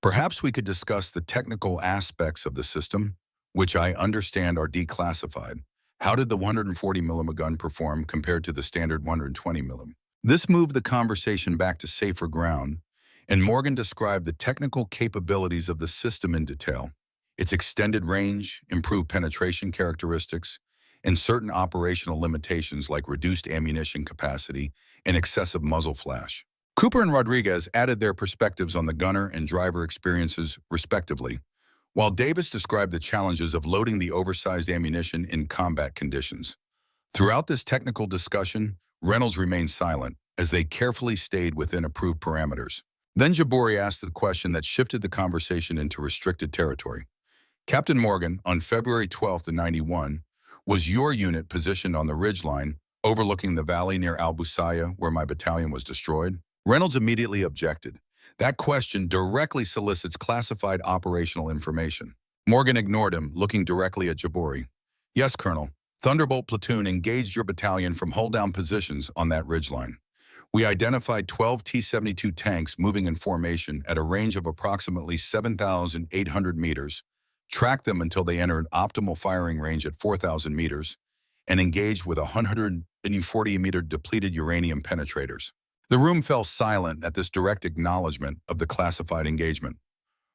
Perhaps we could discuss the technical aspects of the system, which I understand are declassified. How did the 140 mm gun perform compared to the standard 120 mm? This moved the conversation back to safer ground, and Morgan described the technical capabilities of the system in detail, its extended range, improved penetration characteristics, and certain operational limitations like reduced ammunition capacity and excessive muzzle flash. Cooper and Rodriguez added their perspectives on the gunner and driver experiences, respectively, while Davis described the challenges of loading the oversized ammunition in combat conditions. Throughout this technical discussion, Reynolds remained silent as they carefully stayed within approved parameters. Then Jabouri asked the question that shifted the conversation into restricted territory. Captain Morgan, on February 12th of 91, was your unit positioned on the ridgeline overlooking the valley near Al-Busaya where my battalion was destroyed? Reynolds immediately objected. That question directly solicits classified operational information. Morgan ignored him, looking directly at Jabouri. Yes, Colonel. Thunderbolt platoon engaged your battalion from hold-down positions on that ridgeline. We identified 12 T-72 tanks moving in formation at a range of approximately 7,800 meters, tracked them until they entered optimal firing range at 4,000 meters, and engaged with 140-meter depleted uranium penetrators. The room fell silent at this direct acknowledgement of the classified engagement.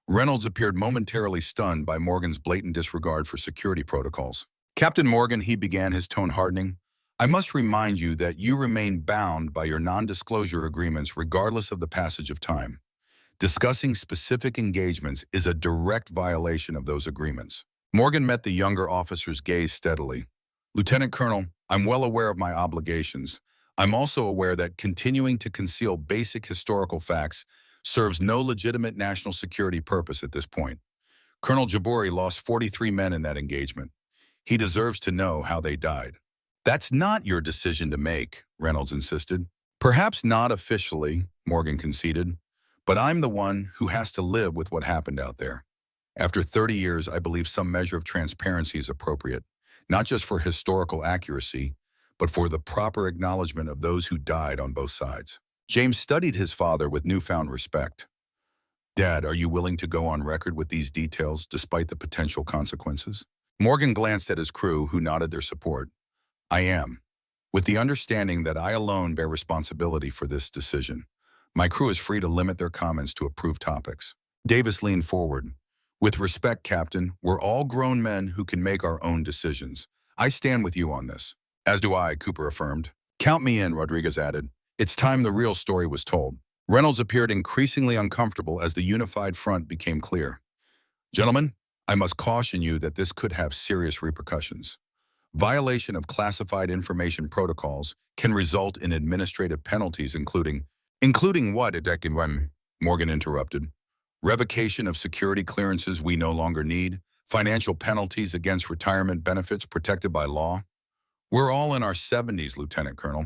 Reynolds appeared momentarily stunned by Morgan's blatant disregard for security protocols. Captain Morgan, he began, his tone hardening, I must remind you that you remain bound by your non-disclosure agreements regardless of the passage of time. Discussing specific engagements is a direct violation of those agreements. Morgan met the younger officer's gaze steadily. Lieutenant Colonel, I'm well aware of my obligations. I'm also aware that continuing to conceal basic historical facts serves no legitimate national security purpose at this point. Colonel Jabouri lost 43 men in that engagement. He deserves to know how they died. That's not your decision to make, Reynolds insisted. Perhaps not officially, Morgan conceded, but I'm the one who has to live with what happened out there. After 30 years, I believe some measure of transparency is appropriate, not just for historical accuracy, but for the proper acknowledgement of those who died on both sides. James studied his father with newfound respect. Dad, are you willing to go on record with these details despite the potential consequences? Morgan glanced at his crew, who nodded their support. I am, with the understanding that I alone bear responsibility for this decision. My crew is free to limit their comments to approved topics. Davis leaned forward. With respect, Captain, we're all grown men who can make our own decisions. I stand with you on this. As do I, Cooper affirmed. Count me in, Rodriguez added. It's time the real story was told. Reynolds appeared increasingly uncomfortable as the unified front became clear. Gentlemen, I must caution you that this could have serious repercussions. Violation of classified information protocols can result in administrative penalties including what, Morgan interrupted. Revocation of security clearances we no longer need, financial penalties against retirement benefits protected by law. We're all in our 70s, Lieutenant Colonel.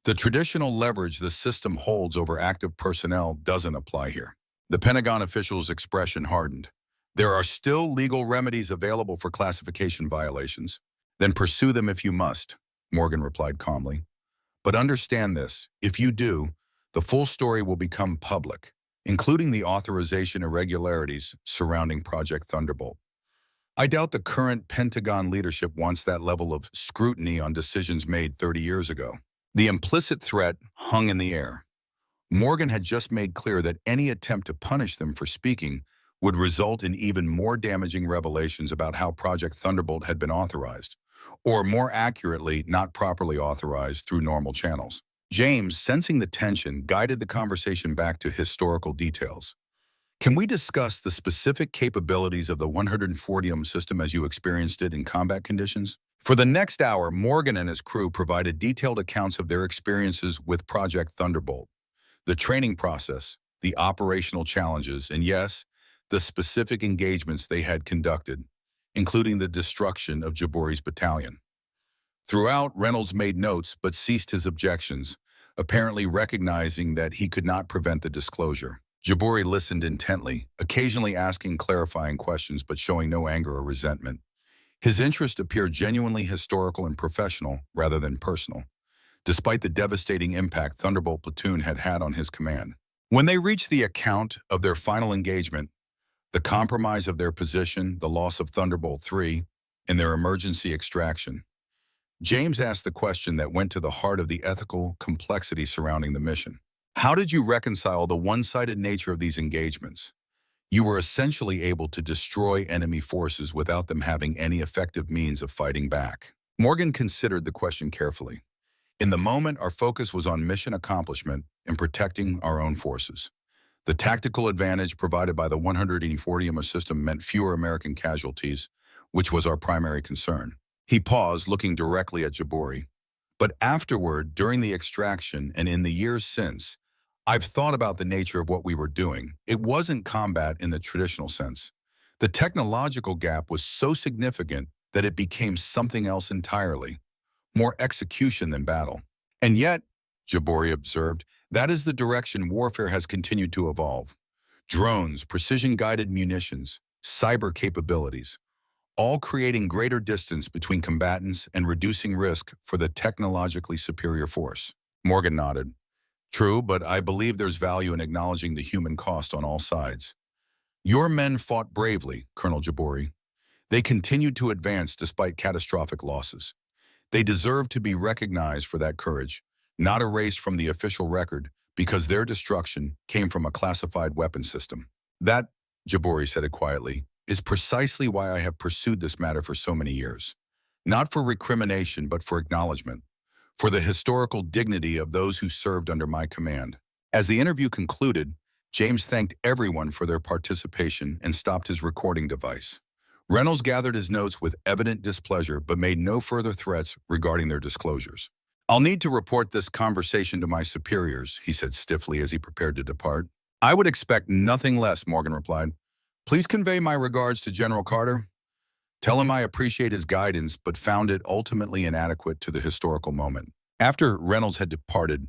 The traditional leverage the system holds over active personnel doesn't apply here. The Pentagon official's expression hardened. There are still legal remedies available for classification violations. Then pursue them if you must, Morgan replied calmly. But understand this, if you do, the full story will become public, including the authorization irregularities surrounding Project Thunderbolt. I doubt the current Pentagon leadership wants that level of scrutiny on decisions made 30 years ago. The implicit threat hung in the air. Morgan had just made clear that any attempt to punish them for speaking would result in even more damaging revelations about how Project Thunderbolt had been authorized, or more accurately, not properly authorized through normal channels. James, sensing the tension, guided the conversation back to historical details. Can we discuss the specific capabilities of the 140 system as you experienced it in combat conditions? For the next hour, Morgan and his crew provided detailed accounts of their experiences with Project Thunderbolt, the training process, the operational challenges, and yes, the specific engagements they had conducted, including the destruction of Jabouri's battalion. Throughout, Reynolds made notes but ceased his objections, apparently recognizing that he could not prevent the disclosure. Jabouri listened intently, occasionally asking clarifying questions but showing no anger or resentment. His interest appeared genuinely historical and professional rather than personal, despite the devastating impact Thunderbolt platoon had had on his command. When they reached the account of their final engagement, the compromise of their position, the loss of Thunderbolt 3, and their emergency extraction, James asked the question that went to the heart of the ethical complexity surrounding the mission. How did you reconcile the one-sided nature of these engagements? You were essentially able to destroy enemy forces without them having any effective means of fighting back. Morgan considered the question carefully. In the moment, our focus was on mission accomplishment and protecting our own forces. The tactical advantage provided by the 140mm system meant fewer American casualties, which was our primary concern. He paused, looking directly at Jabori. But afterward, during the extraction and in the years since, I've thought about the nature of what we were doing. It wasn't combat in the traditional sense. The technological gap was so significant that it became something else entirely, more execution than battle. And yet, Jabori observed, that is the direction warfare has continued to evolve. Drones, precision-guided munitions, cyber capabilities, all creating greater distance between combatants and reducing risk for the technologically superior force. Morgan nodded. True, but I believe there's value in acknowledging the human cost on all sides. Your men fought bravely, Colonel Jabori. They continued to advance despite catastrophic losses. They deserve to be recognized for that courage, not erased from the official record because their destruction came from a classified weapon system. That, Jabori said it quietly, is precisely why I have pursued this matter for so many years. Not for recrimination, but for acknowledgement, for the historical dignity of those who served under my command. As the interview concluded, James thanked everyone for their participation and stopped his recording device. Reynolds gathered his notes with evident displeasure but made no further threats regarding their disclosures. I'll need to report this conversation to my superiors, he said stiffly as he prepared to depart. I would expect nothing less, Morgan replied. Please convey my regards to General Carter. Tell him I appreciate his guidance but found it ultimately inadequate to the historical moment. After Reynolds had departed,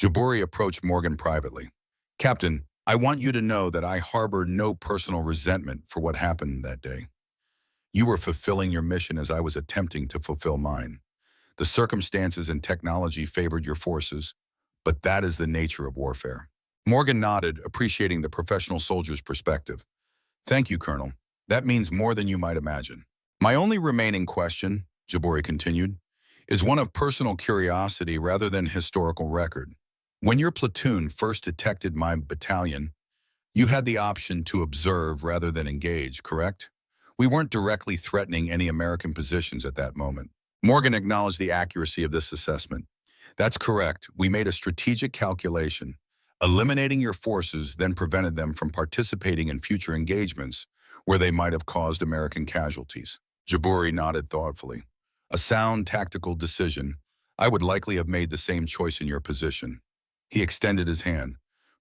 Jabori approached Morgan privately. Captain, I want you to know that I harbor no personal resentment for what happened that day. You were fulfilling your mission as I was attempting to fulfill mine. The circumstances and technology favored your forces, but that is the nature of warfare. Morgan nodded, appreciating the professional soldier's perspective. Thank you, Colonel. That means more than you might imagine. My only remaining question, Jabori continued, is one of personal curiosity rather than historical record. When your platoon first detected my battalion, you had the option to observe rather than engage, correct? We weren't directly threatening any American positions at that moment. Morgan acknowledged the accuracy of this assessment. That's correct. We made a strategic calculation. Eliminating your forces then prevented them from participating in future engagements where they might have caused American casualties. Jabori nodded thoughtfully. A sound tactical decision. I would likely have made the same choice in your position. He extended his hand.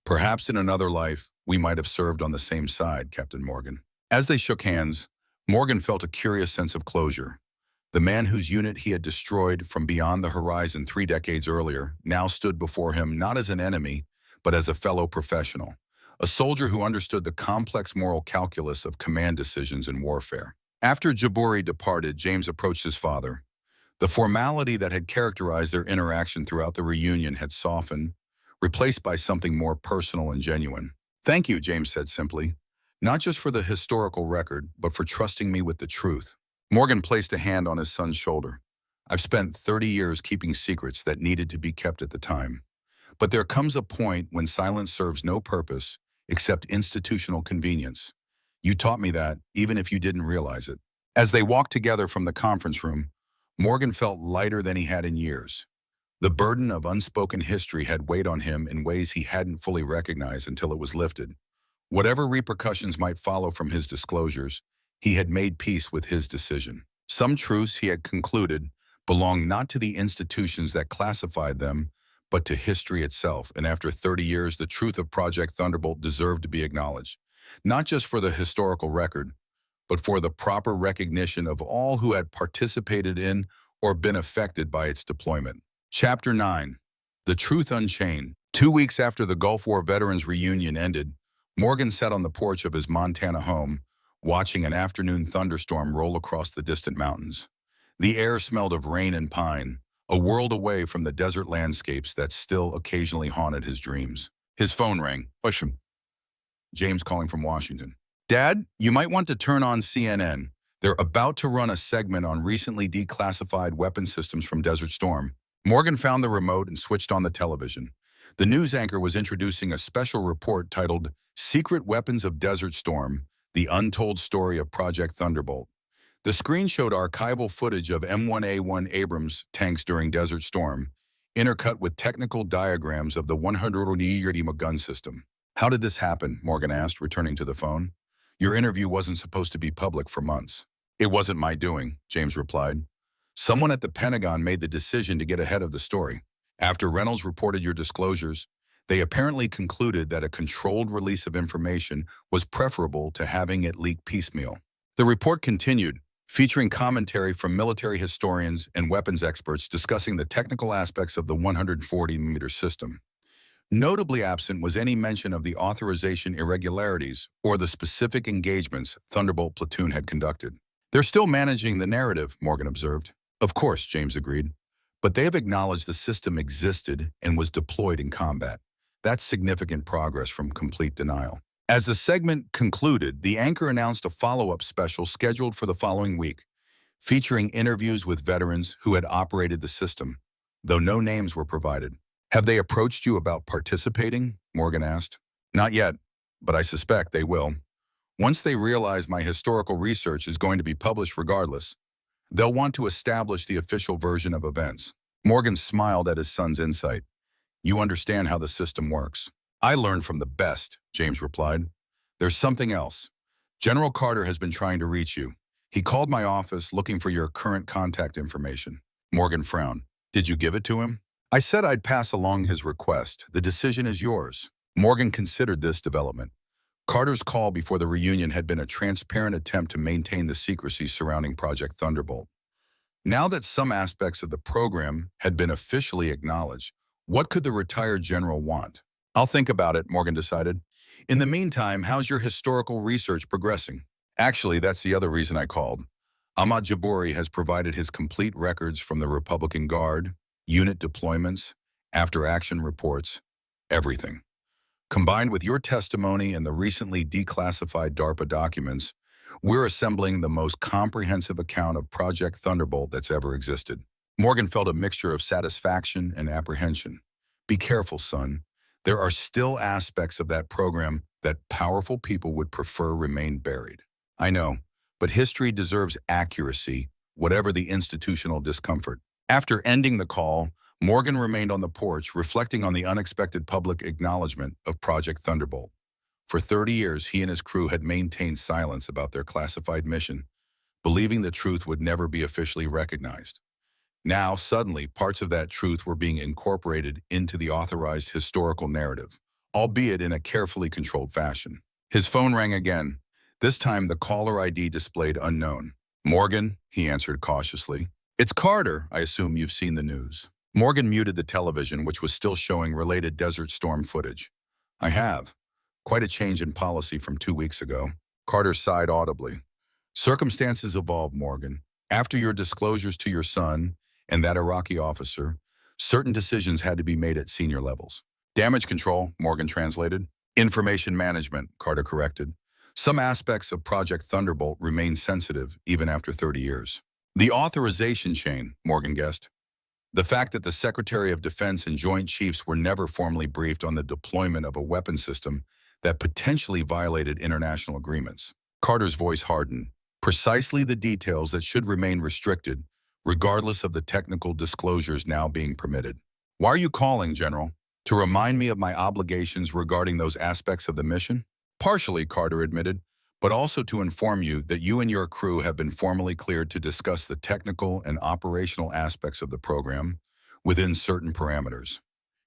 Perhaps in another life, we might have served on the same side, Captain Morgan. As they shook hands, Morgan felt a curious sense of closure. The man whose unit he had destroyed from beyond the horizon 3 decades earlier now stood before him not as an enemy, but as a fellow professional, a soldier who understood the complex moral calculus of command decisions in warfare. After Jabori departed, James approached his father. The formality that had characterized their interaction throughout the reunion had softened, replaced by something more personal and genuine. Thank you, James said simply, not just for the historical record, but for trusting me with the truth. Morgan placed a hand on his son's shoulder. I've spent 30 years keeping secrets that needed to be kept at the time. But there comes a point when silence serves no purpose except institutional convenience. You taught me that, even if you didn't realize it. As they walked together from the conference room, Morgan felt lighter than he had in years. The burden of unspoken history had weighed on him in ways he hadn't fully recognized until it was lifted. Whatever repercussions might follow from his disclosures, he had made peace with his decision. Some truths, he had concluded, belonged not to the institutions that classified them, but to history itself, and after 30 years, the truth of Project Thunderbolt deserved to be acknowledged, not just for the historical record, but for the proper recognition of all who had participated in or been affected by its deployment. Chapter 9. The Truth Unchained. 2 weeks after the Gulf War veterans reunion ended, Morgan sat on the porch of his Montana home, watching an afternoon thunderstorm roll across the distant mountains. The air smelled of rain and pine, a world away from the desert landscapes that still occasionally haunted his dreams. His phone rang. Push him. James calling from Washington. Dad, you might want to turn on CNN. They're about to run a segment on recently declassified weapon systems from Desert Storm. Morgan found the remote and switched on the television. The news anchor was introducing a special report titled Secret Weapons of Desert Storm, The Untold Story of Project Thunderbolt. The screen showed archival footage of M1A1 Abrams tanks during Desert Storm, intercut with technical diagrams of the 100 gun system. How did this happen? Morgan asked, returning to the phone. Your interview wasn't supposed to be public for months. It wasn't my doing, James replied. Someone at the Pentagon made the decision to get ahead of the story. After Reynolds reported your disclosures, they apparently concluded that a controlled release of information was preferable to having it leak piecemeal. The report continued, featuring commentary from military historians and weapons experts discussing the technical aspects of the 140mm system. Notably absent was any mention of the authorization irregularities or the specific engagements Thunderbolt platoon had conducted. They're still managing the narrative, Morgan observed. Of course, James agreed. But they have acknowledged the system existed and was deployed in combat. That's significant progress from complete denial. As the segment concluded, the anchor announced a follow-up special scheduled for the following week, featuring interviews with veterans who had operated the system, though no names were provided. Have they approached you about participating? Morgan asked. Not yet, but I suspect they will. Once they realize my historical research is going to be published regardless, they'll want to establish the official version of events. Morgan smiled at his son's insight. You understand how the system works. I learned from the best, James replied. There's something else. General Carter has been trying to reach you. He called my office looking for your current contact information. Morgan frowned. Did you give it to him? I said I'd pass along his request. The decision is yours. Morgan considered this development. Carter's call before the reunion had been a transparent attempt to maintain the secrecy surrounding Project Thunderbolt. Now that some aspects of the program had been officially acknowledged, what could the retired general want? I'll think about it, Morgan decided. In the meantime, how's your historical research progressing? Actually, that's the other reason I called. Ahmad Jabouri has provided his complete records from the Republican Guard, unit deployments, after-action reports, everything. Combined with your testimony and the recently declassified DARPA documents, we're assembling the most comprehensive account of Project Thunderbolt that's ever existed. Morgan felt a mixture of satisfaction and apprehension. Be careful, son. There are still aspects of that program that powerful people would prefer remain buried. I know, but history deserves accuracy, whatever the institutional discomfort. After ending the call, Morgan remained on the porch, reflecting on the unexpected public acknowledgement of Project Thunderbolt. For 30 years, he and his crew had maintained silence about their classified mission, believing the truth would never be officially recognized. Now, suddenly, parts of that truth were being incorporated into the authorized historical narrative, albeit in a carefully controlled fashion. His phone rang again. This time, the caller ID displayed unknown. Morgan, he answered cautiously. It's Carter. I assume you've seen the news. Morgan muted the television, which was still showing related Desert Storm footage. I have. Quite a change in policy from 2 weeks ago. Carter sighed audibly. Circumstances evolve, Morgan. After your disclosures to your son and that Iraqi officer, certain decisions had to be made at senior levels. Damage control, Morgan translated. Information management, Carter corrected. Some aspects of Project Thunderbolt remain sensitive even after 30 years. The authorization chain, Morgan guessed. The fact that the Secretary of Defense and Joint Chiefs were never formally briefed on the deployment of a weapon system that potentially violated international agreements. Carter's voice hardened. Precisely the details that should remain restricted, regardless of the technical disclosures now being permitted. Why are you calling, General? To remind me of my obligations regarding those aspects of the mission? Partially, Carter admitted, but also to inform you that you and your crew have been formally cleared to discuss the technical and operational aspects of the program within certain parameters.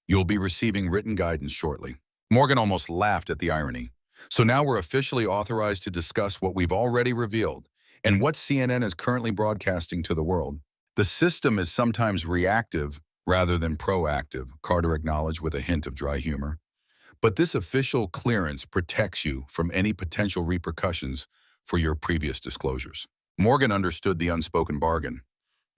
You'll be receiving written guidance shortly. Morgan almost laughed at the irony. So now we're officially authorized to discuss what we've already revealed and what CNN is currently broadcasting to the world. The system is sometimes reactive rather than proactive, Carter acknowledged with a hint of dry humor. But this official clearance protects you from any potential repercussions for your previous disclosures. Morgan understood the unspoken bargain.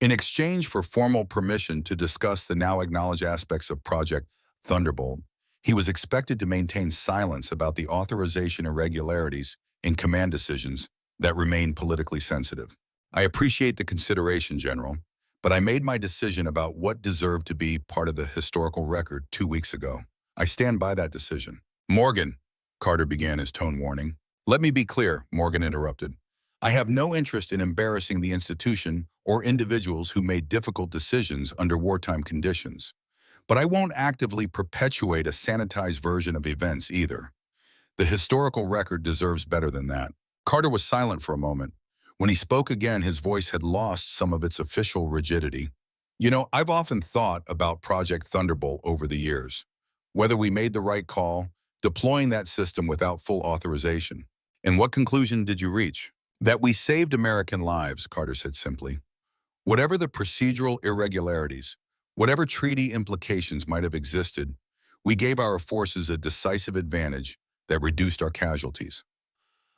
In exchange for formal permission to discuss the now acknowledged aspects of Project Thunderbolt, he was expected to maintain silence about the authorization irregularities in command decisions that remain politically sensitive. I appreciate the consideration, General, but I made my decision about what deserved to be part of the historical record 2 weeks ago. I stand by that decision. Morgan, Carter began, his tone warning. Let me be clear, Morgan interrupted. I have no interest in embarrassing the institution or individuals who made difficult decisions under wartime conditions. But I won't actively perpetuate a sanitized version of events either. The historical record deserves better than that. Carter was silent for a moment. When he spoke again, his voice had lost some of its official rigidity. You know, I've often thought about Project Thunderbolt over the years. Whether we made the right call, deploying that system without full authorization. And what conclusion did you reach? That we saved American lives, Carter said simply. Whatever the procedural irregularities, whatever treaty implications might have existed, we gave our forces a decisive advantage that reduced our casualties.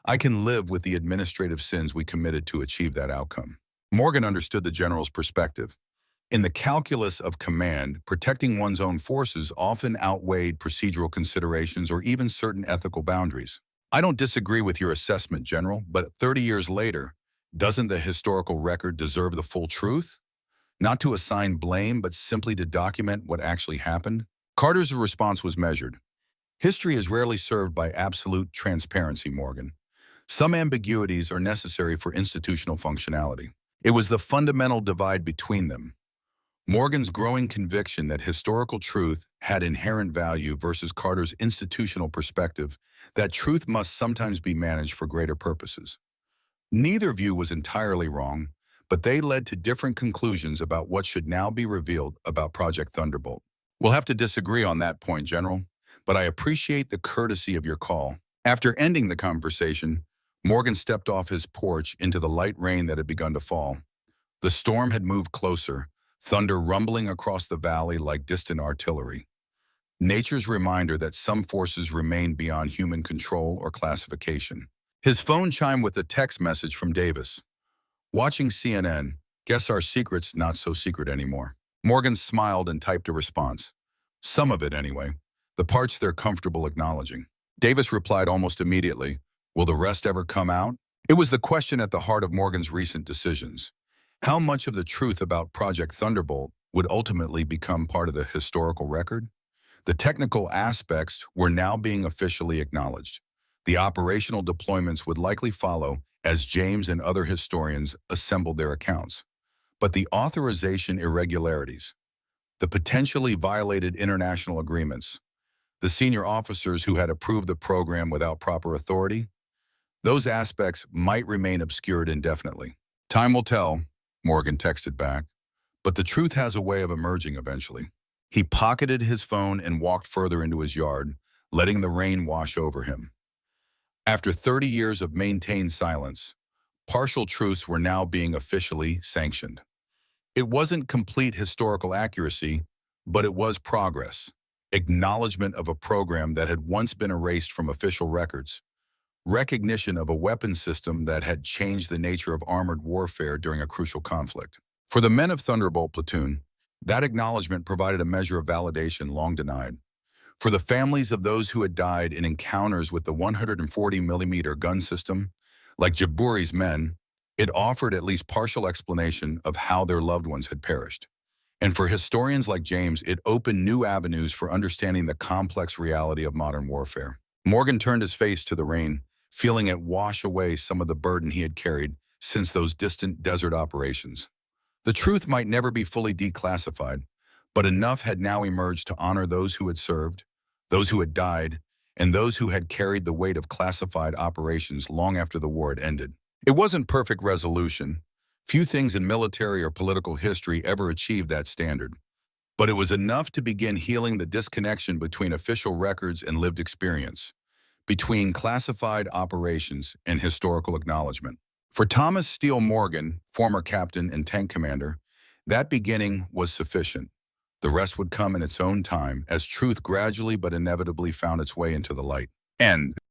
I can live with the administrative sins we committed to achieve that outcome. Morgan understood the general's perspective. In the calculus of command, protecting one's own forces often outweighed procedural considerations or even certain ethical boundaries. I don't disagree with your assessment, General, but 30 years later, doesn't the historical record deserve the full truth? Not to assign blame, but simply to document what actually happened? Carter's response was measured. History is rarely served by absolute transparency, Morgan. Some ambiguities are necessary for institutional functionality. It was the fundamental divide between them. Morgan's growing conviction that historical truth had inherent value versus Carter's institutional perspective that truth must sometimes be managed for greater purposes. Neither view was entirely wrong, but they led to different conclusions about what should now be revealed about Project Thunderbolt. We'll have to disagree on that point, General, but I appreciate the courtesy of your call. After ending the conversation, Morgan stepped off his porch into the light rain that had begun to fall. The storm had moved closer, thunder rumbling across the valley like distant artillery. Nature's reminder that some forces remain beyond human control or classification. His phone chimed with a text message from Davis. Watching CNN, guess our secret's not so secret anymore. Morgan smiled and typed a response. Some of it, anyway. The parts they're comfortable acknowledging. Davis replied almost immediately, will the rest ever come out? It was the question at the heart of Morgan's recent decisions. How much of the truth about Project Thunderbolt would ultimately become part of the historical record? The technical aspects were now being officially acknowledged. The operational deployments would likely follow as James and other historians assembled their accounts. But the authorization irregularities, the potentially violated international agreements, the senior officers who had approved the program without proper authority, those aspects might remain obscured indefinitely. Time will tell, Morgan texted back, but the truth has a way of emerging eventually. He pocketed his phone and walked further into his yard, letting the rain wash over him. After 30 years of maintained silence, partial truths were now being officially sanctioned. It wasn't complete historical accuracy, but it was progress, acknowledgement of a program that had once been erased from official records, recognition of a weapons system that had changed the nature of armored warfare during a crucial conflict. For the men of Thunderbolt Platoon, that acknowledgement provided a measure of validation long denied. For the families of those who had died in encounters with the 140mm gun system, like Jabouri's men, it offered at least partial explanation of how their loved ones had perished. And for historians like James, it opened new avenues for understanding the complex reality of modern warfare. Morgan turned his face to the rain, feeling it wash away some of the burden he had carried since those distant desert operations. The truth might never be fully declassified, but enough had now emerged to honor those who had served, those who had died, and those who had carried the weight of classified operations long after the war had ended. It wasn't perfect resolution. Few things in military or political history ever achieved that standard. But it was enough to begin healing the disconnection between official records and lived experience, between classified operations and historical acknowledgement. For Thomas Steele Morgan, former captain and tank commander, that beginning was sufficient. The rest would come in its own time as truth gradually but inevitably found its way into the light. End.